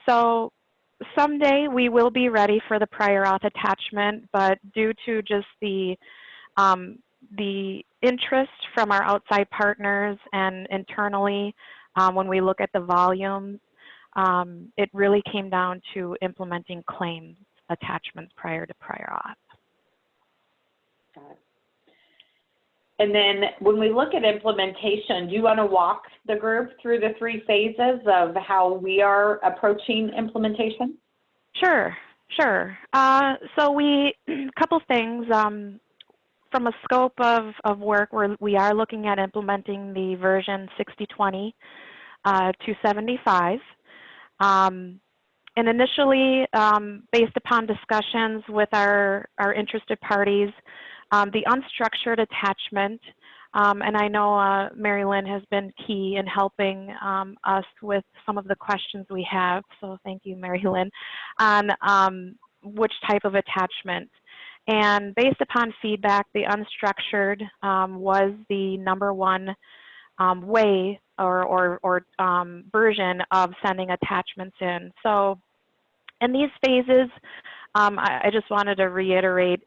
So someday we will be ready for the prior auth attachment, but due to just the interest from our outside partners and internally, when we look at the volume, it really came down to implementing claims attachments prior to prior auth. Got it. And then when we look at implementation, do you want to walk the group through the 3 phases of how we are approaching implementation? Sure. So a couple things. From a scope of work, we are looking at implementing the version 6020 275. And initially, based upon discussions with our interested parties, the unstructured attachment, and I know Mary Lynn has been key in helping us with some of the questions we have, so thank you, Mary Lynn, on which type of attachment. And based upon feedback, the unstructured was the #1 way or version of sending attachments in. So in these phases, I just wanted to reiterate,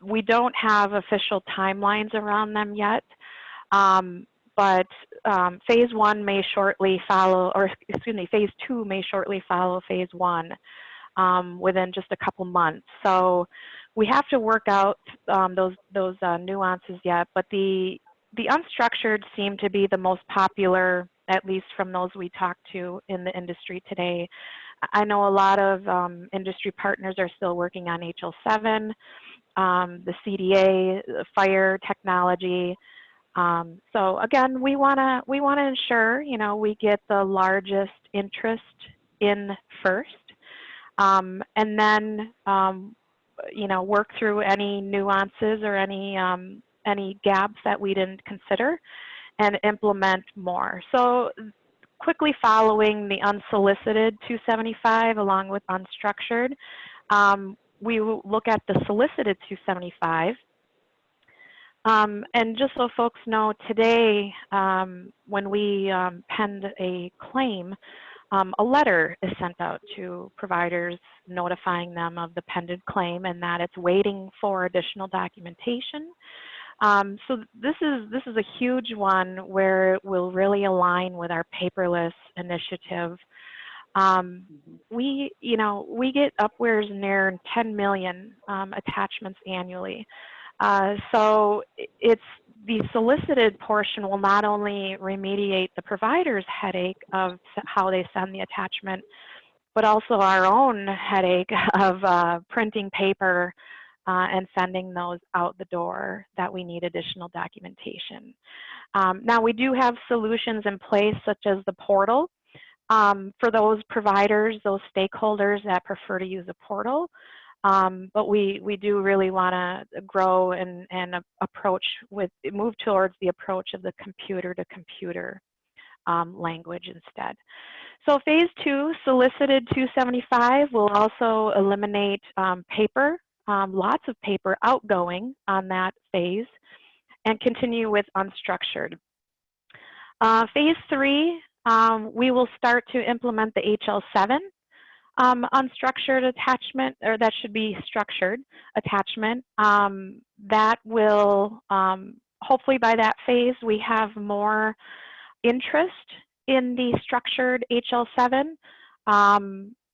we don't have official timelines around them yet, but phase 1 may shortly follow, or excuse me, phase 2 may shortly follow phase 1 within just a couple months. So we have to work out those nuances yet, but the unstructured seem to be the most popular, at least from those we talked to in the industry today. I know a lot of industry partners are still working on HL7, the CDA, the fire technology. So again, we wanna ensure, you know, we get the largest interest in first, and then you know, work through any nuances or any gaps that we didn't consider and implement more. So quickly following the unsolicited 275 along with unstructured, we will look at the solicited 275. And just so folks know, today, when we penned a claim, a letter is sent out to providers notifying them of the pending claim and that it's waiting for additional documentation. So this is a huge one where it will really align with our paperless initiative. We get upwards near 10 million attachments annually. So it's the solicited portion will not only remediate the provider's headache of how they send the attachment, but also our own headache of printing paper and sending those out the door that we need additional documentation. Now we do have solutions in place such as the portal for those providers, those stakeholders that prefer to use a portal. But we do really want to grow and move towards the approach of the computer to computer language instead. So phase 2, solicited 275, will also eliminate paper, lots of paper outgoing on that phase, and continue with unstructured. Phase 3, we will start to implement the HL7 unstructured attachment, or that should be structured attachment. That will, hopefully by that phase, we have more interest in the structured HL7,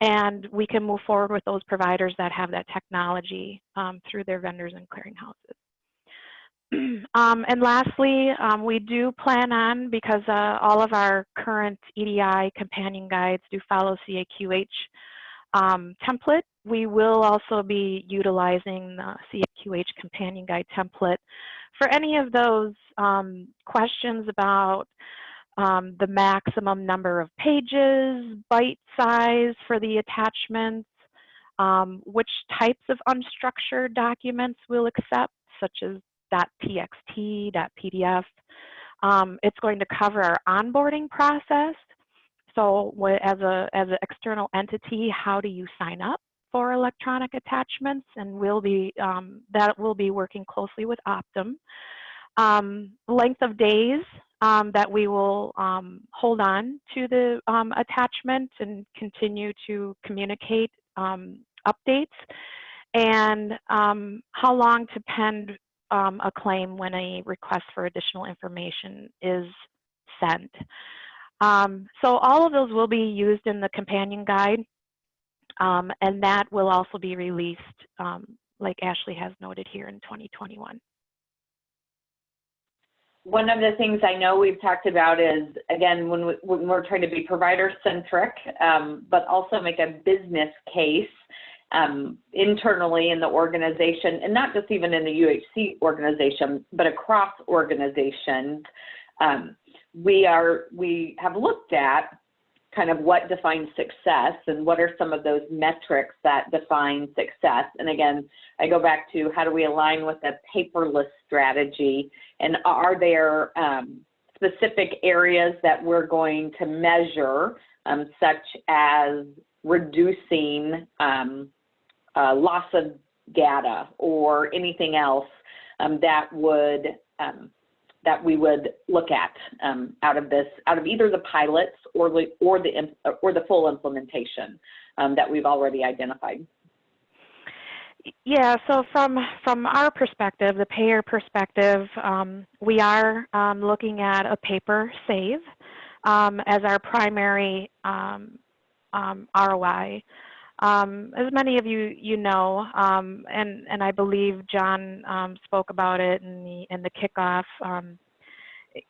and we can move forward with those providers that have that technology through their vendors and clearinghouses. And lastly, we do plan on, because all of our current EDI companion guides do follow CAQH template, we will also be utilizing the CAQH companion guide template for any of those questions about the maximum number of pages, byte size for the attachments, which types of unstructured documents we'll accept, such as .txt, .pdf. It's going to cover our onboarding process. So as an external entity, how do you sign up for electronic attachments? And we'll be, that will be working closely with Optum. Length of days that we will hold on to the attachment and continue to communicate updates, and how long to pen a claim when a request for additional information is sent. So all of those will be used in the companion guide, and that will also be released, like Ashley has noted, here in 2021. One of the things I know we've talked about is, again, when we're trying to be provider-centric, but also make a business case internally in the organization, and not just even in the UHC organization, but across organizations. We have looked at kind of what defines success and what are some of those metrics that define success. And again, I go back to how do we align with a paperless strategy, and are there specific areas that we're going to measure, such as reducing loss of data or anything else that we would look at out of either the pilots or the full implementation that we've already identified. Yeah, so from our perspective, the payer perspective, we are looking at a paper save as our primary ROI. As many of you know, and I believe John spoke about it in the kickoff.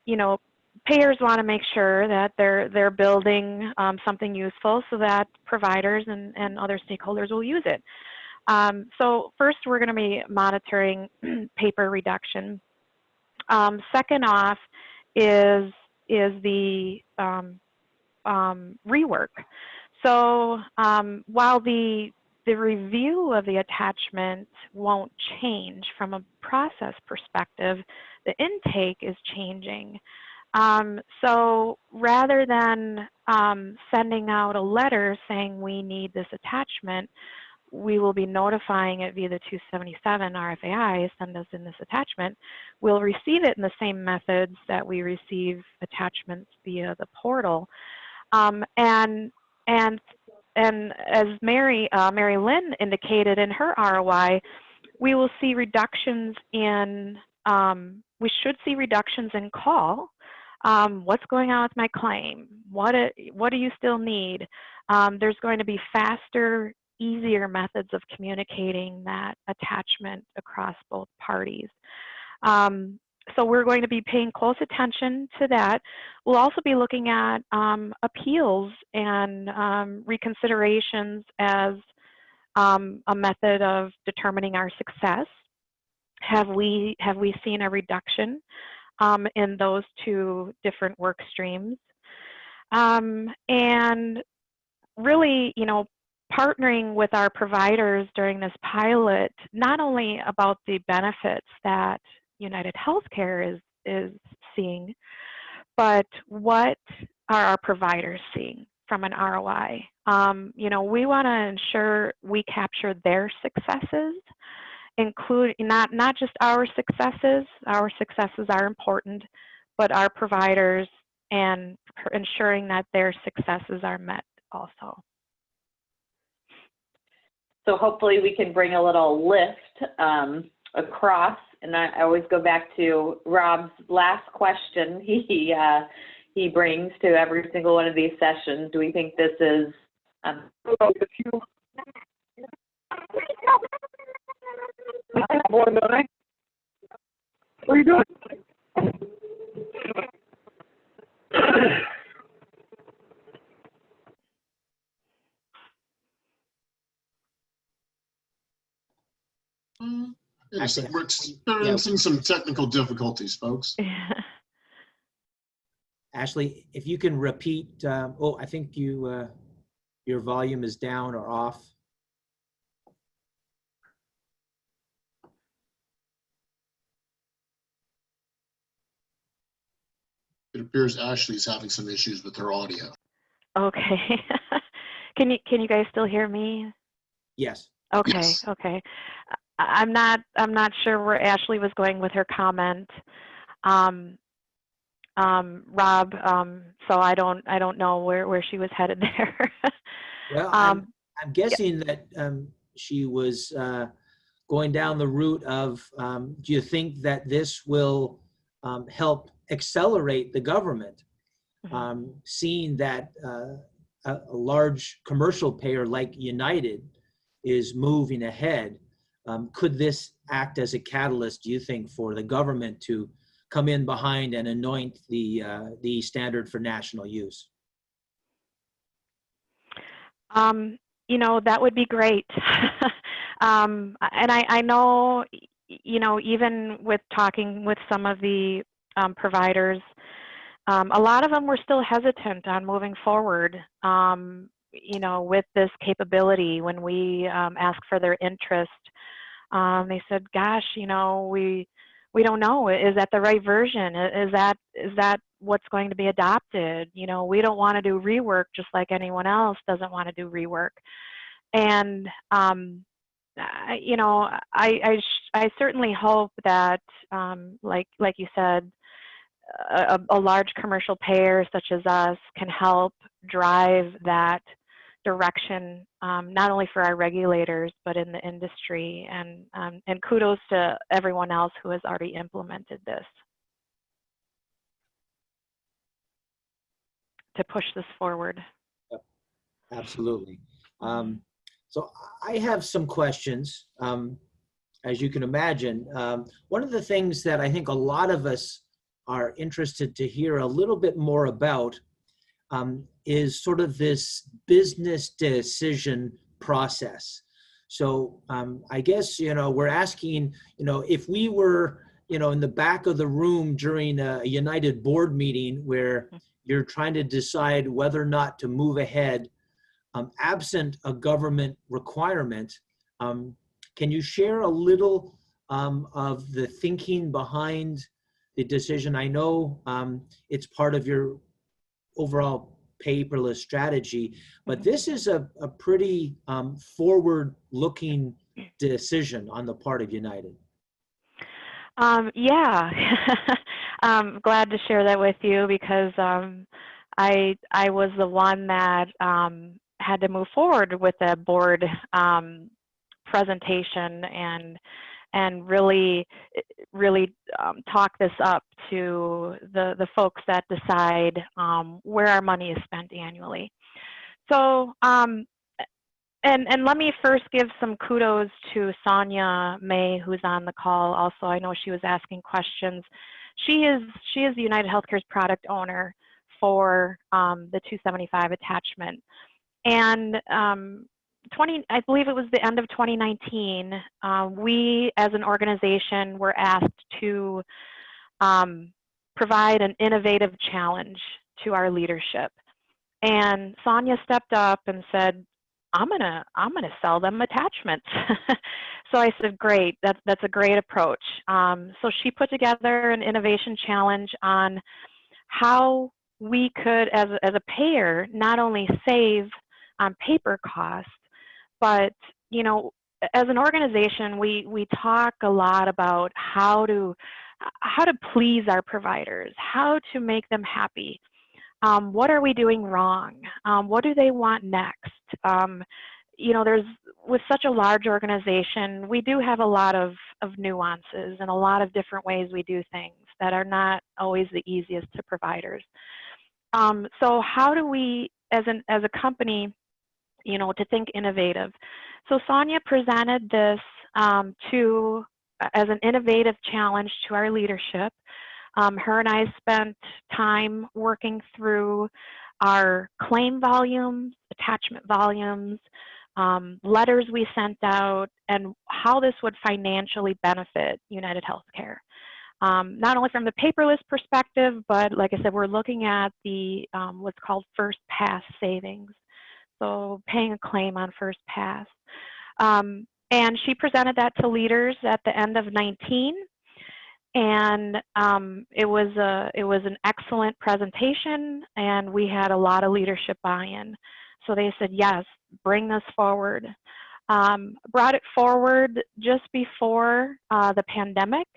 You know, payers want to make sure that they're building something useful so that providers and other stakeholders will use it. So first, we're going to be monitoring paper reduction. Second off is the rework. So while the review of the attachment won't change from a process perspective, the intake is changing. So rather than sending out a letter saying we need this attachment, we will be notifying it via the 277 RFAI, send us in this attachment. We'll receive it in the same methods that we receive attachments via the portal. And as Mary Lynn indicated in her ROI, we will see reductions in, we should see reductions in call. What's going on with my claim? What do you still need? There's going to be faster, easier methods of communicating that attachment across both parties. So we're going to be paying close attention to that. We'll also be looking at appeals and reconsiderations as a method of determining our success. Have we seen a reduction in those two different work streams? And really, you know, partnering with our providers during this pilot, not only about the benefits that United Healthcare is seeing, but what are our providers seeing from an ROI? You know, we want to ensure we capture their successes, including not just our successes. Our successes are important, but our providers and ensuring that their successes are met also. So hopefully we can bring a little lift across, and I always go back to Rob's last question he brings to every single one of these sessions. Do we think this is What are you doing? Actually, We're experiencing some technical difficulties, folks. Ashley, if you can repeat, oh, I think your volume is down or off. It appears Ashley's having some issues with her audio. Okay. Can you guys still hear me? Yes. Okay. Yes. Okay. I'm not sure where Ashley was going with her comment, Rob. So I don't know where she was headed there. Well, I'm guessing that she was going down the route of, do you think that this will help accelerate the government, seeing that a large commercial payer like United is moving ahead? Could this act as a catalyst, do you think, for the government to come in behind and anoint the standard for national use? You know, that would be great. And I know, you know, even with talking with some of the providers, a lot of them were still hesitant on moving forward, with this capability. When we asked for their interest, they said, "Gosh, we don't know. Is that the right version? Is that what's going to be adopted? We don't want to do rework just like anyone else doesn't want to do rework." And I certainly hope that, like you said, a large commercial payer such as us can help drive that direction, not only for our regulators, but in the industry. And kudos to everyone else who has already implemented this to push this forward. Yep, absolutely. So I have some questions. As you can imagine, one of the things that I think a lot of us are interested to hear a little bit more about is sort of this business decision process. So I guess, we're asking, if we were, in the back of the room during a United board meeting where you're trying to decide whether or not to move ahead, absent a government requirement, can you share a little of the thinking behind the decision? I know it's part of your overall paperless strategy, but this is a pretty forward-looking decision on the part of United. Yeah, I'm glad to share that with you because I was the one that had to move forward with the board presentation and really talk this up to the folks that decide where our money is spent annually. So, and let me first give some kudos to Sonia May, who's on the call. Also, I know she was asking questions. She is United Healthcare's product owner for the 275 attachment. And I believe it was the end of 2019, we as an organization were asked to provide an innovative challenge to our leadership. And Sonia stepped up and said, I'm gonna sell them attachments. So I said, great, that's a great approach. So she put together an innovation challenge on how we could, as a payer, not only save on paper costs, but as an organization, we talk a lot about how to please our providers, how to make them happy. What are we doing wrong? What do they want next? With such a large organization, we do have a lot of nuances and a lot of different ways we do things that are not always the easiest to providers. So how do we, as a company, to think innovative? So Sonia presented this as an innovative challenge to our leadership. Her and I spent time working through our claim volumes, attachment volumes, letters we sent out, and how this would financially benefit United Healthcare. Not only from the paperless perspective, but like I said, we're looking at the what's called first pass savings. So paying a claim on first pass. And she presented that to leaders at the end of 19. And it was an excellent presentation, and we had a lot of leadership buy-in. So they said, yes, bring this forward. Brought it forward just before the pandemic,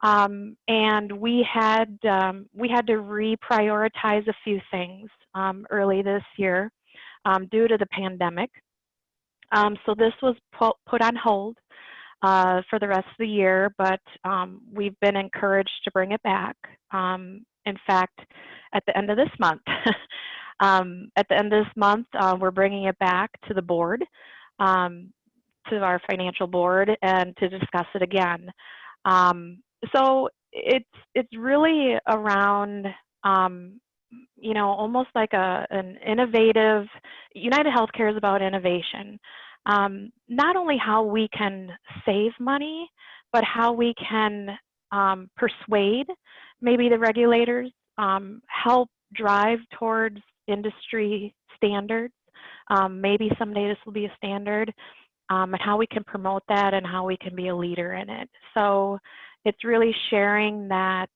and we had to reprioritize a few things early this year due to the pandemic. So this was put on hold for the rest of the year, but we've been encouraged to bring it back. In fact, at the end of this month, we're bringing it back to the board, to our financial board, and to discuss it again. So it's really around, almost like an innovative. United Healthcare is about innovation. Not only how we can save money, but how we can persuade maybe the regulators help drive towards industry standards. Maybe someday this will be a standard, and how we can promote that and how we can be a leader in it. So it's really sharing that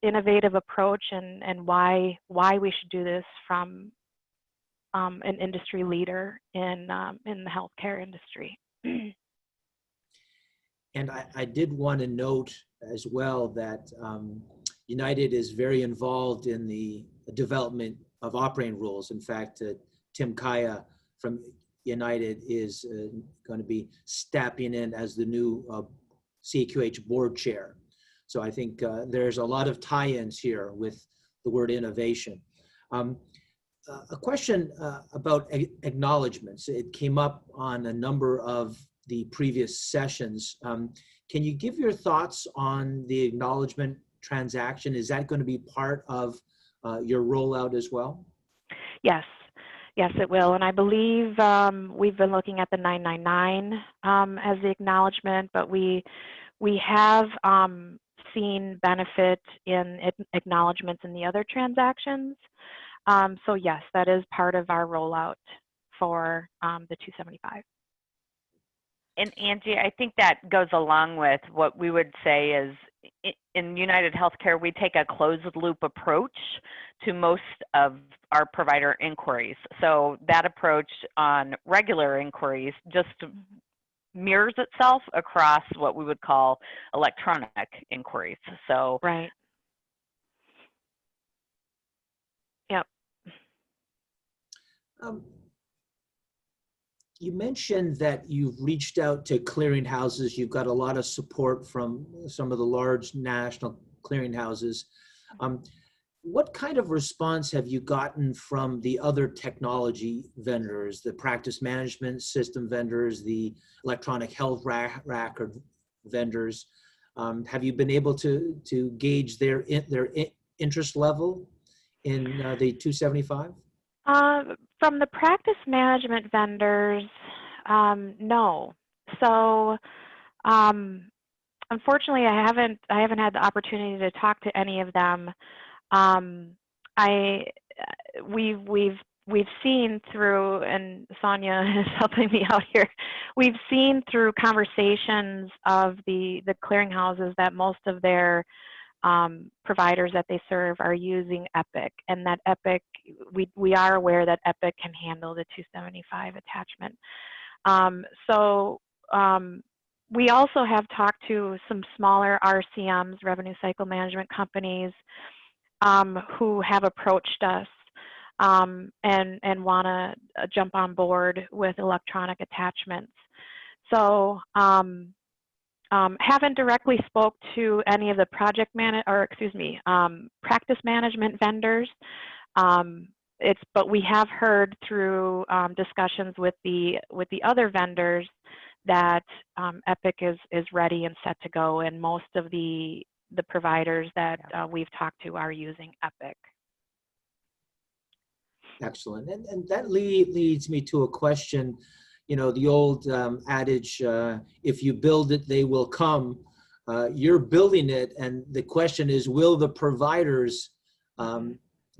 innovative approach and why we should do this from an industry leader in the healthcare industry. And I did want to note as well that United is very involved in the development of operating rules. In fact, Tim Kaya from United is going to be stepping in as the new CAQH board chair. So I think there's a lot of tie-ins here with the word innovation. A question about acknowledgements. It came up on a number of the previous sessions. Can you give your thoughts on the acknowledgement transaction? Is that going to be part of your rollout as well? Yes, it will. And I believe we've been looking at the 999 as the acknowledgement, but we have seen benefit in acknowledgements in the other transactions. So yes, that is part of our rollout for the 275. And Angie, I think that goes along with what we would say is in United Healthcare, we take a closed loop approach to most of our provider inquiries. So that approach on regular inquiries just mirrors itself across what we would call electronic inquiries. So right. Yep. You mentioned that you've reached out to clearinghouses. You've got a lot of support from some of the large national clearinghouses. What kind of response have you gotten from the other technology vendors, the practice management system vendors, the electronic health record vendors? Have you been able to gauge their interest level in the 275? From the practice management vendors, no. So unfortunately, I haven't had the opportunity to talk to any of them. We've seen through, and Sonia is helping me out here. We've seen through conversations of the clearinghouses that most of their providers that they serve are using Epic, and that Epic, we are aware that Epic can handle the 275 attachment. We also have talked to some smaller RCMs, revenue cycle management companies, who have approached us and want to jump on board with electronic attachments. So haven't directly spoke to any of the practice management vendors. But we have heard through discussions with the other vendors that Epic is ready and set to go, and most of the providers that we've talked to are using Epic. Excellent. And that leads me to a question. You know, the old adage, if you build it, they will come. You're building it, and the question is, will the providers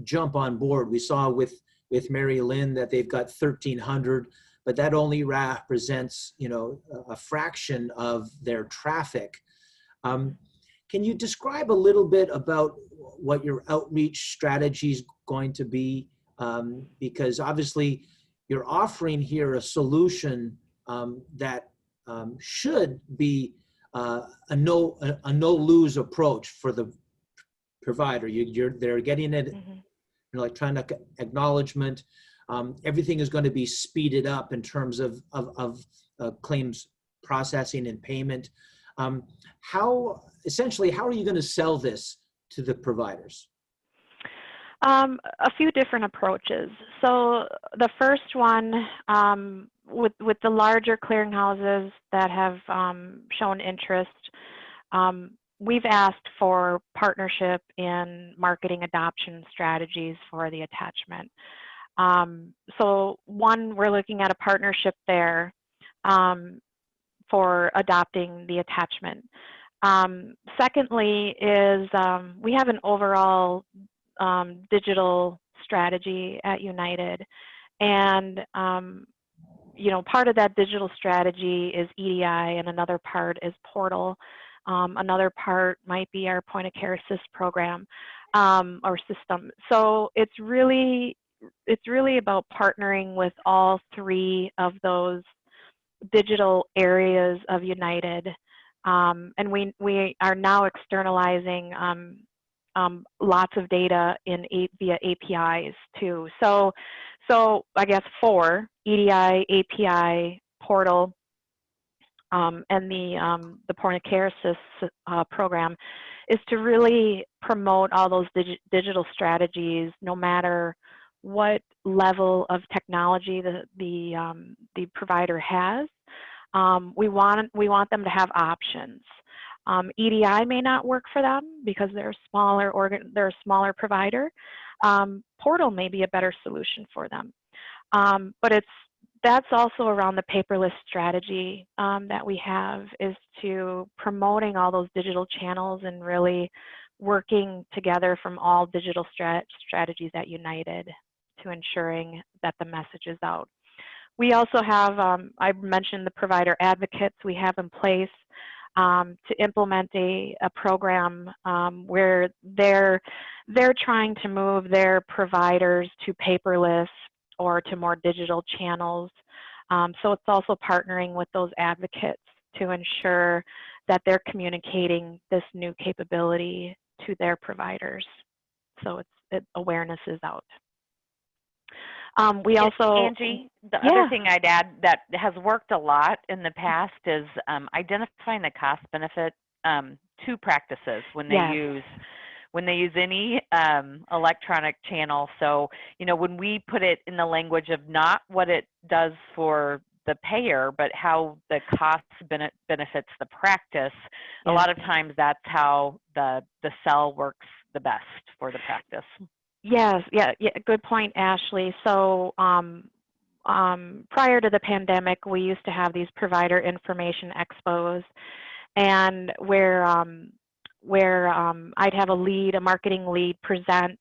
jump on board? We saw with Mary Lynn that they've got 1,300, but that only represents, you know, a fraction of their traffic. Can you describe a little bit about what your outreach strategy is going to be? Because obviously you're offering here a solution that should be a no-lose approach for the provider. They're getting it, Mm-hmm. Electronic acknowledgement. Everything is going to be speeded up in terms of claims processing and payment. How are you going to sell this to the providers? A few different approaches. So the first one, with the larger clearinghouses that have shown interest, we've asked for partnership in marketing adoption strategies for the attachment. So one, we're looking at a partnership there for adopting the attachment. Secondly is we have an overall digital strategy at United. And, you know, part of that digital strategy is EDI and another part is Portal. Another part might be our point of care assist program or system. So it's really about partnering with all three of those digital areas of United. And we are now externalizing lots of data via APIs too. So I guess 4, EDI, API, Portal, and the point of care assist program is to really promote all those digital strategies, no matter what level of technology the provider has. We want them to have options. EDI may not work for them because they're a smaller provider. Portal may be a better solution for them. But that's also around the paperless strategy that we have, is to promoting all those digital channels and really working together from all digital strategies at United to ensuring that the message is out. We also have, I mentioned the provider advocates we have in place to implement a program where they're trying to move their providers to paperless or to more digital channels. So it's also partnering with those advocates to ensure that they're communicating this new capability to their providers. So awareness is out. We also, Angie, the other thing I'd add that has worked a lot in the past is identifying the cost benefit to practices when they use any electronic channel. So, you know, when we put it in the language of not what it does for the payer, but how the cost benefits the practice, a lot of times that's how the sell works the best for the practice. Yes, yeah, good point, Ashley. So prior to the pandemic, we used to have these provider information expos, and where I'd have a marketing lead present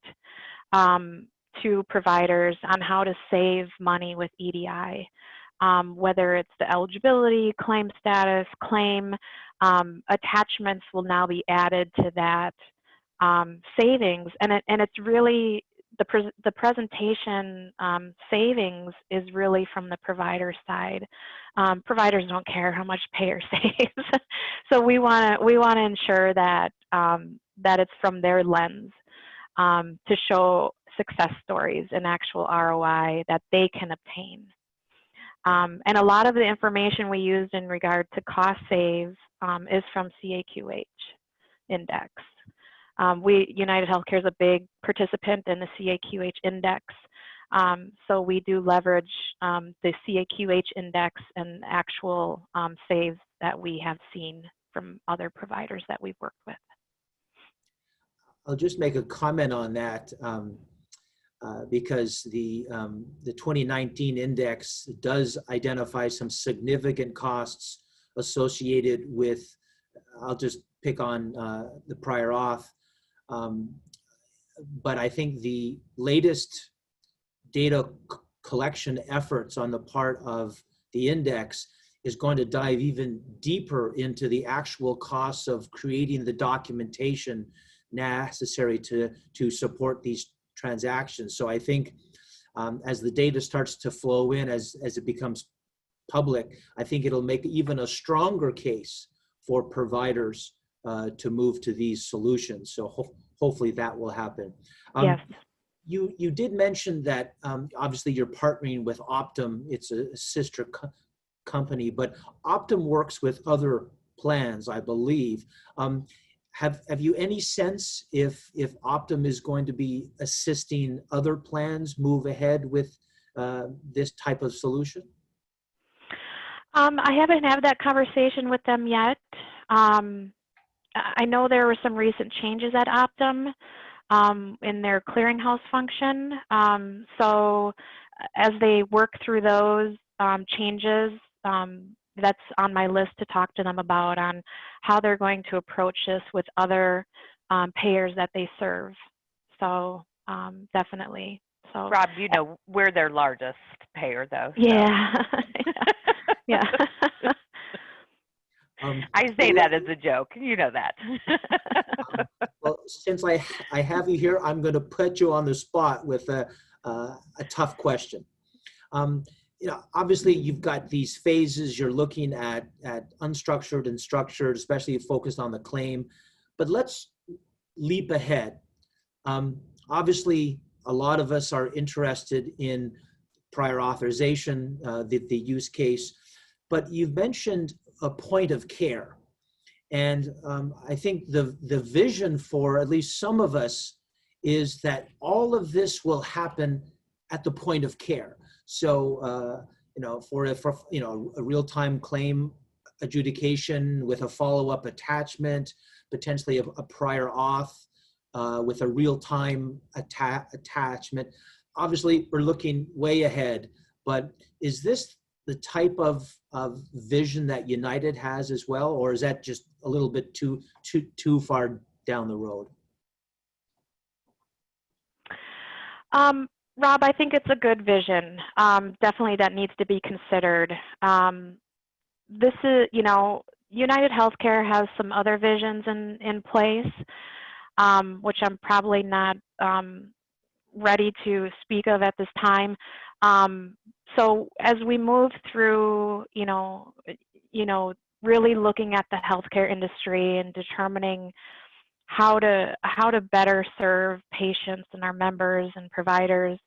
to providers on how to save money with EDI, whether it's the eligibility, claim status, claim, attachments will now be added to that savings, and it's really the presentation savings is really from the provider side. Providers don't care how much payer saves, so we want to ensure that that it's from their lens to show success stories and actual ROI that they can obtain. And a lot of the information we used in regard to cost saves is from CAQH index. United Healthcare is a big participant in the CAQH index, so we do leverage the CAQH index and actual saves that we have seen from other providers that we've worked with. I'll just make a comment on that because the 2019 index does identify some significant costs associated with, I'll just pick on the prior auth. But I think the latest data collection efforts on the part of the index is going to dive even deeper into the actual costs of creating the documentation necessary to support these transactions. So I think as the data starts to flow in, as it becomes public, I think it'll make even a stronger case for providers to move to these solutions. So hopefully that will happen. Yes. You did mention that obviously you're partnering with Optum. It's a sister company, but Optum works with other plans, I believe. Have you any sense if Optum is going to be assisting other plans move ahead with this type of solution? I haven't had that conversation with them yet. I know there were some recent changes at Optum in their clearinghouse function. So as they work through those changes, that's on my list to talk to them about on how they're going to approach this with other payers that they serve. So definitely. So Rob, you know, we're their largest payer though. So. yeah. Yeah. I say that as a joke. You know that. Well, since I have you here, I'm going to put you on the spot with a tough question. You know, obviously you've got these phases. You're looking at unstructured and structured, especially focused on the claim. But let's leap ahead. Obviously, a lot of us are interested in prior authorization, the use case. But you've mentioned a point of care. And I think the vision for at least some of us is that all of this will happen at the point of care. So, you know, for you know, a real-time claim adjudication with a follow-up attachment, potentially a prior auth with a real-time attachment. Obviously, we're looking way ahead, but is this the type of vision that United has as well, or is that just a little bit too far down the road? Rob, I think it's a good vision. Definitely that needs to be considered. This is, you know, United Healthcare has some other visions in place, which I'm probably not ready to speak of at this time. So as we move through, you know, really looking at the healthcare industry and determining how to better serve patients and our members and providers,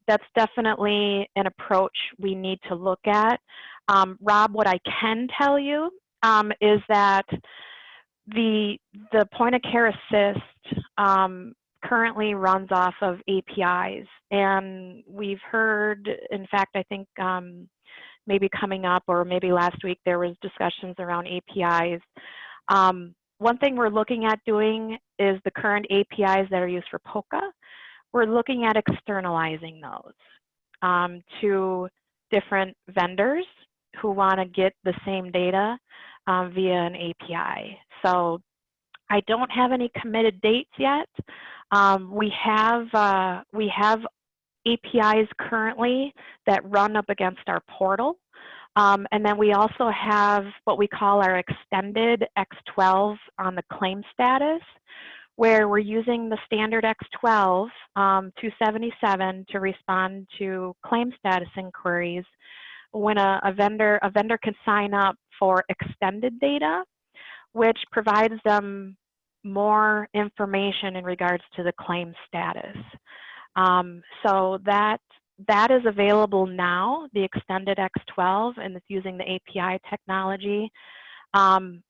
that's definitely an approach we need to look at. Rob, what I can tell you is that the point of care assist currently runs off of APIs, and we've heard, in fact, I think maybe coming up or maybe last week there was discussions around APIs. One thing we're looking at doing is the current APIs that are used for POCA, we're looking at externalizing those to different vendors who want to get the same data via an API. So I don't have any committed dates yet. We have APIs currently that run up against our portal. And then we also have what we call our extended X12 on the claim status, where we're using the standard X12 277 to respond to claim status inquiries. When a vendor can sign up for extended data, which provides them more information in regards to the claim status. So that is available now, the extended X12, and it's using the API technology.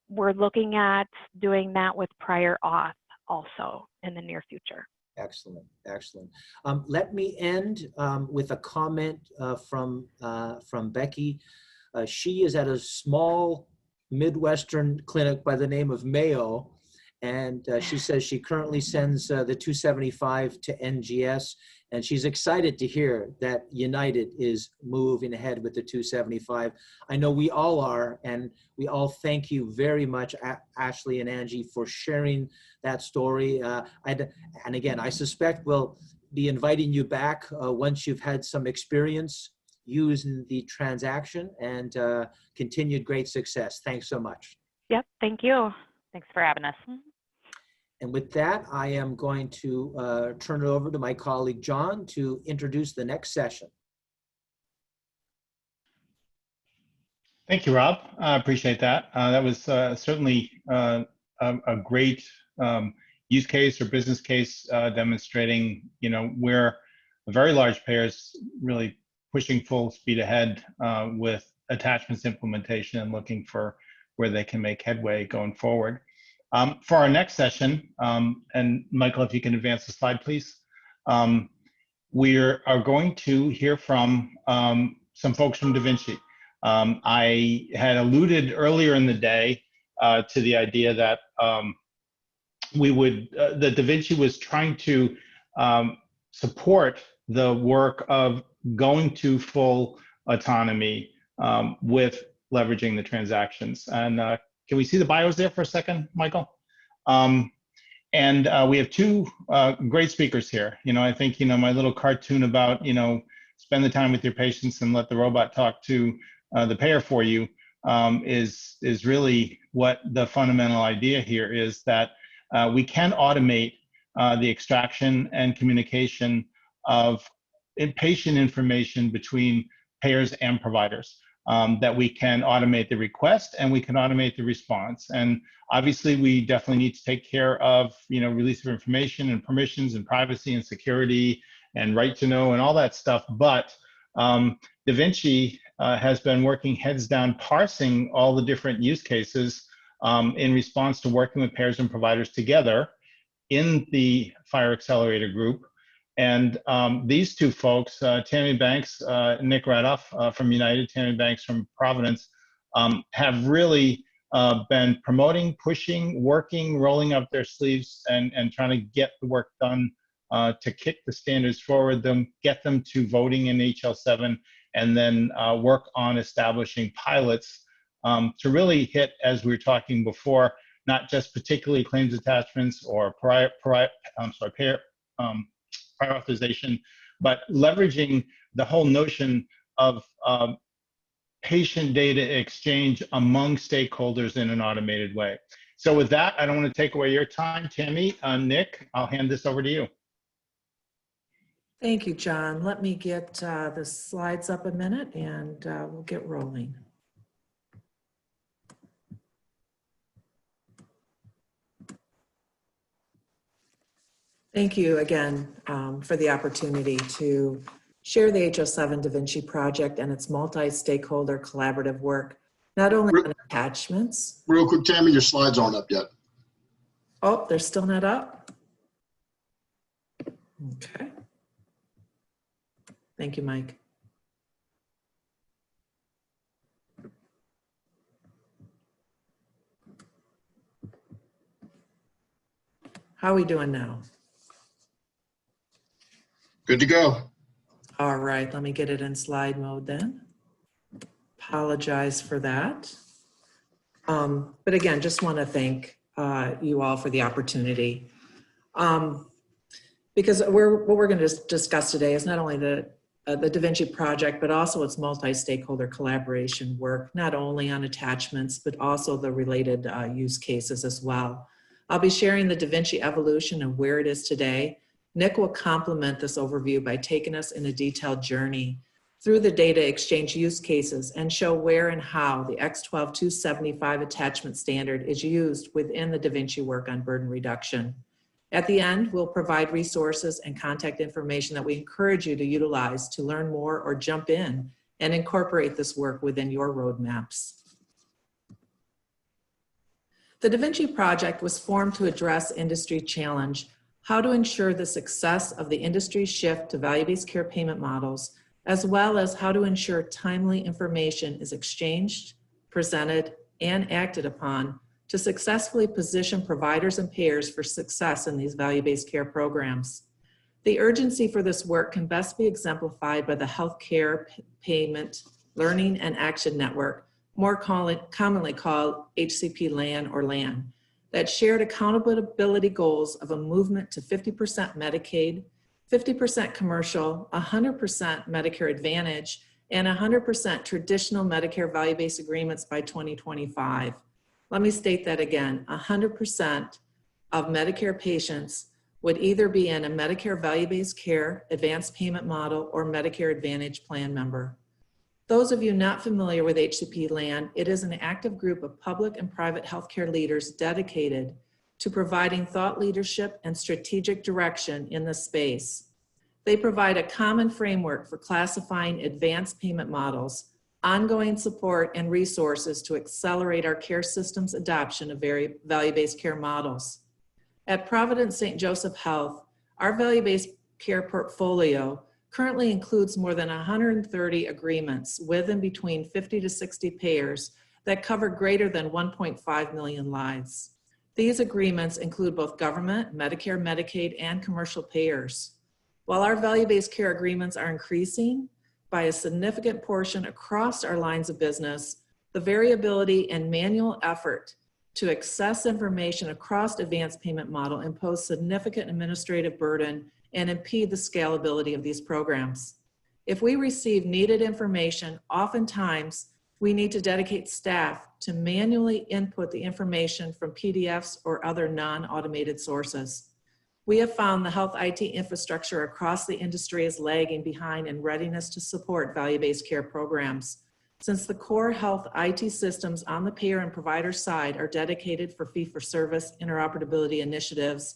We're looking at doing that with prior auth also in the near future. Excellent, excellent. Let me end with a comment from Becky. She is at a small Midwestern clinic by the name of Mayo, and she says she currently sends the 275 to NGS, and she's excited to hear that United is moving ahead with the 275. I know we all are, and we all thank you very much, Ashley and Angie, for sharing that story. And again, I suspect we'll be inviting you back once you've had some experience using the transaction, and continued great success. Thanks so much. Yep, thank you. Thanks for having us. And with that, I am going to turn it over to my colleague, John, to introduce the next session. Thank you, Rob. I appreciate that. That was certainly a great use case or business case demonstrating, you know, where very large payers really pushing full speed ahead with attachments implementation and looking for where they can make headway going forward. For our next session, and Michael, if you can advance the slide, please. We are going to hear from some folks from DaVinci. I had alluded earlier in the day to the idea that that DaVinci was trying to support the work of going to full autonomy with leveraging the transactions. And can we see the bios there for a second, Michael? And we have two great speakers here. I think, my little cartoon about, spend the time with your patients and let the robot talk to the payer for you is really what the fundamental idea here is, that we can automate the extraction and communication of patient information between payers and providers. That we can automate the request and we can automate the response. And obviously we definitely need to take care of, release of information and permissions and privacy and security and right to know and all that stuff. But DaVinci has been working heads down, parsing all the different use cases in response to working with payers and providers together in the Fire Accelerator group. And these two folks, Tammy Banks, Nick Radoff from United, Tammy Banks from Providence, have really been promoting, pushing, working, rolling up their sleeves and trying to get the work done to kick the standards forward, get them to voting in HL7, and then work on establishing pilots to really hit, as we were talking before, not just particularly claims attachments or prior authorization, but leveraging the whole notion of patient data exchange among stakeholders in an automated way. So with that, I don't want to take away your time. Tammy, Nick, I'll hand this over to you. Thank you, John. Let me get the slides up a minute and we'll get rolling. Thank you again for the opportunity to share the HL7 DaVinci project and its multi-stakeholder collaborative work, not only on attachments. Real quick, Tammy, your slides aren't up yet. Oh, they're still not up? Okay. Thank you, Mike. How are we doing now? Good to go. All right, let me get it in slide mode then. Apologize for that. But again, just want to thank you all for the opportunity. Because what we're going to discuss today is not only the DaVinci project, but also its multi-stakeholder collaboration work, not only on attachments, but also the related use cases as well. I'll be sharing the DaVinci evolution and where it is today. Nick will complement this overview by taking us in a detailed journey through the data exchange use cases and show where and how the X12-275 attachment standard is used within the DaVinci work on burden reduction. At the end, we'll provide resources and contact information that we encourage you to utilize to learn more or jump in and incorporate this work within your roadmaps. The DaVinci project was formed to address industry challenge, how to ensure the success of the industry's shift to value-based care payment models, as well as how to ensure timely information is exchanged, presented, and acted upon to successfully position providers and payers for success in these value-based care programs. The urgency for this work can best be exemplified by the Healthcare Payment Learning and Action Network, more commonly called HCP LAN or LAN, that shared accountability goals of a movement to 50% Medicaid, 50% commercial, 100% Medicare Advantage, and 100% traditional Medicare value-based agreements by 2025. Let me state that again, 100% of Medicare patients would either be in a Medicare value-based care, advanced payment model, or Medicare Advantage plan member. Those of you not familiar with HCP LAN, it is an active group of public and private healthcare leaders dedicated to providing thought leadership and strategic direction in this space. They provide a common framework for classifying advanced payment models, ongoing support and resources to accelerate our care system's adoption of value-based care models. At Providence St. Joseph Health, our value-based care portfolio currently includes more than 130 agreements with and between 50 to 60 payers that cover greater than 1.5 million lives. These agreements include both government, Medicare, Medicaid, and commercial payers. While our value-based care agreements are increasing by a significant portion across our lines of business, the variability and manual effort to access information across advanced payment model impose significant administrative burden and impede the scalability of these programs. If we receive needed information, oftentimes we need to dedicate staff to manually input the information from PDFs or other non-automated sources. We have found the health IT infrastructure across the industry is lagging behind in readiness to support value-based care programs. Since the core health IT systems on the payer and provider side are dedicated for fee-for-service interoperability initiatives,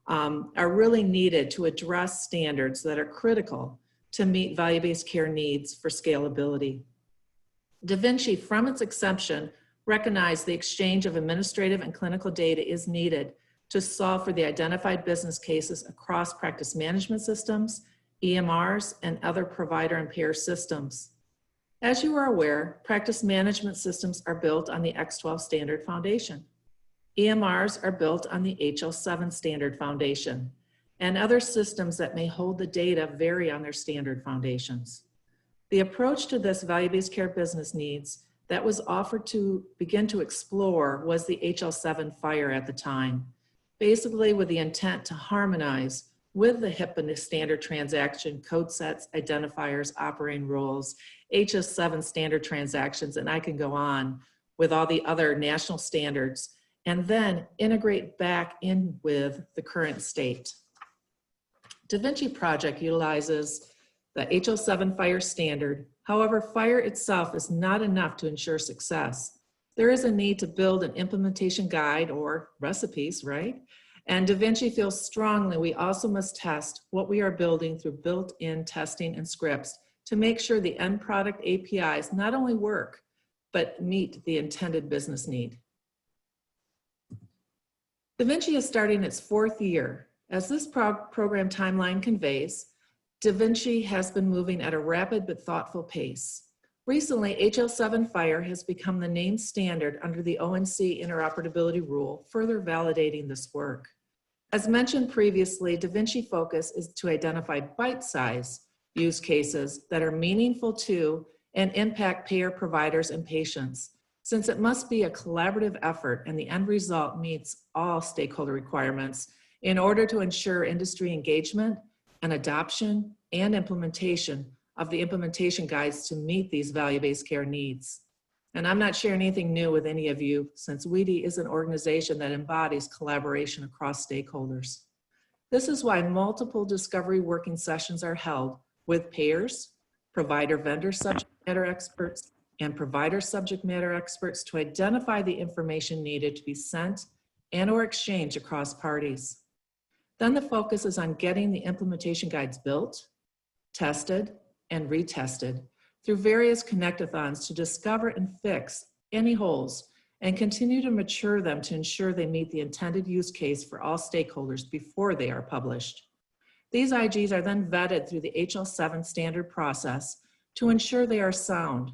are really needed to address standards that are critical to meet value-based care needs for scalability. Da Vinci, from its inception, recognized the exchange of administrative and clinical data is needed to solve for the identified business cases across practice management systems, EMRs, and other provider and payer systems. As you are aware, practice management systems are built on the X12 standard foundation. EMRs are built on the HL7 standard foundation, and other systems that may hold the data vary on their standard foundations. The approach to this value-based care business needs that was offered to begin to explore was the HL7 FHIR at the time, basically with the intent to harmonize with the HIPAA standard transaction code sets, identifiers, operating rules, HS7 standard transactions, and I can go on with all the other national standards, and then integrate back in with the current state. Da Vinci Project utilizes the HL7 FHIR standard. However, FHIR itself is not enough to ensure success. There is a need to build an implementation guide or recipes, right? And Da Vinci feels strongly we also must test what we are building through built-in testing and scripts to make sure the end product APIs not only work, but meet the intended business need. Da Vinci is starting its 4th year. As this program timeline conveys, Da Vinci has been moving at a rapid but thoughtful pace. Recently, HL7 FHIR has become the named standard under the ONC interoperability rule, further validating this work. As mentioned previously, Da Vinci focus is to identify bite-sized use cases that are meaningful to and impact payer providers and patients, since it must be a collaborative effort and the end result meets all stakeholder requirements in order to ensure industry engagement and adoption and implementation of the implementation guides to meet these value-based care needs. And I'm not sharing anything new with any of you, since WEDI is an organization that embodies collaboration across stakeholders. This is why multiple discovery working sessions are held with payers, provider vendor subject matter experts, and provider subject matter experts to identify the information needed to be sent and or exchanged across parties. Then the focus is on getting the implementation guides built, tested, and retested through various connect-a-thons to discover and fix any holes and continue to mature them to ensure they meet the intended use case for all stakeholders before they are published. These IGs are then vetted through the HL7 standard process to ensure they are sound.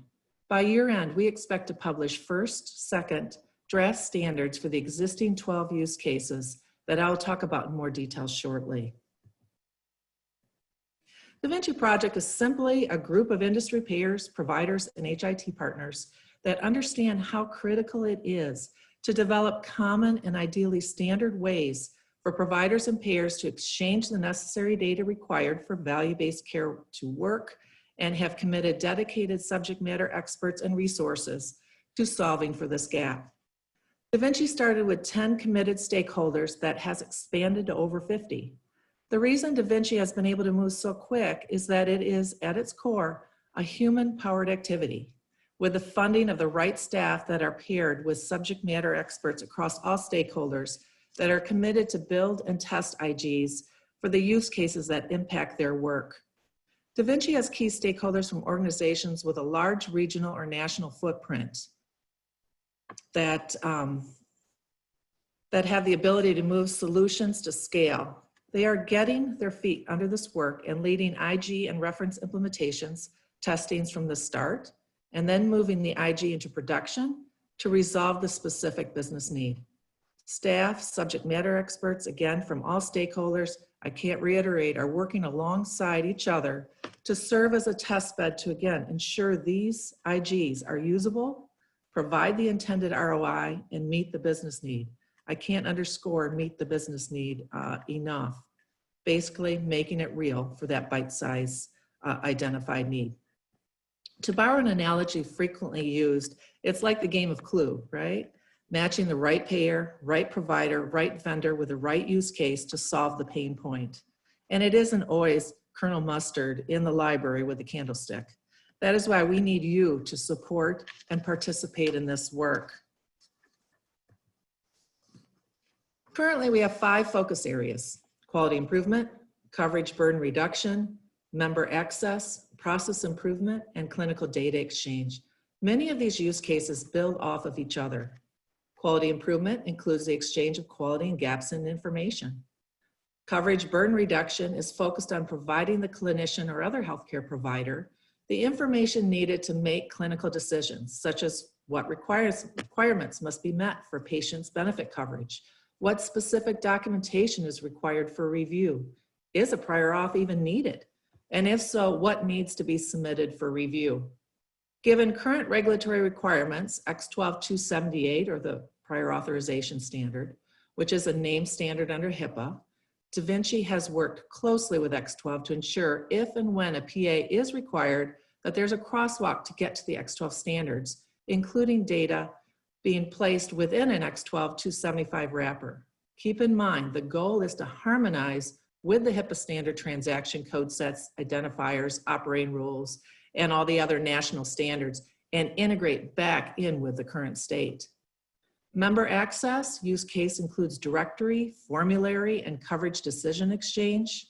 By year end, we expect to publish first, second draft standards for the existing 12 use cases that I'll talk about in more detail shortly. Da Vinci Project is simply a group of industry payers, providers, and HIT partners that understand how critical it is to develop common and ideally standard ways for providers and payers to exchange the necessary data required for value-based care to work, and have committed dedicated subject matter experts and resources to solving for this gap. Da Vinci started with 10 committed stakeholders that has expanded to over 50. The reason Da Vinci has been able to move so quick is that it is, at its core, a human-powered activity with the funding of the right staff that are paired with subject matter experts across all stakeholders that are committed to build and test IGs for the use cases that impact their work. Da Vinci has key stakeholders from organizations with a large regional or national footprint that have the ability to move solutions to scale. They are getting their feet under this work and leading IG and reference implementations, testings from the start, and then moving the IG into production to resolve the specific business need. Staff, subject matter experts, again, from all stakeholders, I can't reiterate, are working alongside each other to serve as a test bed to, again, ensure these IGs are usable, provide the intended ROI, and meet the business need. I can't underscore meet the business need enough. Basically, making it real for that bite-size identified need. To borrow an analogy frequently used, it's like the game of Clue, right? Matching the right payer, right provider, right vendor with the right use case to solve the pain point. And it isn't always Colonel Mustard in the library with a candlestick. That is why we need you to support and participate in this work. Currently, we have 5 focus areas: quality improvement, coverage burden reduction, member access, process improvement, and clinical data exchange. Many of these use cases build off of each other. Quality improvement includes the exchange of quality and gaps in information. Coverage burden reduction is focused on providing the clinician or other healthcare provider the information needed to make clinical decisions, such as what requirements must be met for patients' benefit coverage, what specific documentation is required for review, is a prior auth even needed, and if so, what needs to be submitted for review. Given current regulatory requirements, X12278, or the prior authorization standard, which is a named standard under HIPAA, DaVinci has worked closely with X12 to ensure if and when a PA is required that there's a crosswalk to get to the X12 standards, including data being placed within an X12275 wrapper. Keep in mind, the goal is to harmonize with the HIPAA standard transaction code sets, identifiers, operating rules, and all the other national standards, and integrate back in with the current state. Member access use case includes directory, formulary, and coverage decision exchange.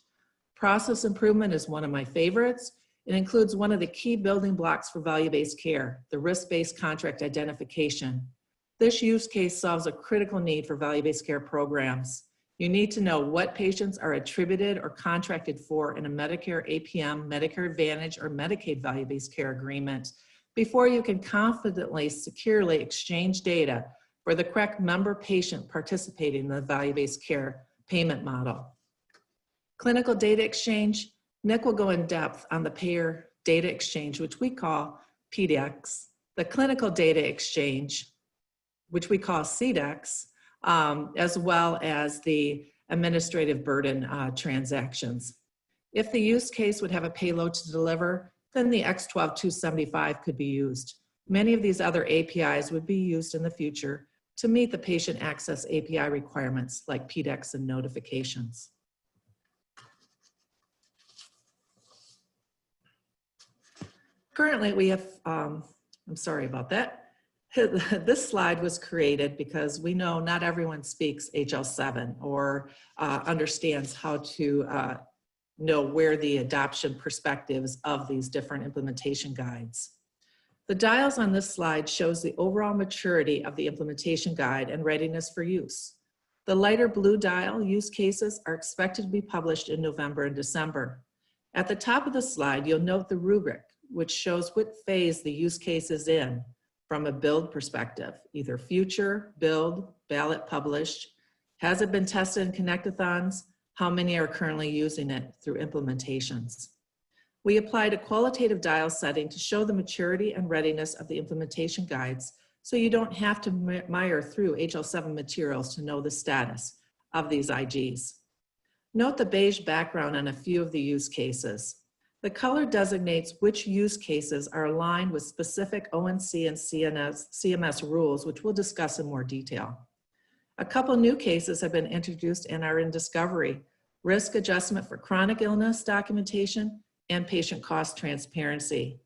Process improvement is one of my favorites. It includes one of the key building blocks for value-based care, the risk-based contract identification. This use case solves a critical need for value-based care programs. You need to know what patients are attributed or contracted for in a Medicare APM, Medicare Advantage, or Medicaid value-based care agreement before you can confidently, securely exchange data for the correct member patient participating in the value-based care payment model. Clinical data exchange, Nick will go in depth on the payer data exchange, which we call PDEX, the clinical data exchange, which we call CDEX, as well as the administrative burden transactions. If the use case would have a payload to deliver, then the X12275 could be used. Many of these other APIs would be used in the future to meet the patient access API requirements like PDEX and notifications. Currently, we have, I'm sorry about that. This slide was created because we know not everyone speaks HL7 or understands how to know where the adoption perspectives of these different implementation guides. The dials on this slide shows the overall maturity of the implementation guide and readiness for use. The lighter blue dial use cases are expected to be published in November and December. At the top of the slide, you'll note the rubric, which shows what phase the use case is in from a build perspective, either future, build, ballot published, has it been tested in connectathons, how many are currently using it through implementations. We applied a qualitative dial setting to show the maturity and readiness of the implementation guides so you don't have to mire through HL7 materials to know the status of these IGs. Note the beige background on a few of the use cases. The color designates which use cases are aligned with specific ONC and CMS rules, which we'll discuss in more detail. A couple new cases have been introduced and are in discovery: risk adjustment for chronic illness documentation and patient cost transparency.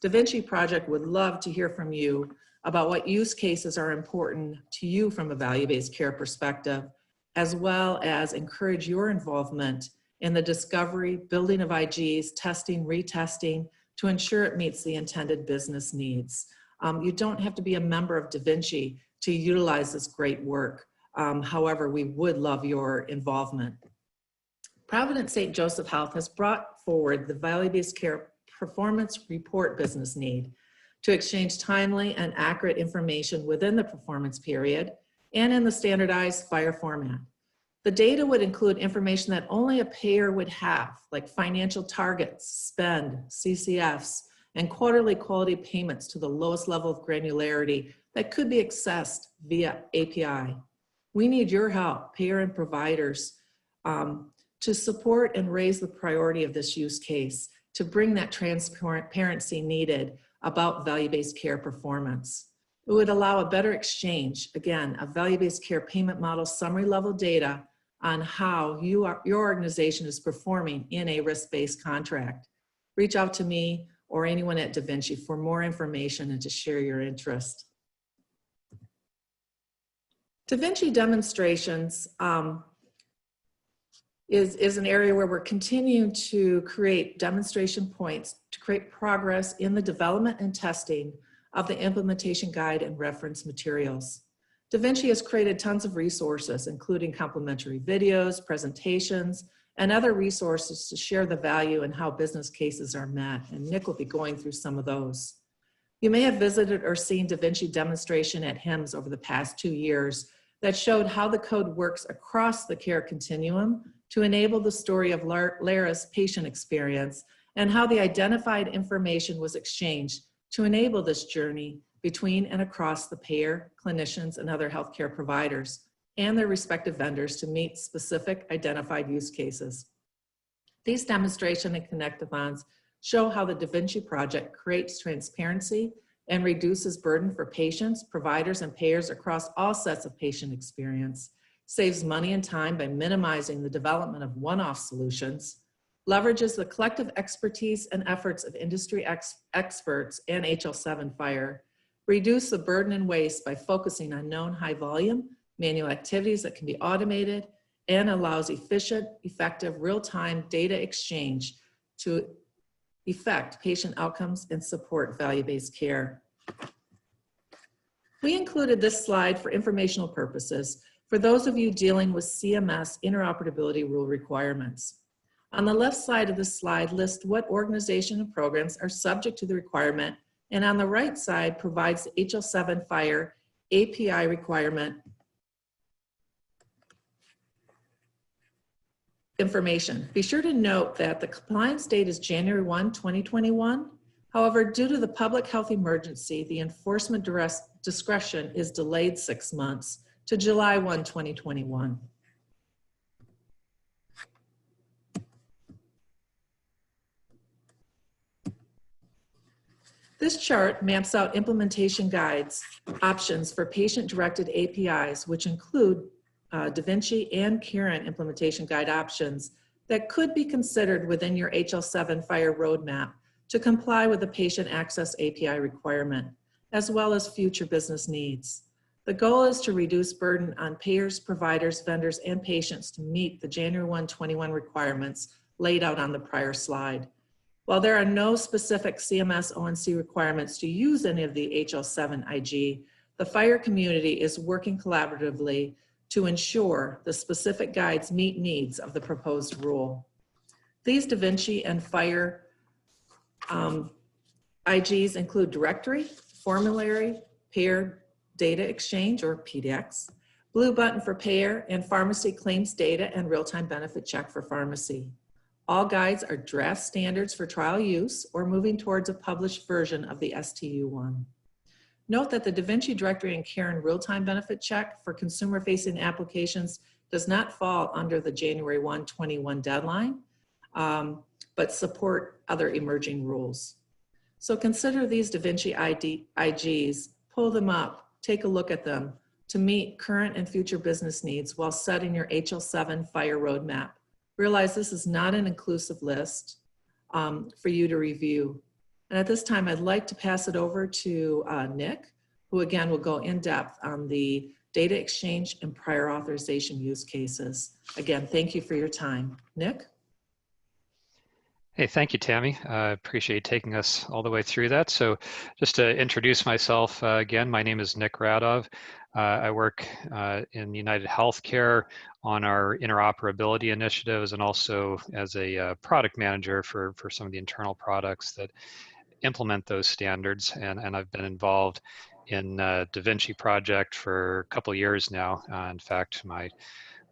DaVinci Project would love to hear from you about what use cases are important to you from a value-based care perspective, as well as encourage your involvement in the discovery, building of IGs, testing, retesting, to ensure it meets the intended business needs. You don't have to be a member of DaVinci to utilize this great work. However, we would love your involvement. Providence St. Joseph Health has brought forward the value-based care performance report business need to exchange timely and accurate information within the performance period and in the standardized FHIR format. The data would include information that only a payer would have, like financial targets, spend, CCFs, and quarterly quality payments to the lowest level of granularity that could be accessed via API. We need your help, payer and providers, to support and raise the priority of this use case, to bring that transparency needed about value-based care performance. It would allow a better exchange, again, of value-based care payment model summary level data on how your organization is performing in a risk-based contract. Reach out to me or anyone at DaVinci for more information and to share your interest. DaVinci demonstrations is an area where we're continuing to create demonstration points to create progress in the development and testing of the implementation guide and reference materials. DaVinci has created tons of resources, including complimentary videos, presentations, and other resources to share the value and how business cases are met. And Nick will be going through some of those. You may have visited or seen DaVinci demonstration at HIMSS over the past 2 years that showed how the code works across the care continuum to enable the story of Lara's patient experience and how the identified information was exchanged to enable this journey between and across the payer, clinicians, and other healthcare providers and their respective vendors to meet specific identified use cases. These demonstration and connect-a-thons show how the DaVinci project creates transparency and reduces burden for patients, providers, and payers across all sets of patient experience, saves money and time by minimizing the development of one-off solutions, leverages the collective expertise and efforts of industry experts and HL7 Fire, reduce the burden and waste by focusing on known high volume, manual activities that can be automated, and allows efficient, effective, real-time data exchange to effect patient outcomes and support value-based care. We included this slide for informational purposes for those of you dealing with CMS interoperability rule requirements. On the left side of the slide lists what organization and programs are subject to the requirement, and on the right side provides the HL7 Fire API requirement information. Be sure to note that the compliance date is January 1, 2021. However, due to the public health emergency, the enforcement discretion is delayed 6 months to July 1, 2021. This chart maps out implementation guides options for patient-directed APIs, which include DaVinci and Karen implementation guide options that could be considered within your HL7 Fire roadmap to comply with the patient access API requirement, as well as future business needs. The goal is to reduce burden on payers, providers, vendors, and patients to meet the January 1, 2021 requirements laid out on the prior slide. While there are no specific CMS ONC requirements to use any of the HL7 IG, the Fire community is working collaboratively to ensure the specific guides meet needs of the proposed rule. These DaVinci and Fire IGs include directory, formulary, payer data exchange or PDX, blue button for payer, and pharmacy claims data and real-time benefit check for pharmacy. All guides are draft standards for trial use or moving towards a published version of the STU1. Note that the DaVinci Directory and Karen real-time benefit check for consumer-facing applications does not fall under the January 1, 2021 deadline, but support other emerging rules. So consider these DaVinci IGs, pull them up, take a look at them to meet current and future business needs while setting your HL7 Fire roadmap. Realize this is not an inclusive list for you to review. And at this time, I'd like to pass it over to Nick, who again will go in depth on the data exchange and prior authorization use cases. Again, thank you for your time. Nick? Hey, thank you, Tammy. I appreciate taking us all the way through that. So just to introduce myself again, my name is Nick Radov. I work in United Healthcare on our interoperability initiatives and also as a product manager for some of the internal products that implement those standards. And I've been involved in DaVinci project for a couple of years now. In fact, my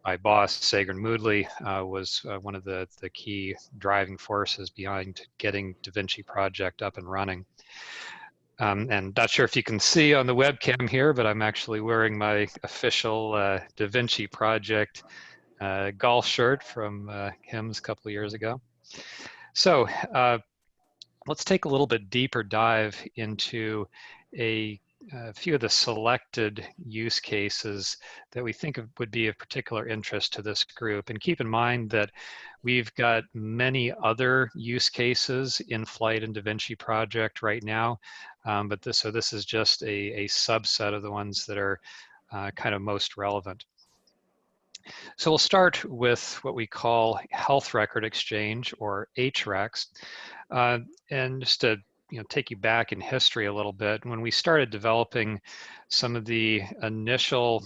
my boss, Sagan Moodley, was one of the key driving forces behind getting DaVinci Project up and running. And not sure if you can see on the webcam here, but I'm actually wearing my official DaVinci Project golf shirt from HIMSS a couple of years ago. So let's take a little bit deeper dive into a few of the selected use cases that we think would be of particular interest to this group. And keep in mind that we've got many other use cases in flight in DaVinci Project right now, but this is just a subset of the ones that are kind of most relevant. So we'll start with what we call health record exchange, or HREX. And just to take you back in history a little bit, when we started developing some of the initial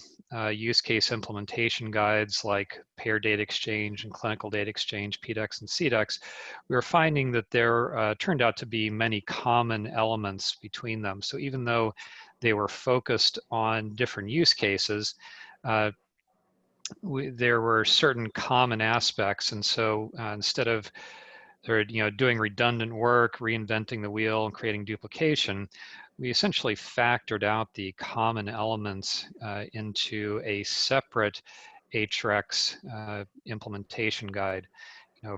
use case implementation guides like payer data exchange and clinical data exchange, PDEX and CDEX, we were finding that there turned out to be many common elements between them. So even though they were focused on different use cases, there were certain common aspects. And so instead of doing redundant work, reinventing the wheel, and creating duplication, we essentially factored out the common elements into a separate HREX implementation guide.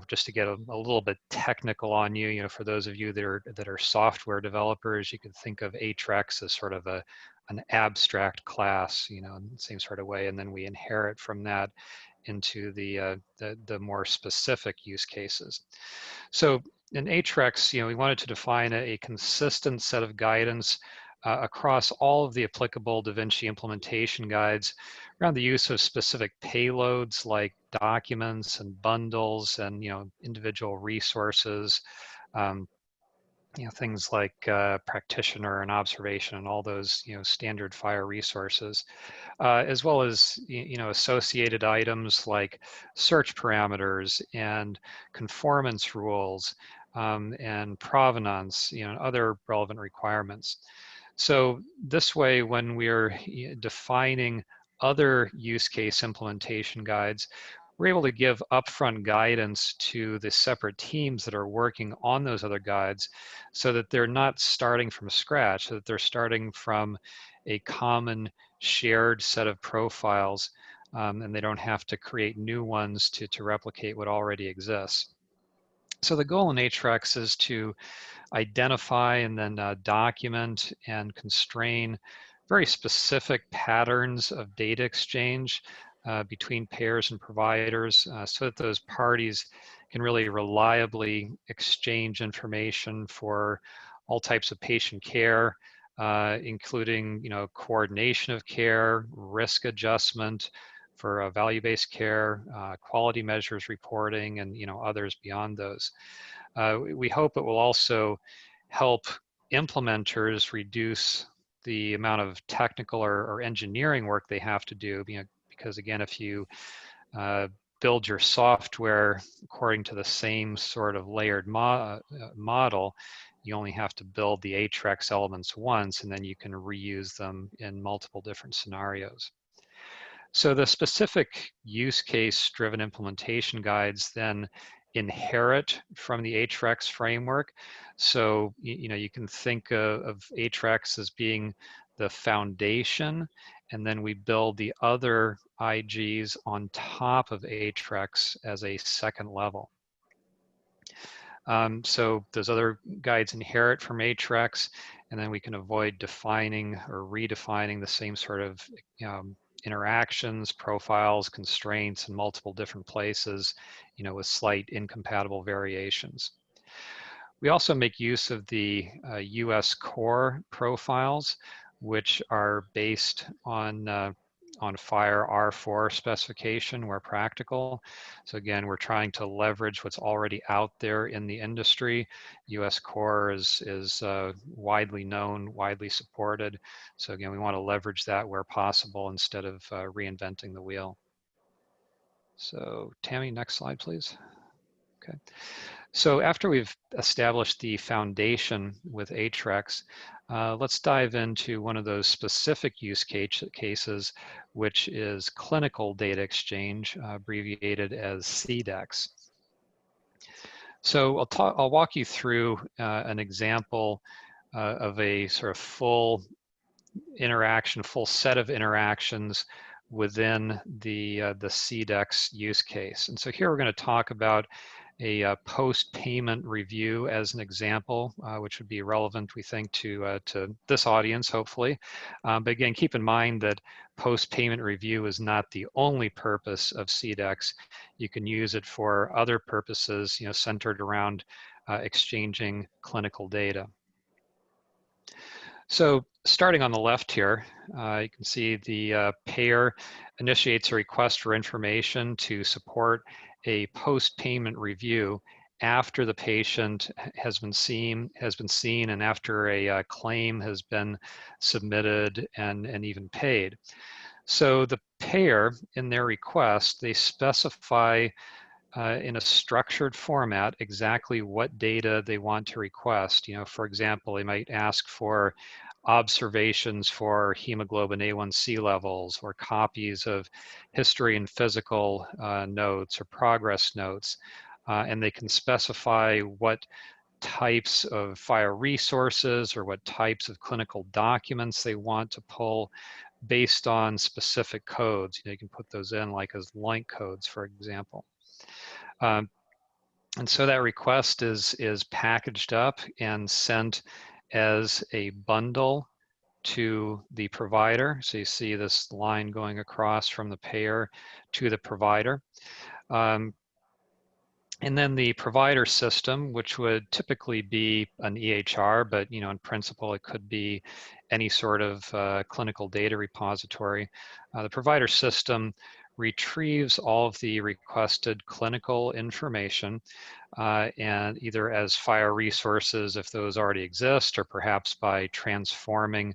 Just to get a little bit technical on you, for those of you that are software developers, you could think of HREX as sort of an abstract class, in the same sort of way, and then we inherit from that into the more specific use cases. So in HREX, we wanted to define a consistent set of guidance across all of the applicable DaVinci implementation guides around the use of specific payloads like documents and bundles and individual resources, things like practitioner and observation and all those standard FHIR resources, as well as associated items like search parameters and conformance rules and provenance, and other relevant requirements. So this way, when we're defining other use case implementation guides, we're able to give upfront guidance to the separate teams that are working on those other guides so that they're not starting from scratch, so that they're starting from a common shared set of profiles, and they don't have to create new ones to replicate what already exists. So the goal in HREX is to identify and then document and constrain very specific patterns of data exchange between payers and providers so that those parties can really reliably exchange information for all types of patient care, including coordination of care, risk adjustment for value-based care, quality measures reporting, and others beyond those. We hope it will also help implementers reduce the amount of technical or engineering work they have to do, because again, if you build your software according to the same sort of layered model, you only have to build the HREX elements once, and then you can reuse them in multiple different scenarios. So the specific use case driven implementation guides then inherit from the HREX framework. So you can think of HREX as being the foundation, and then we build the other IGs on top of HREX as a second level. So those other guides inherit from HREX, and then we can avoid defining or redefining the same sort of interactions, profiles, constraints in multiple different places, with slight incompatible variations. We also make use of the US core profiles, which are based on FHIR R4 specification where practical. So again, we're trying to leverage what's already out there in the industry. US core is widely known, widely supported. So again, we want to leverage that where possible instead of reinventing the wheel. So Tammy, next slide, please. Okay. So after we've established the foundation with HREX, let's dive into one of those specific use cases, which is clinical data exchange, abbreviated as CDEX. So I'll walk you through an example of a sort of full set of interactions within the CDEX use case. And so here we're going to talk about a post-payment review as an example, which would be relevant, we think, to this audience, hopefully. But again, keep in mind that post-payment review is not the only purpose of CDEX. You can use it for other purposes, centered around exchanging clinical data. So starting on the left here, you can see the payer initiates a request for information to support a post-payment review after the patient has been seen and after a claim has been submitted and even paid. So the payer, in their request, they specify in a structured format exactly what data they want to request. For example, they might ask for observations for hemoglobin A1C levels, or copies of history and physical notes or progress notes. And they can specify what types of FHIR resources or what types of clinical documents they want to pull based on specific codes. You can put those in like as link codes, for example. And so that request is packaged up and sent as a bundle to the provider. So you see this line going across from the payer to the provider. And then the provider system, which would typically be an EHR, but in principle it could be any sort of clinical data repository. The provider system retrieves all of the requested clinical information and either as FHIR resources if those already exist, or perhaps by transforming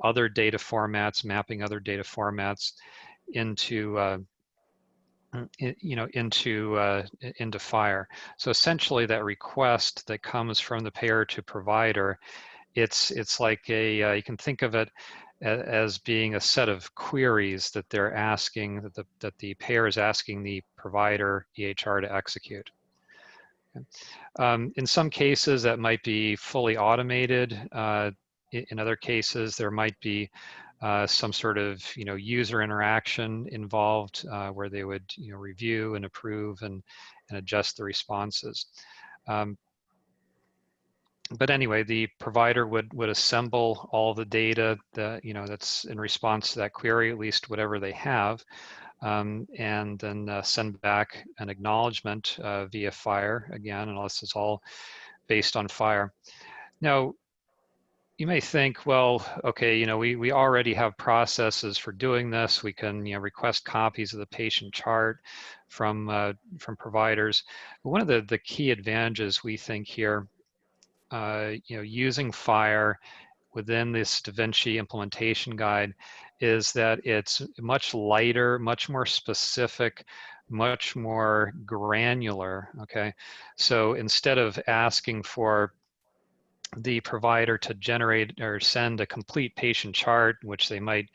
other data formats, mapping other data formats into into FHIR. So essentially that request that comes from the payer to provider, it's like you can think of it as being a set of queries that they're asking, that the payer is asking the provider EHR to execute. In some cases that might be fully automated. In other cases there might be some sort of user interaction involved where they would review and approve and adjust the responses. But anyway, the provider would assemble all the data that that's in response to that query, at least whatever they have, and then send back an acknowledgement via FHIR again, and this is all based on FHIR. Now, you may think, well, okay, we already have processes for doing this. We can request copies of the patient chart from providers. But one of the key advantages we think here, using FHIR within this DaVinci implementation guide, is that it's much lighter, much more specific, much more granular. Okay, so instead of asking for the provider to generate or send a complete patient chart, which they might,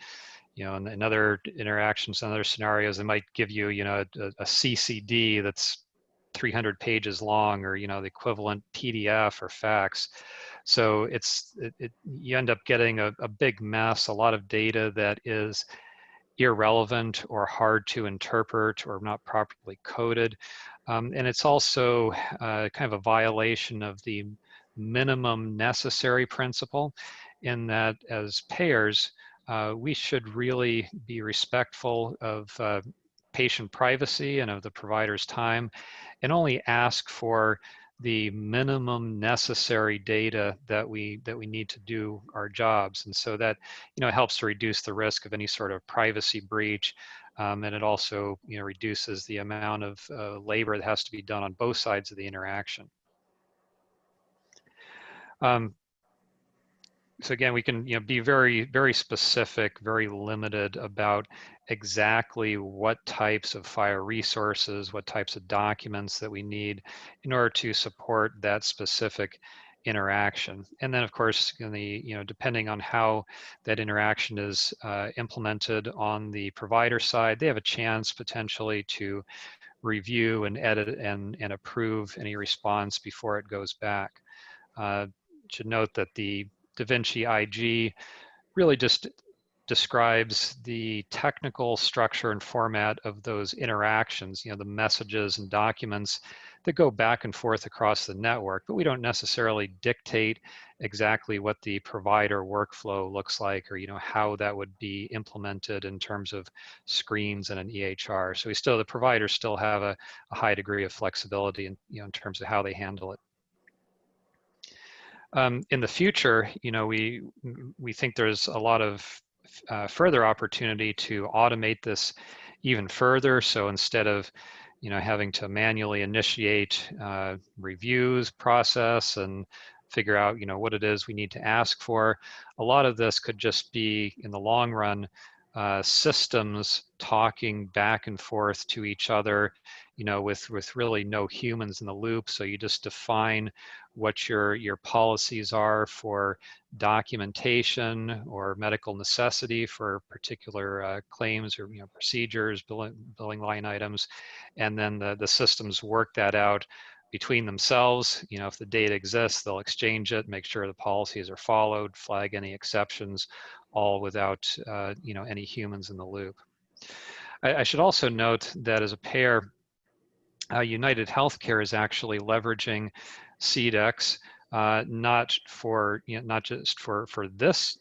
in other interactions, in other scenarios, they might give you, a CCD that's 300 pages long, or the equivalent PDF or fax. So you end up getting a big mess, a lot of data that is irrelevant or hard to interpret or not properly coded. And it's also kind of a violation of the minimum necessary principle, in that as payers, we should really be respectful of patient privacy and of the provider's time, and only ask for the minimum necessary data that we need to do our jobs. And so that helps to reduce the risk of any sort of privacy breach, and it also reduces the amount of labor that has to be done on both sides of the interaction. So again, we can be very, very specific, very limited about exactly what types of FHIR resources, what types of documents that we need in order to support that specific interaction. And then of course, depending on how that interaction is implemented on the provider side, they have a chance potentially to review and edit and approve any response before it goes back. Should note that the DaVinci IG really just describes the technical structure and format of those interactions, the messages and documents that go back and forth across the network, but we don't necessarily dictate exactly what the provider workflow looks like, or how that would be implemented in terms of screens and an EHR. So the providers still have a high degree of flexibility in terms of how they handle it. In the future, we think there's a lot of further opportunity to automate this even further. So instead of having to manually initiate reviews process and figure out what it is we need to ask for, a lot of this could just be, in the long run, systems talking back and forth to each other, with really no humans in the loop. So you just define what your policies are for documentation or medical necessity for particular claims or procedures, billing line items, and then the systems work that out between themselves. If the data exists, they'll exchange it, make sure the policies are followed, flag any exceptions, all without any humans in the loop. I should also note that as a payer, United Healthcare is actually leveraging CDEX, not just for this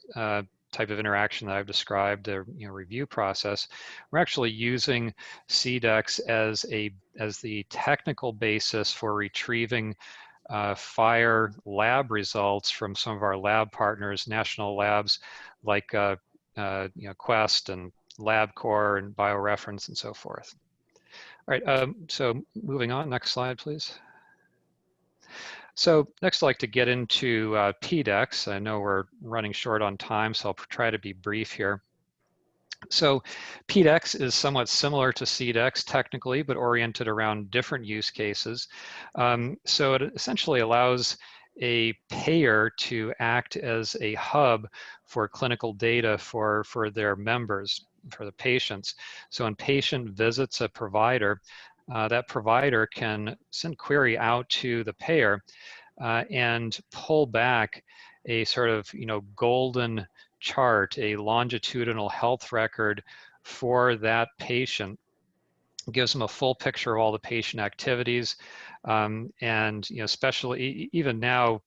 type of interaction that I've described, the review process. We're actually using CDEX as the technical basis for retrieving FHIR lab results from some of our lab partners, national labs like Quest and LabCorp and BioReference and so forth. All right, so moving on, next slide, please. So next I'd like to get into PDEX. I know we're running short on time, so I'll try to be brief here. So PDEX is somewhat similar to CDEX technically, but oriented around different use cases. So it essentially allows a payer to act as a hub for clinical data for their members, for the patients. So when patient visits a provider, that provider can send query out to the payer and pull back a sort of golden chart, a longitudinal health record for that patient. It gives them a full picture of all the patient activities, and especially even now,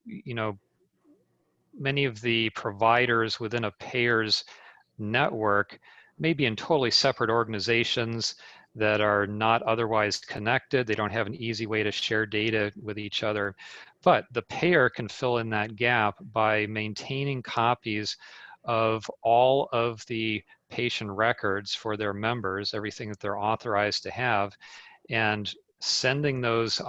many of the providers within a payer's network may be in totally separate organizations that are not otherwise connected. They don't have an easy way to share data with each other. But the payer can fill in that gap by maintaining copies of all of the patient records for their members, everything that they're authorized to have, and sending those,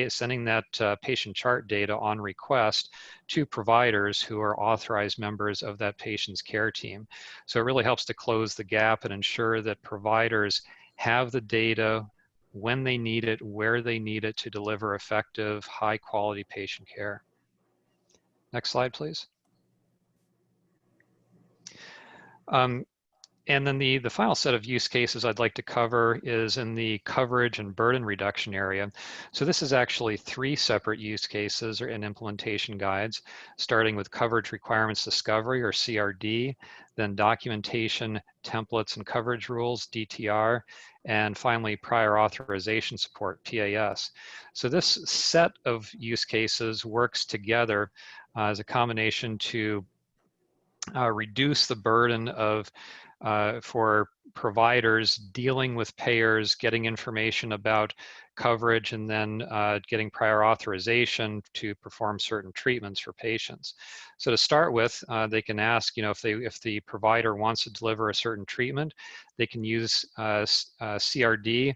sending that patient chart data on request to providers who are authorized members of that patient's care team. So it really helps to close the gap and ensure that providers have the data when they need it, where they need it to deliver effective, high quality patient care. Next slide, please. And then the final set of use cases I'd like to cover is in the coverage and burden reduction area. So this is actually 3 separate use cases and implementation guides, starting with coverage requirements discovery, or CRD, then documentation, templates and coverage rules, DTR, and finally prior authorization support, PAS. So this set of use cases works together as a combination to reduce the burden of for providers dealing with payers, getting information about coverage, and then getting prior authorization to perform certain treatments for patients. So to start with, they can ask, if the provider wants to deliver a certain treatment, they can use CRD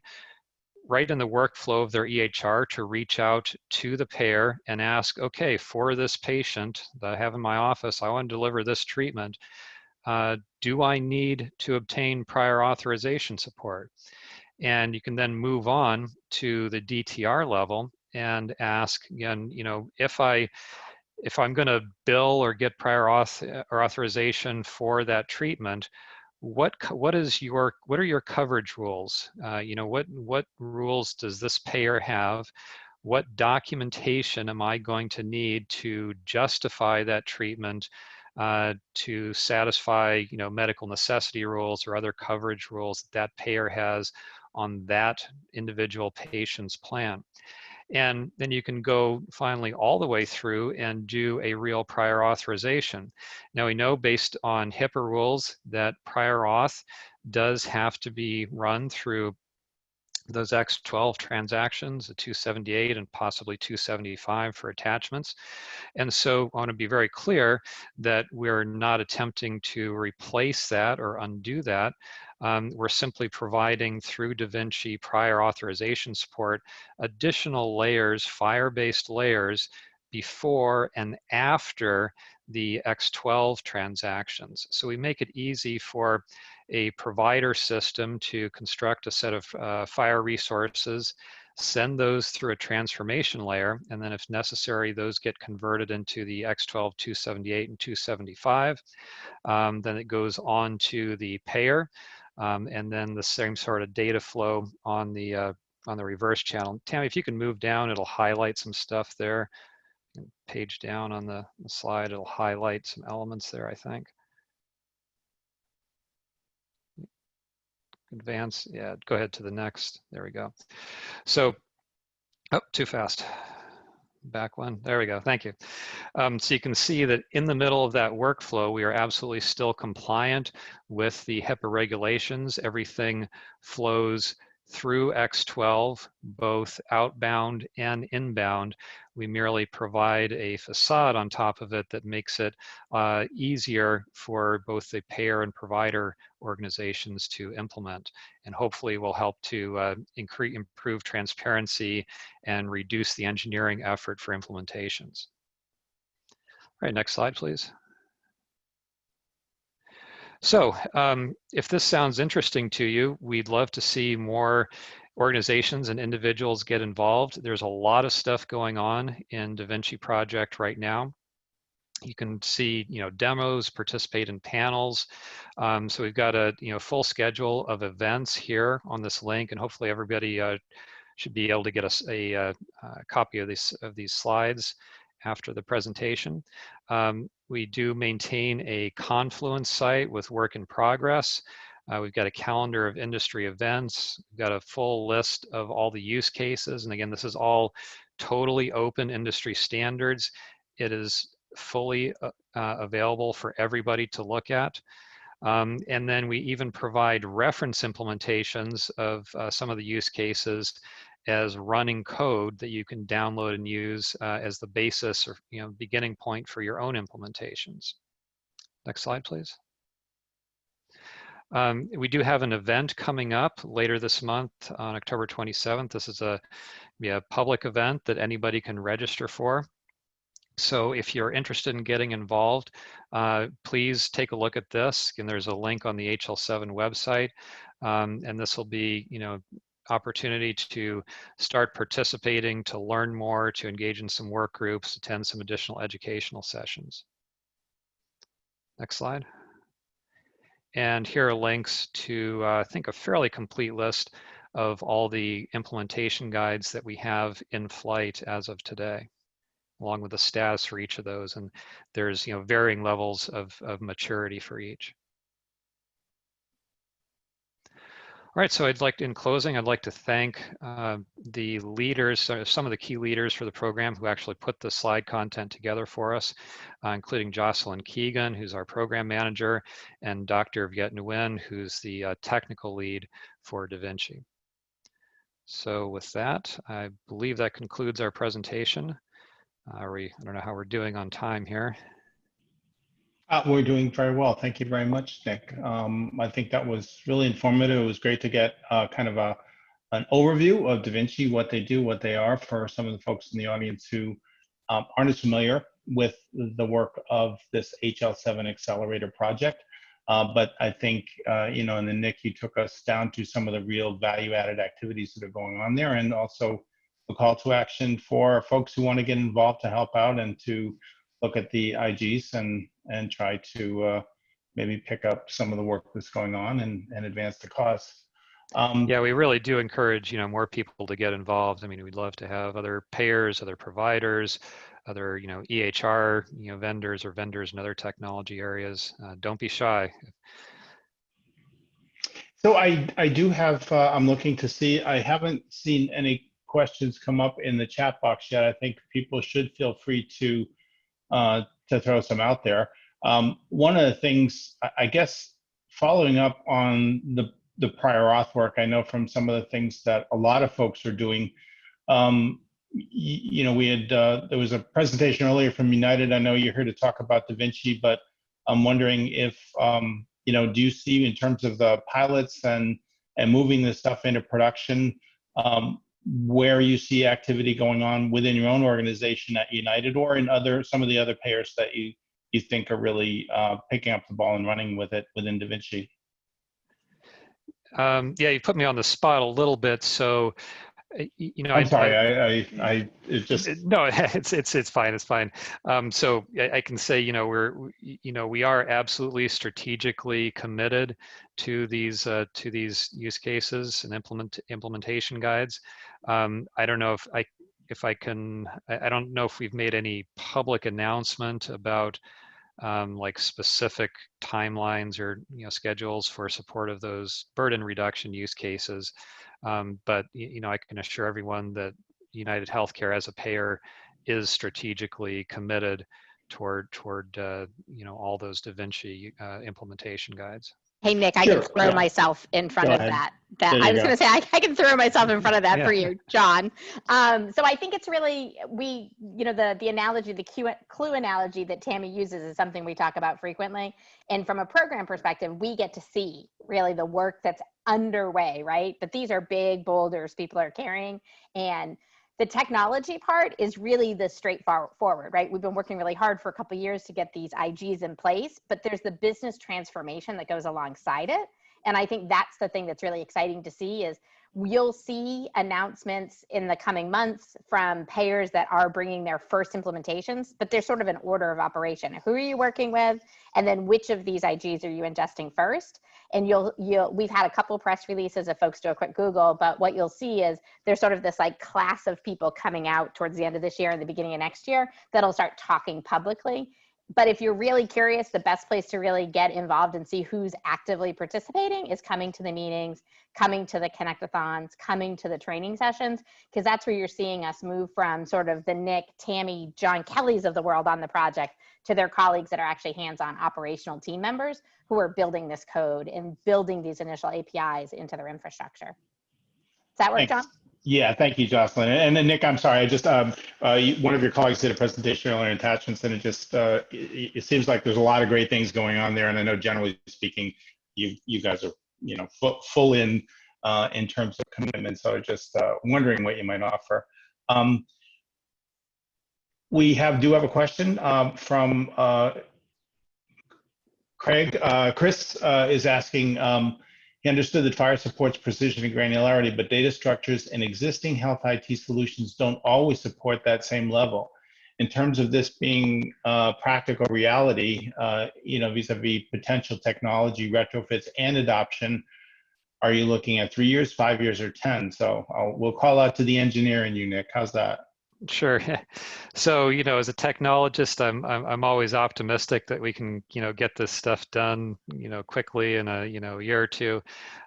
right in the workflow of their EHR to reach out to the payer and ask, okay, for this patient that I have in my office, I want to deliver this treatment. Do I need to obtain prior authorization support? And you can then move on to the DTR level and ask again, if I'm going to bill or get prior authorization for that treatment, what are your coverage rules? What rules does this payer have? What documentation am I going to need to justify that treatment to satisfy, medical necessity rules or other coverage rules that payer has on that individual patient's plan? And then you can go finally all the way through and do a real prior authorization. Now we know based on HIPAA rules that prior auth does have to be run through those X12 transactions, the 278 and possibly 275 for attachments. And so I want to be very clear that we're not attempting to replace that or undo that. We're simply providing through DaVinci prior authorization support additional layers, FHIR-based layers, before and after the X12 transactions. So we make it easy for a provider system to construct a set of FHIR resources, send those through a transformation layer, and then if necessary, those get converted into the X12, 278, and 275. Then it goes on to the payer, and then the same sort of data flow on the reverse channel. Tammy, if you can move down, it'll highlight some stuff there. Page down on the slide, it'll highlight some elements there, I think. Advance, yeah, go ahead to the next. There we go. So, oh, too fast. Back one, there we go, thank you. So you can see that in the middle of that workflow, we are absolutely still compliant with the HIPAA regulations. Everything flows through X12, both outbound and inbound. We merely provide a facade on top of it that makes it easier for both the payer and provider organizations to implement, and hopefully will help to improve transparency and reduce the engineering effort for implementations. All right, next slide, please. So if this sounds interesting to you, we'd love to see more organizations and individuals get involved. There's a lot of stuff going on in DaVinci Project right now. You can see, demos, participate in panels. So we've got a full schedule of events here on this link, and hopefully everybody should be able to get a copy of these slides after the presentation. We do maintain a Confluence site with work in progress. We've got a calendar of industry events. We've got a full list of all the use cases. And again, this is all totally open industry standards. It is fully available for everybody to look at. And then we even provide reference implementations of some of the use cases as running code that you can download and use as the basis or beginning point for your own implementations. Next slide, please. We do have an event coming up later this month on October 27th. This is a public event that anybody can register for. So if you're interested in getting involved, please take a look at this. And there's a link on the HL7 website. And this will be, opportunity to start participating, to learn more, to engage in some work groups, attend some additional educational sessions. Next slide. And here are links to, I think, a fairly complete list of all the implementation guides that we have in flight as of today, along with the status for each of those. And there's varying levels of maturity for each. All right, so in closing, I'd like to thank the leaders, some of the key leaders for the program who actually put the slide content together for us, including Jocelyn Keegan, who's our program manager, and Dr. Viet Nguyen, who's the technical lead for DaVinci. So with that, I believe that concludes our presentation. I don't know how we're doing on time here. We're doing very well. Thank you very much, Nick. I think that was really informative. It was great to get kind of an overview of DaVinci, what they do, what they are, for some of the folks in the audience who aren't as familiar with the work of this HL7 Accelerator project. But I think, and then Nick, you took us down to some of the real value-added activities that are going on there, and also a call to action for folks who want to get involved to help out and to look at the IGs and try to maybe pick up some of the work that's going on and advance the cause. Yeah, we really do encourage, more people to get involved. I mean, we'd love to have other payers, other providers, other, EHR, vendors or vendors in other technology areas. Don't be shy. So I do have, I'm looking to see, I haven't seen any questions come up in the chat box yet. I think people should feel free to throw some out there. One of the things, I guess, following up on the prior auth work, I know from some of the things that a lot of folks are doing, we had, there was a presentation earlier from United. I know you're here to talk about Da Vinci, but I'm wondering if, do you see in terms of the pilots and moving this stuff into production, where you see activity going on within your own organization at United or in some of the other payers that you think are really picking up the ball and running with it within Da Vinci? Yeah, you put me on the spot a little bit. So, I'm sorry, it just no, it's fine. It's fine. So I can say, we are absolutely strategically committed to these use cases and implementation guides. I don't know if I can. I don't know if we've made any public announcement about like specific timelines or schedules for support of those burden reduction use cases. But I can assure everyone that United Healthcare as a payer is strategically committed toward all those Da Vinci implementation guides. Hey, Nick, I Sure. can throw myself in front Go of ahead. that. There I you was go. going to say, I can throw myself in front of that Yeah. for you, John. So I think it's really, the analogy, the clue analogy that Tammy uses is something we talk about frequently. And from a program perspective, we get to see really the work that's underway, right? But these are big boulders people are carrying. And the technology part is really the straightforward, right? We've been working really hard for a couple of years to get these IGs in place, but there's the business transformation that goes alongside it. And I think that's the thing that's really exciting to see is you'll see announcements in the coming months from payers that are bringing their first implementations, but there's sort of an order of operation. Who are you working with? And then which of these IGs are you ingesting first? And we've had a couple press releases if folks do a quick Google, but what you'll see is there's sort of this like class of people coming out towards the end of this year and the beginning of next year that'll start talking publicly. But if you're really curious, the best place to really get involved and see who's actively participating is coming to the meetings, coming to the connectathons, coming to the training sessions, because that's where you're seeing us move from sort of the Nick, Tammy, John Kellys of the world on the project to their colleagues that are actually hands-on operational team members who are building this code and building these initial APIs into their infrastructure. Does that work, John? Yeah, thank you, Jocelyn. And then Nick, I'm sorry, I just one of your colleagues did a presentation earlier in attachments, and it just it seems like there's a lot of great things going on there. And I know generally speaking, you guys are full in terms of commitment. So just wondering what you might offer. We do have a question from Craig. Chris is asking. He understood that FHIR supports precision and granularity, but data structures and existing health IT solutions don't always support that same level. In terms of this being practical reality, vis-a-vis potential technology retrofits and adoption, are you looking at 3 years, 5 years, or 10? So we'll call out to the engineer in you, Nick. How's that? Sure. So, as a technologist, I'm always optimistic that we can, get this stuff done, quickly in a, year or two.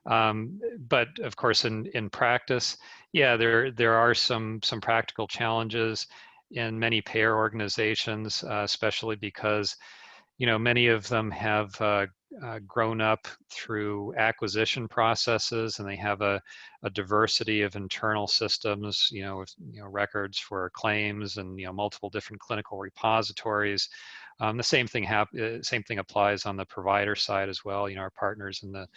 But of course, in practice, yeah, there are some practical challenges in many payer organizations, especially because, many of them have grown up through acquisition processes, and they have a diversity of internal systems, with records for claims and multiple different clinical repositories. The same thing applies on the provider side as well. Our partners in the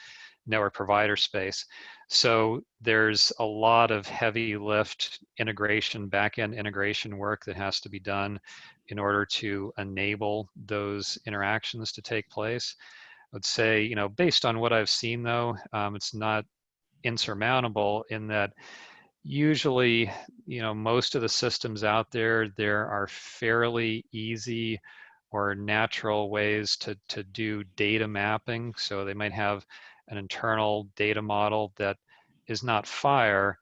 network provider space. So there's a lot of heavy lift integration, back-end integration work that has to be done in order to enable those interactions to take place. I would say, based on what I've seen though, it's not insurmountable in that, usually, most of the systems out there are fairly easy or natural ways to do data mapping. So they might have an internal data model that is not FHIR,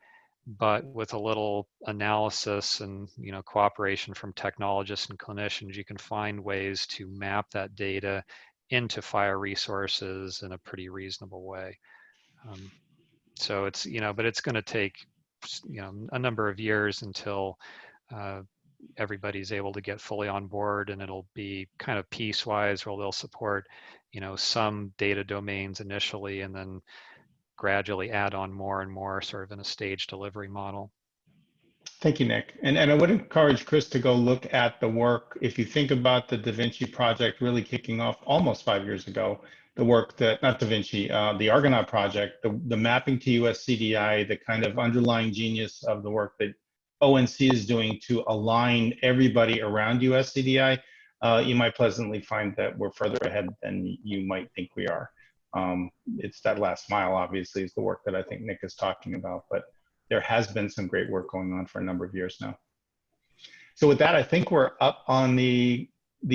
but with a little analysis and cooperation from technologists and clinicians, you can find ways to map that data into FHIR resources in a pretty reasonable way. So it's but it's going to take a number of years until everybody's able to get fully on board, and it'll be kind of piecewise, where they'll support some data domains initially and then gradually add on more and more, sort of in a staged delivery model. Thank you, Nick. And I would encourage Chris to go look at the work. If you think about the Da Vinci project really kicking off almost 5 years ago, the work that, not Da Vinci, the Argonaut project, the mapping to US CDI, the kind of underlying genius of the work that ONC is doing to align everybody around US CDI, you might pleasantly find that we're further ahead than you might think we are. It's that last mile, obviously, is the work that I think Nick is talking about, but there has been some great work going on for a number of years now. So with that, I think we're up on the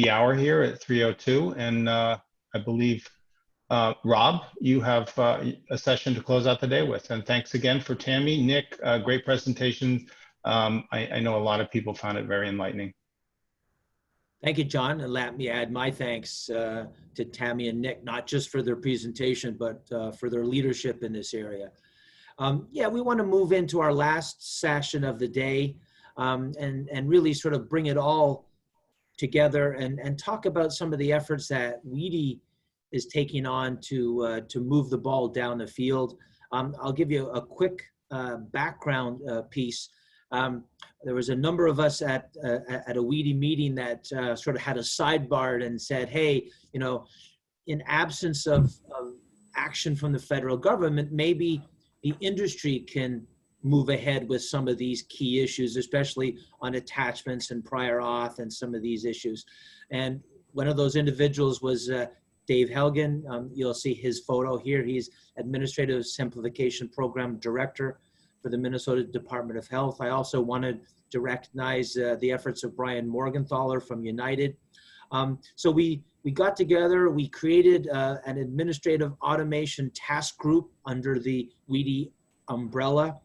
hour here at 3:02, and I believe, Rob, you have a session to close out the day with. And thanks again for Tammy, Nick, great presentation. I know a lot of people found it very enlightening. Thank you, John, and let me add my thanks to Tammy and Nick, not just for their presentation, but for their leadership in this area. Yeah, we want to move into our last session of the day and really sort of bring it all together and talk about some of the efforts that WEDI is taking on to move the ball down the field. I'll give you a quick background piece. There was a number of us at a WEDI meeting that sort of had a sidebar and said, hey, in absence of action from the federal government, maybe the industry can move ahead with some of these key issues, especially on attachments and prior auth and some of these issues. And one of those individuals was Dave Helgen. You'll see his photo here. He's Administrative Simplification Program Director for the Minnesota Department of Health. I also wanted to recognize the efforts of Brian Morgenthaler from United. So we got together, we created an administrative automation task group under the WEDI umbrella.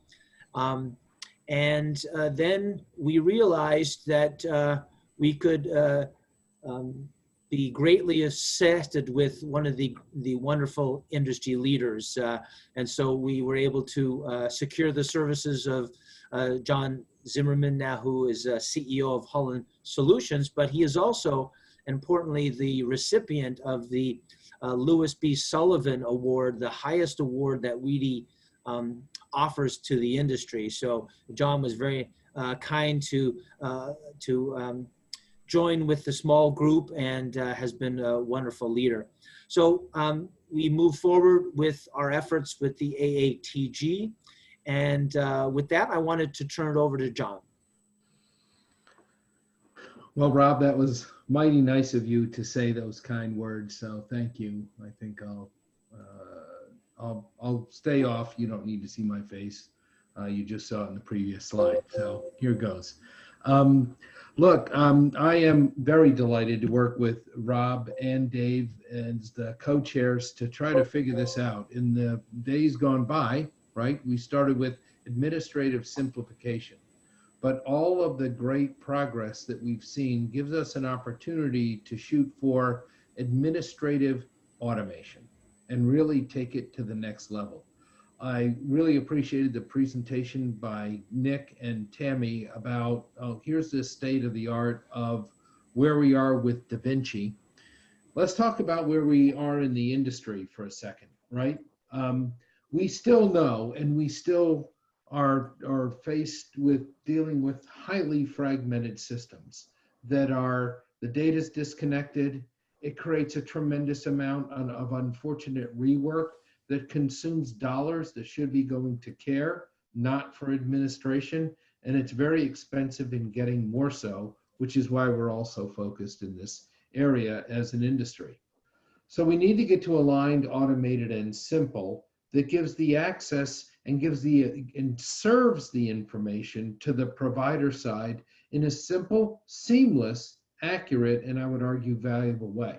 And then we realized that we could be greatly assisted with one of the wonderful industry leaders. And so we were able to secure the services of John Zimmerman, now who is CEO of Holland Solutions, but he is also, importantly, the recipient of the Lewis B. Sullivan Award, the highest award that WEDI offers to the industry. So John was very kind to join with the small group and has been a wonderful leader. So we move forward with our efforts with the AATG. And with that, I wanted to turn it over to John. Well, Rob, that was mighty nice of you to say those kind words. So thank you. I think I'll stay off. You don't need to see my face. You just saw it in the previous slide. So here goes. Look, I am very delighted to work with Rob and Dave as the co-chairs to try to figure this out. In the days gone by, right, we started with administrative simplification. But all of the great progress that we've seen gives us an opportunity to shoot for administrative automation and really take it to the next level. I really appreciated the presentation by Nick and Tammy about, here's the state of the art of where we are with Da Vinci. Let's talk about where we are in the industry for a second, right? We still know, and we still are faced with dealing with highly fragmented systems that are, the data's disconnected. It creates a tremendous amount of unfortunate rework that consumes dollars that should be going to care, not for administration. And it's very expensive in getting more so, which is why we're also focused in this area as an industry. So we need to get to aligned, automated, and simple that gives the access and serves the information to the provider side in a simple, seamless, accurate, and I would argue valuable way.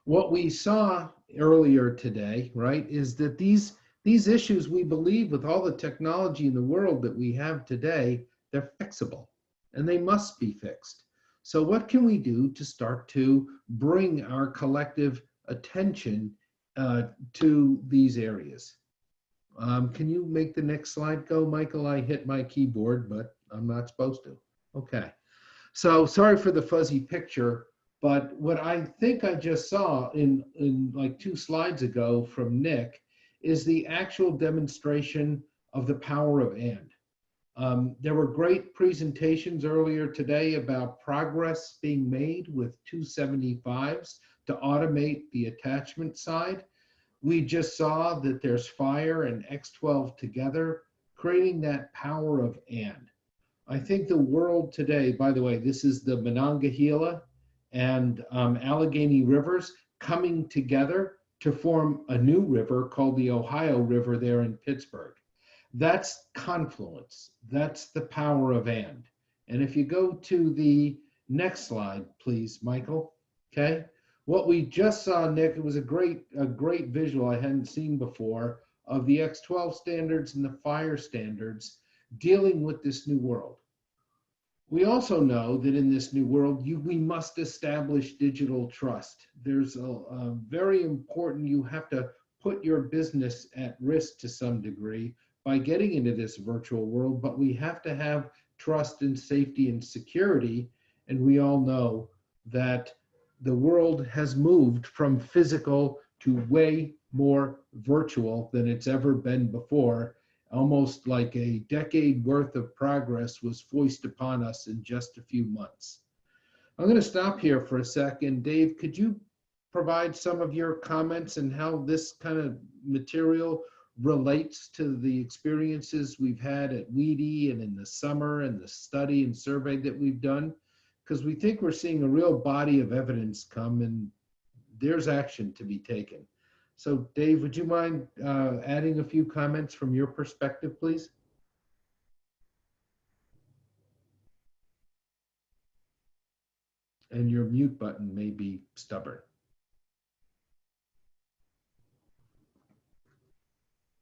What we saw earlier today, right, is that these issues, we believe, with all the technology in the world that we have today, they're fixable and they must be fixed. So what can we do to start to bring our collective attention to these areas? Can you make the next slide go, Michael? I hit my keyboard, but I'm not supposed to. Okay. So sorry for the fuzzy picture, but what I think I just saw in like 2 slides ago from Nick is the actual demonstration of the power of and. There were great presentations earlier today about progress being made with 275s to automate the attachment side. We just saw that there's FHIR and X12 together, creating that power of and. I think the world today, by the way, this is the Monongahela and Allegheny rivers coming together to form a new river called the Ohio River there in Pittsburgh. That's confluence. That's the power of and. And if you go to the next slide, please, Michael, okay? What we just saw, Nick, it was a great visual I hadn't seen before of the X12 standards and the FHIR standards dealing with this new world. We also know that in this new world, we must establish digital trust. There's a very important, you have to put your business at risk to some degree by getting into this virtual world, but we have to have trust and safety and security. And we all know that the world has moved from physical to way more virtual than it's ever been before. Almost like a decade worth of progress was foisted upon us in just a few months. I'm going to stop here for a second. Dave, could you provide some of your comments and how this kind of material relates to the experiences we've had at WEDI and in the summer and the study and survey that we've done? Because we think we're seeing a real body of evidence come and there's action to be taken. So Dave, would you mind adding a few comments from your perspective, please? And your mute button may be stubborn.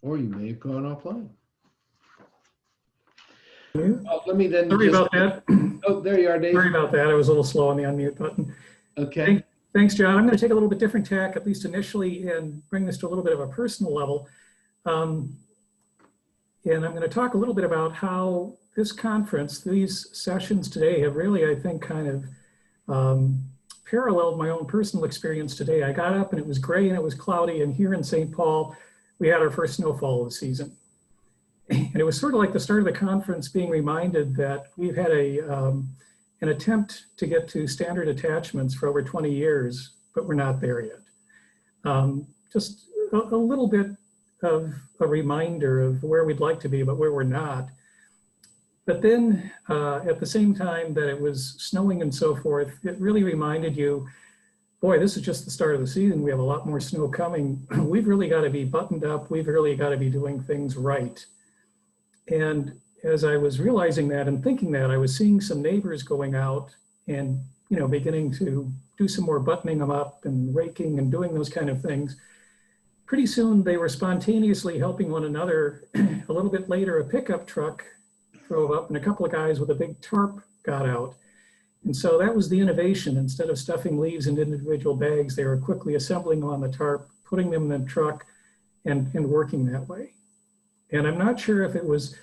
Or you may have gone offline. Let me then. Sorry about that. Oh, there you are, Dave. Sorry about that. I was a little slow on the unmute button. Okay. Thanks, John. I'm going to take a little bit different tack, at least initially, and bring this to a little bit of a personal level. And I'm going to talk a little bit about how this conference, these sessions today have really, I think, kind of paralleled my own personal experience today. I got up and it was gray and it was cloudy, and here in St. Paul, we had our first snowfall of the season. And it was sort of like the start of the conference being reminded that we've had an attempt to get to standard attachments for over 20 years, but we're not there yet. Just a little bit of a reminder of where we'd like to be, but where we're not. But then at the same time that it was snowing and so forth, it really reminded you, boy, this is just the start of the season. We have a lot more snow coming. We've really got to be buttoned up. We've really got to be doing things right. And as I was realizing that and thinking that, I was seeing some neighbors going out and, you know, beginning to do some more buttoning them up and raking and doing those kind of things. Pretty soon they were spontaneously helping one another. A little bit later, a pickup truck drove up and a couple of guys with a big tarp got out. And so that was the innovation. Instead of stuffing leaves into individual bags, they were quickly assembling them on the tarp, putting them in the truck and working that way. And I'm not sure if it was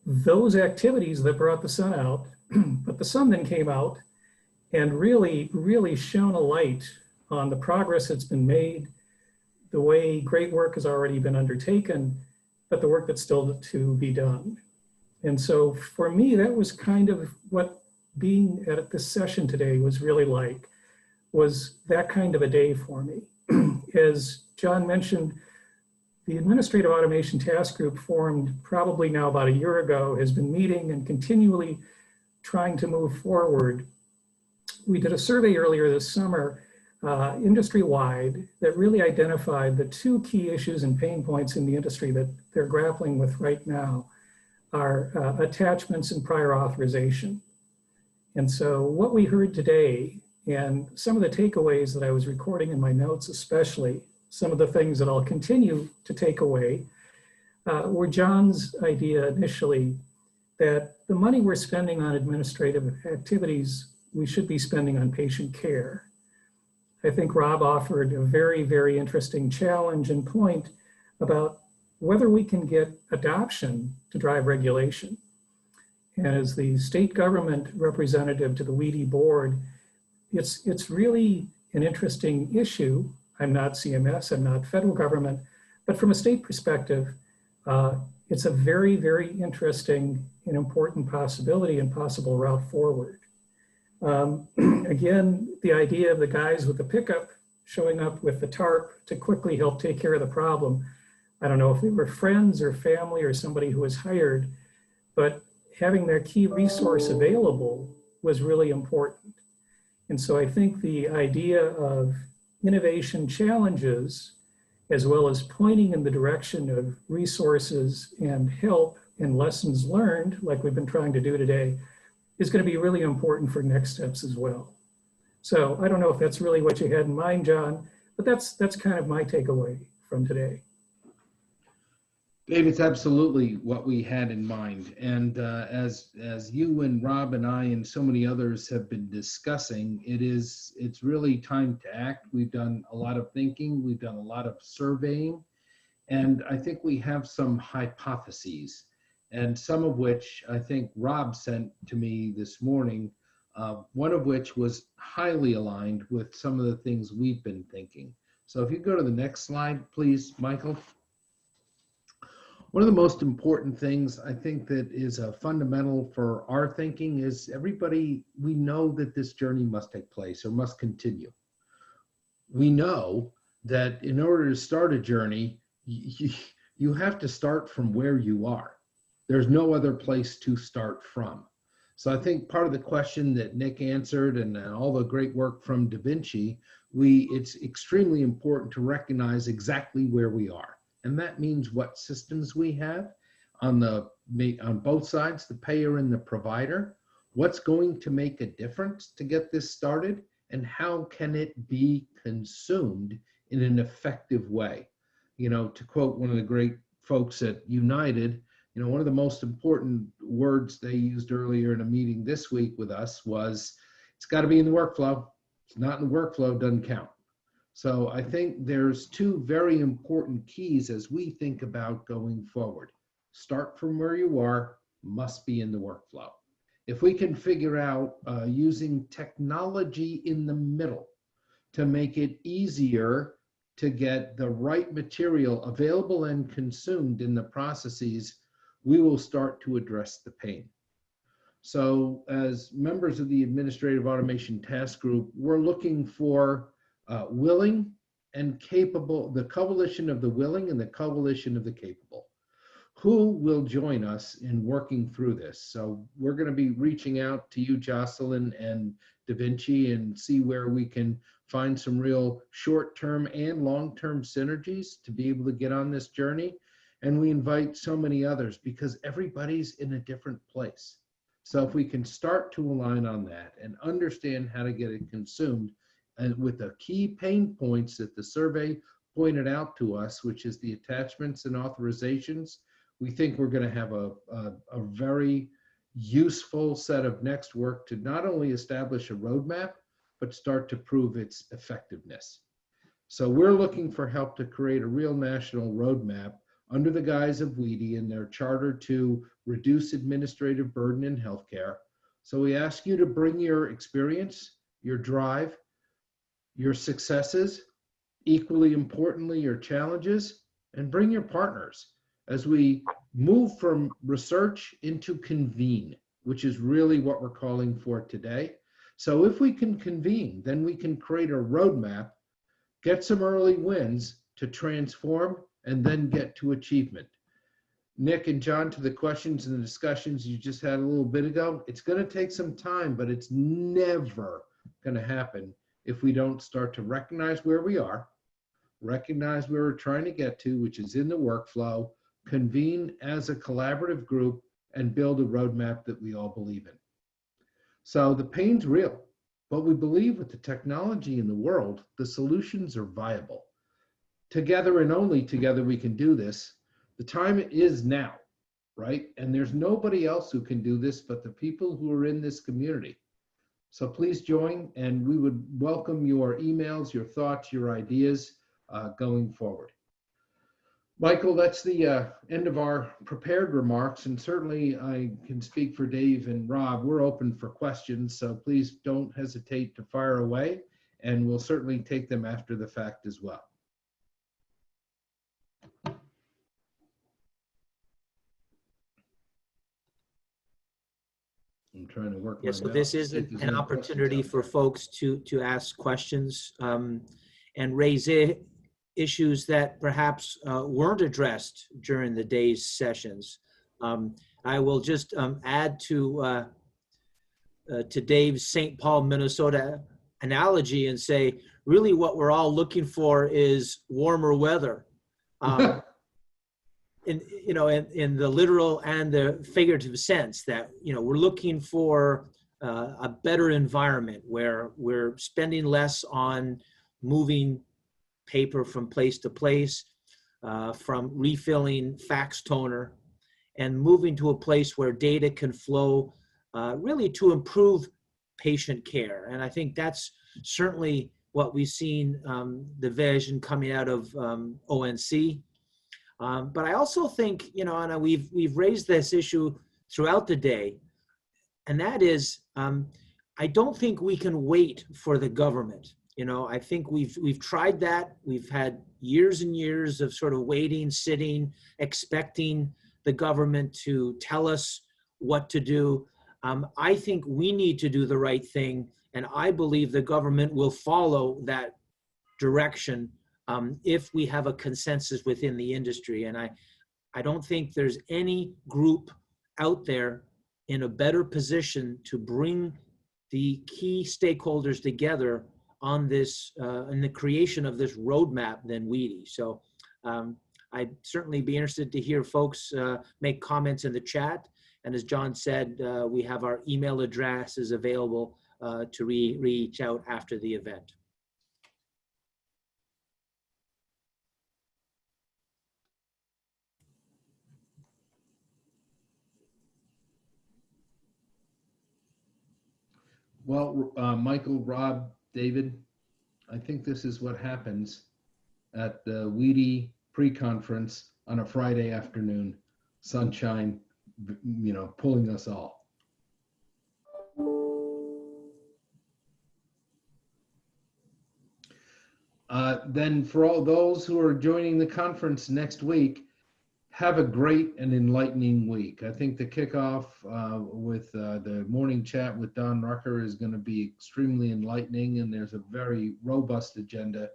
those activities that brought the sun out, but the sun then came out and really, really shone a light on the progress that's been made, the way great work has already been undertaken, but the work that's still to be done. And so for me, that was kind of what being at this session today was really like, was that kind of a day for me. As John mentioned, the Administrative Automation Task Group, formed probably now about a year ago, has been meeting and continually trying to move forward. We did a survey earlier this summer industry-wide that really identified the two key issues and pain points in the industry that they're grappling with right now are attachments and prior authorization. And so what we heard today, and some of the takeaways that I was recording in my notes, especially some of the things that I'll continue to take away, were John's idea initially that the money we're spending on administrative activities, we should be spending on patient care. I think Rob offered a very, very interesting challenge and point about whether we can get adoption to drive regulation. And as the state government representative to the WEDI board, it's really an interesting issue. I'm not CMS, I'm not federal government, but from a state perspective, it's a very, very interesting and important possibility and possible route forward. Again, the idea of the guys with the pickup showing up with the tarp to quickly help take care of the problem. I don't know if they were friends or family or somebody who was hired, but having their key resource available was really important. And so I think the idea of innovation challenges, as well as pointing in the direction of resources and help and lessons learned, like we've been trying to do today, is going to be really important for next steps as well. So I don't know if that's really what you had in mind, John, but that's kind of my takeaway from today. Dave, it's absolutely what we had in mind. And as you and Rob and I and so many others have been discussing, it's really time to act. We've done a lot of thinking, we've done a lot of surveying, and I think we have some hypotheses, and some of which I think Rob sent to me this morning, one of which was highly aligned with some of the things we've been thinking. So if you go to the next slide, please, Michael. One of the most important things I think that is a fundamental for our thinking is we know that this journey must take place or must continue. We know that in order to start a journey, you have to start from where you are. There's no other place to start from. So I think part of the question that Nick answered and all the great work from Da Vinci, it's extremely important to recognize exactly where we are. And that means what systems we have on both sides, the payer and the provider, what's going to make a difference to get this started, and how can it be consumed in an effective way. To quote one of the great folks at United, one of the most important words they used earlier in a meeting this week with us was, it's got to be in the workflow. If it's not in the workflow, it doesn't count. So I think there's two very important keys as we think about going forward. Start from where you are, must be in the workflow. If we can figure out using technology in the middle to make it easier to get the right material available and consumed in the processes, we will start to address the pain. So as members of the Administrative Automation Task Group, we're looking for willing and capable, the coalition of the willing and the coalition of the capable. Who will join us in working through this? So we're going to be reaching out to you, Jocelyn and Da Vinci, and see where we can find some real short-term and long-term synergies to be able to get on this journey. And we invite so many others because everybody's in a different place. So if we can start to align on that and understand how to get it consumed, and with the key pain points that the survey pointed out to us, which is the attachments and authorizations, we think we're going to have a very useful set of next work to not only establish a roadmap, but start to prove its effectiveness. So we're looking for help to create a real national roadmap under the guise of WEDI and their charter to reduce administrative burden in healthcare. So we ask you to bring your experience, your drive, your successes, equally importantly, your challenges, and bring your partners as we move from research into convene, which is really what we're calling for today. So if we can convene, then we can create a roadmap, get some early wins to transform, and then get to achievement. Nick and John, to the questions and the discussions you just had a little bit ago, it's going to take some time, but it's never going to happen if we don't start to recognize where we are, recognize where we're trying to get to, which is in the workflow, convene as a collaborative group, and build a roadmap that we all believe in. So the pain's real, but we believe with the technology in the world, the solutions are viable. Together and only together we can do this. The time is now, right? And there's nobody else who can do this but the people who are in this community. So please join, and we would welcome your emails, your thoughts, your ideas going forward. Michael, that's the end of our prepared remarks, and certainly I can speak for Dave and Rob. We're open for questions, so please don't hesitate to fire away, and we'll certainly take them after the fact as well. I'm trying to work my So mouse this to is see if there's an any opportunity questions out for there. folks to ask questions and raise issues that perhaps weren't addressed during the day's sessions. I will just add to Dave's St. Paul, Minnesota analogy and say, really what we're all looking for is warmer weather. In the literal and the figurative sense that, we're looking for a better environment where we're spending less on moving paper from place to place, from refilling fax toner, and moving to a place where data can flow really to improve patient care. And I think that's certainly what we've seen, the vision coming out of ONC. But I also think, and we've raised this issue throughout the day, and that is, I don't think we can wait for the government. I think we've tried that. We've had years and years of sort of waiting, sitting, expecting the government to tell us what to do. I think we need to do the right thing, and I believe the government will follow that direction if we have a consensus within the industry. And I don't think there's any group out there in a better position to bring the key stakeholders together on this, in the creation of this roadmap than WEDI. So I'd certainly be interested to hear folks make comments in the chat. And as John said, we have our email addresses available to reach out after the event. Well, Michael, Rob, David, I think this is what happens at the WEDI pre-conference on a Friday afternoon, sunshine, pulling us all. Then for all those who are joining the conference next week, have a great and enlightening week. I think the kickoff with the morning chat with Don Rucker is going to be extremely enlightening, and there's a very robust agenda.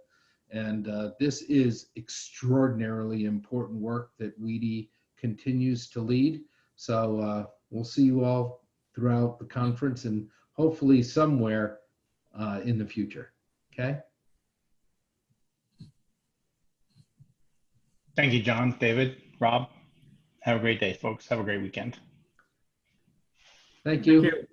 And this is extraordinarily important work that WEDI continues to lead. So we'll see you all throughout the conference and hopefully somewhere in the future. Okay? Thank you, John, David, Rob. Have a great day, folks. Have a great weekend. Thank you. Thank you.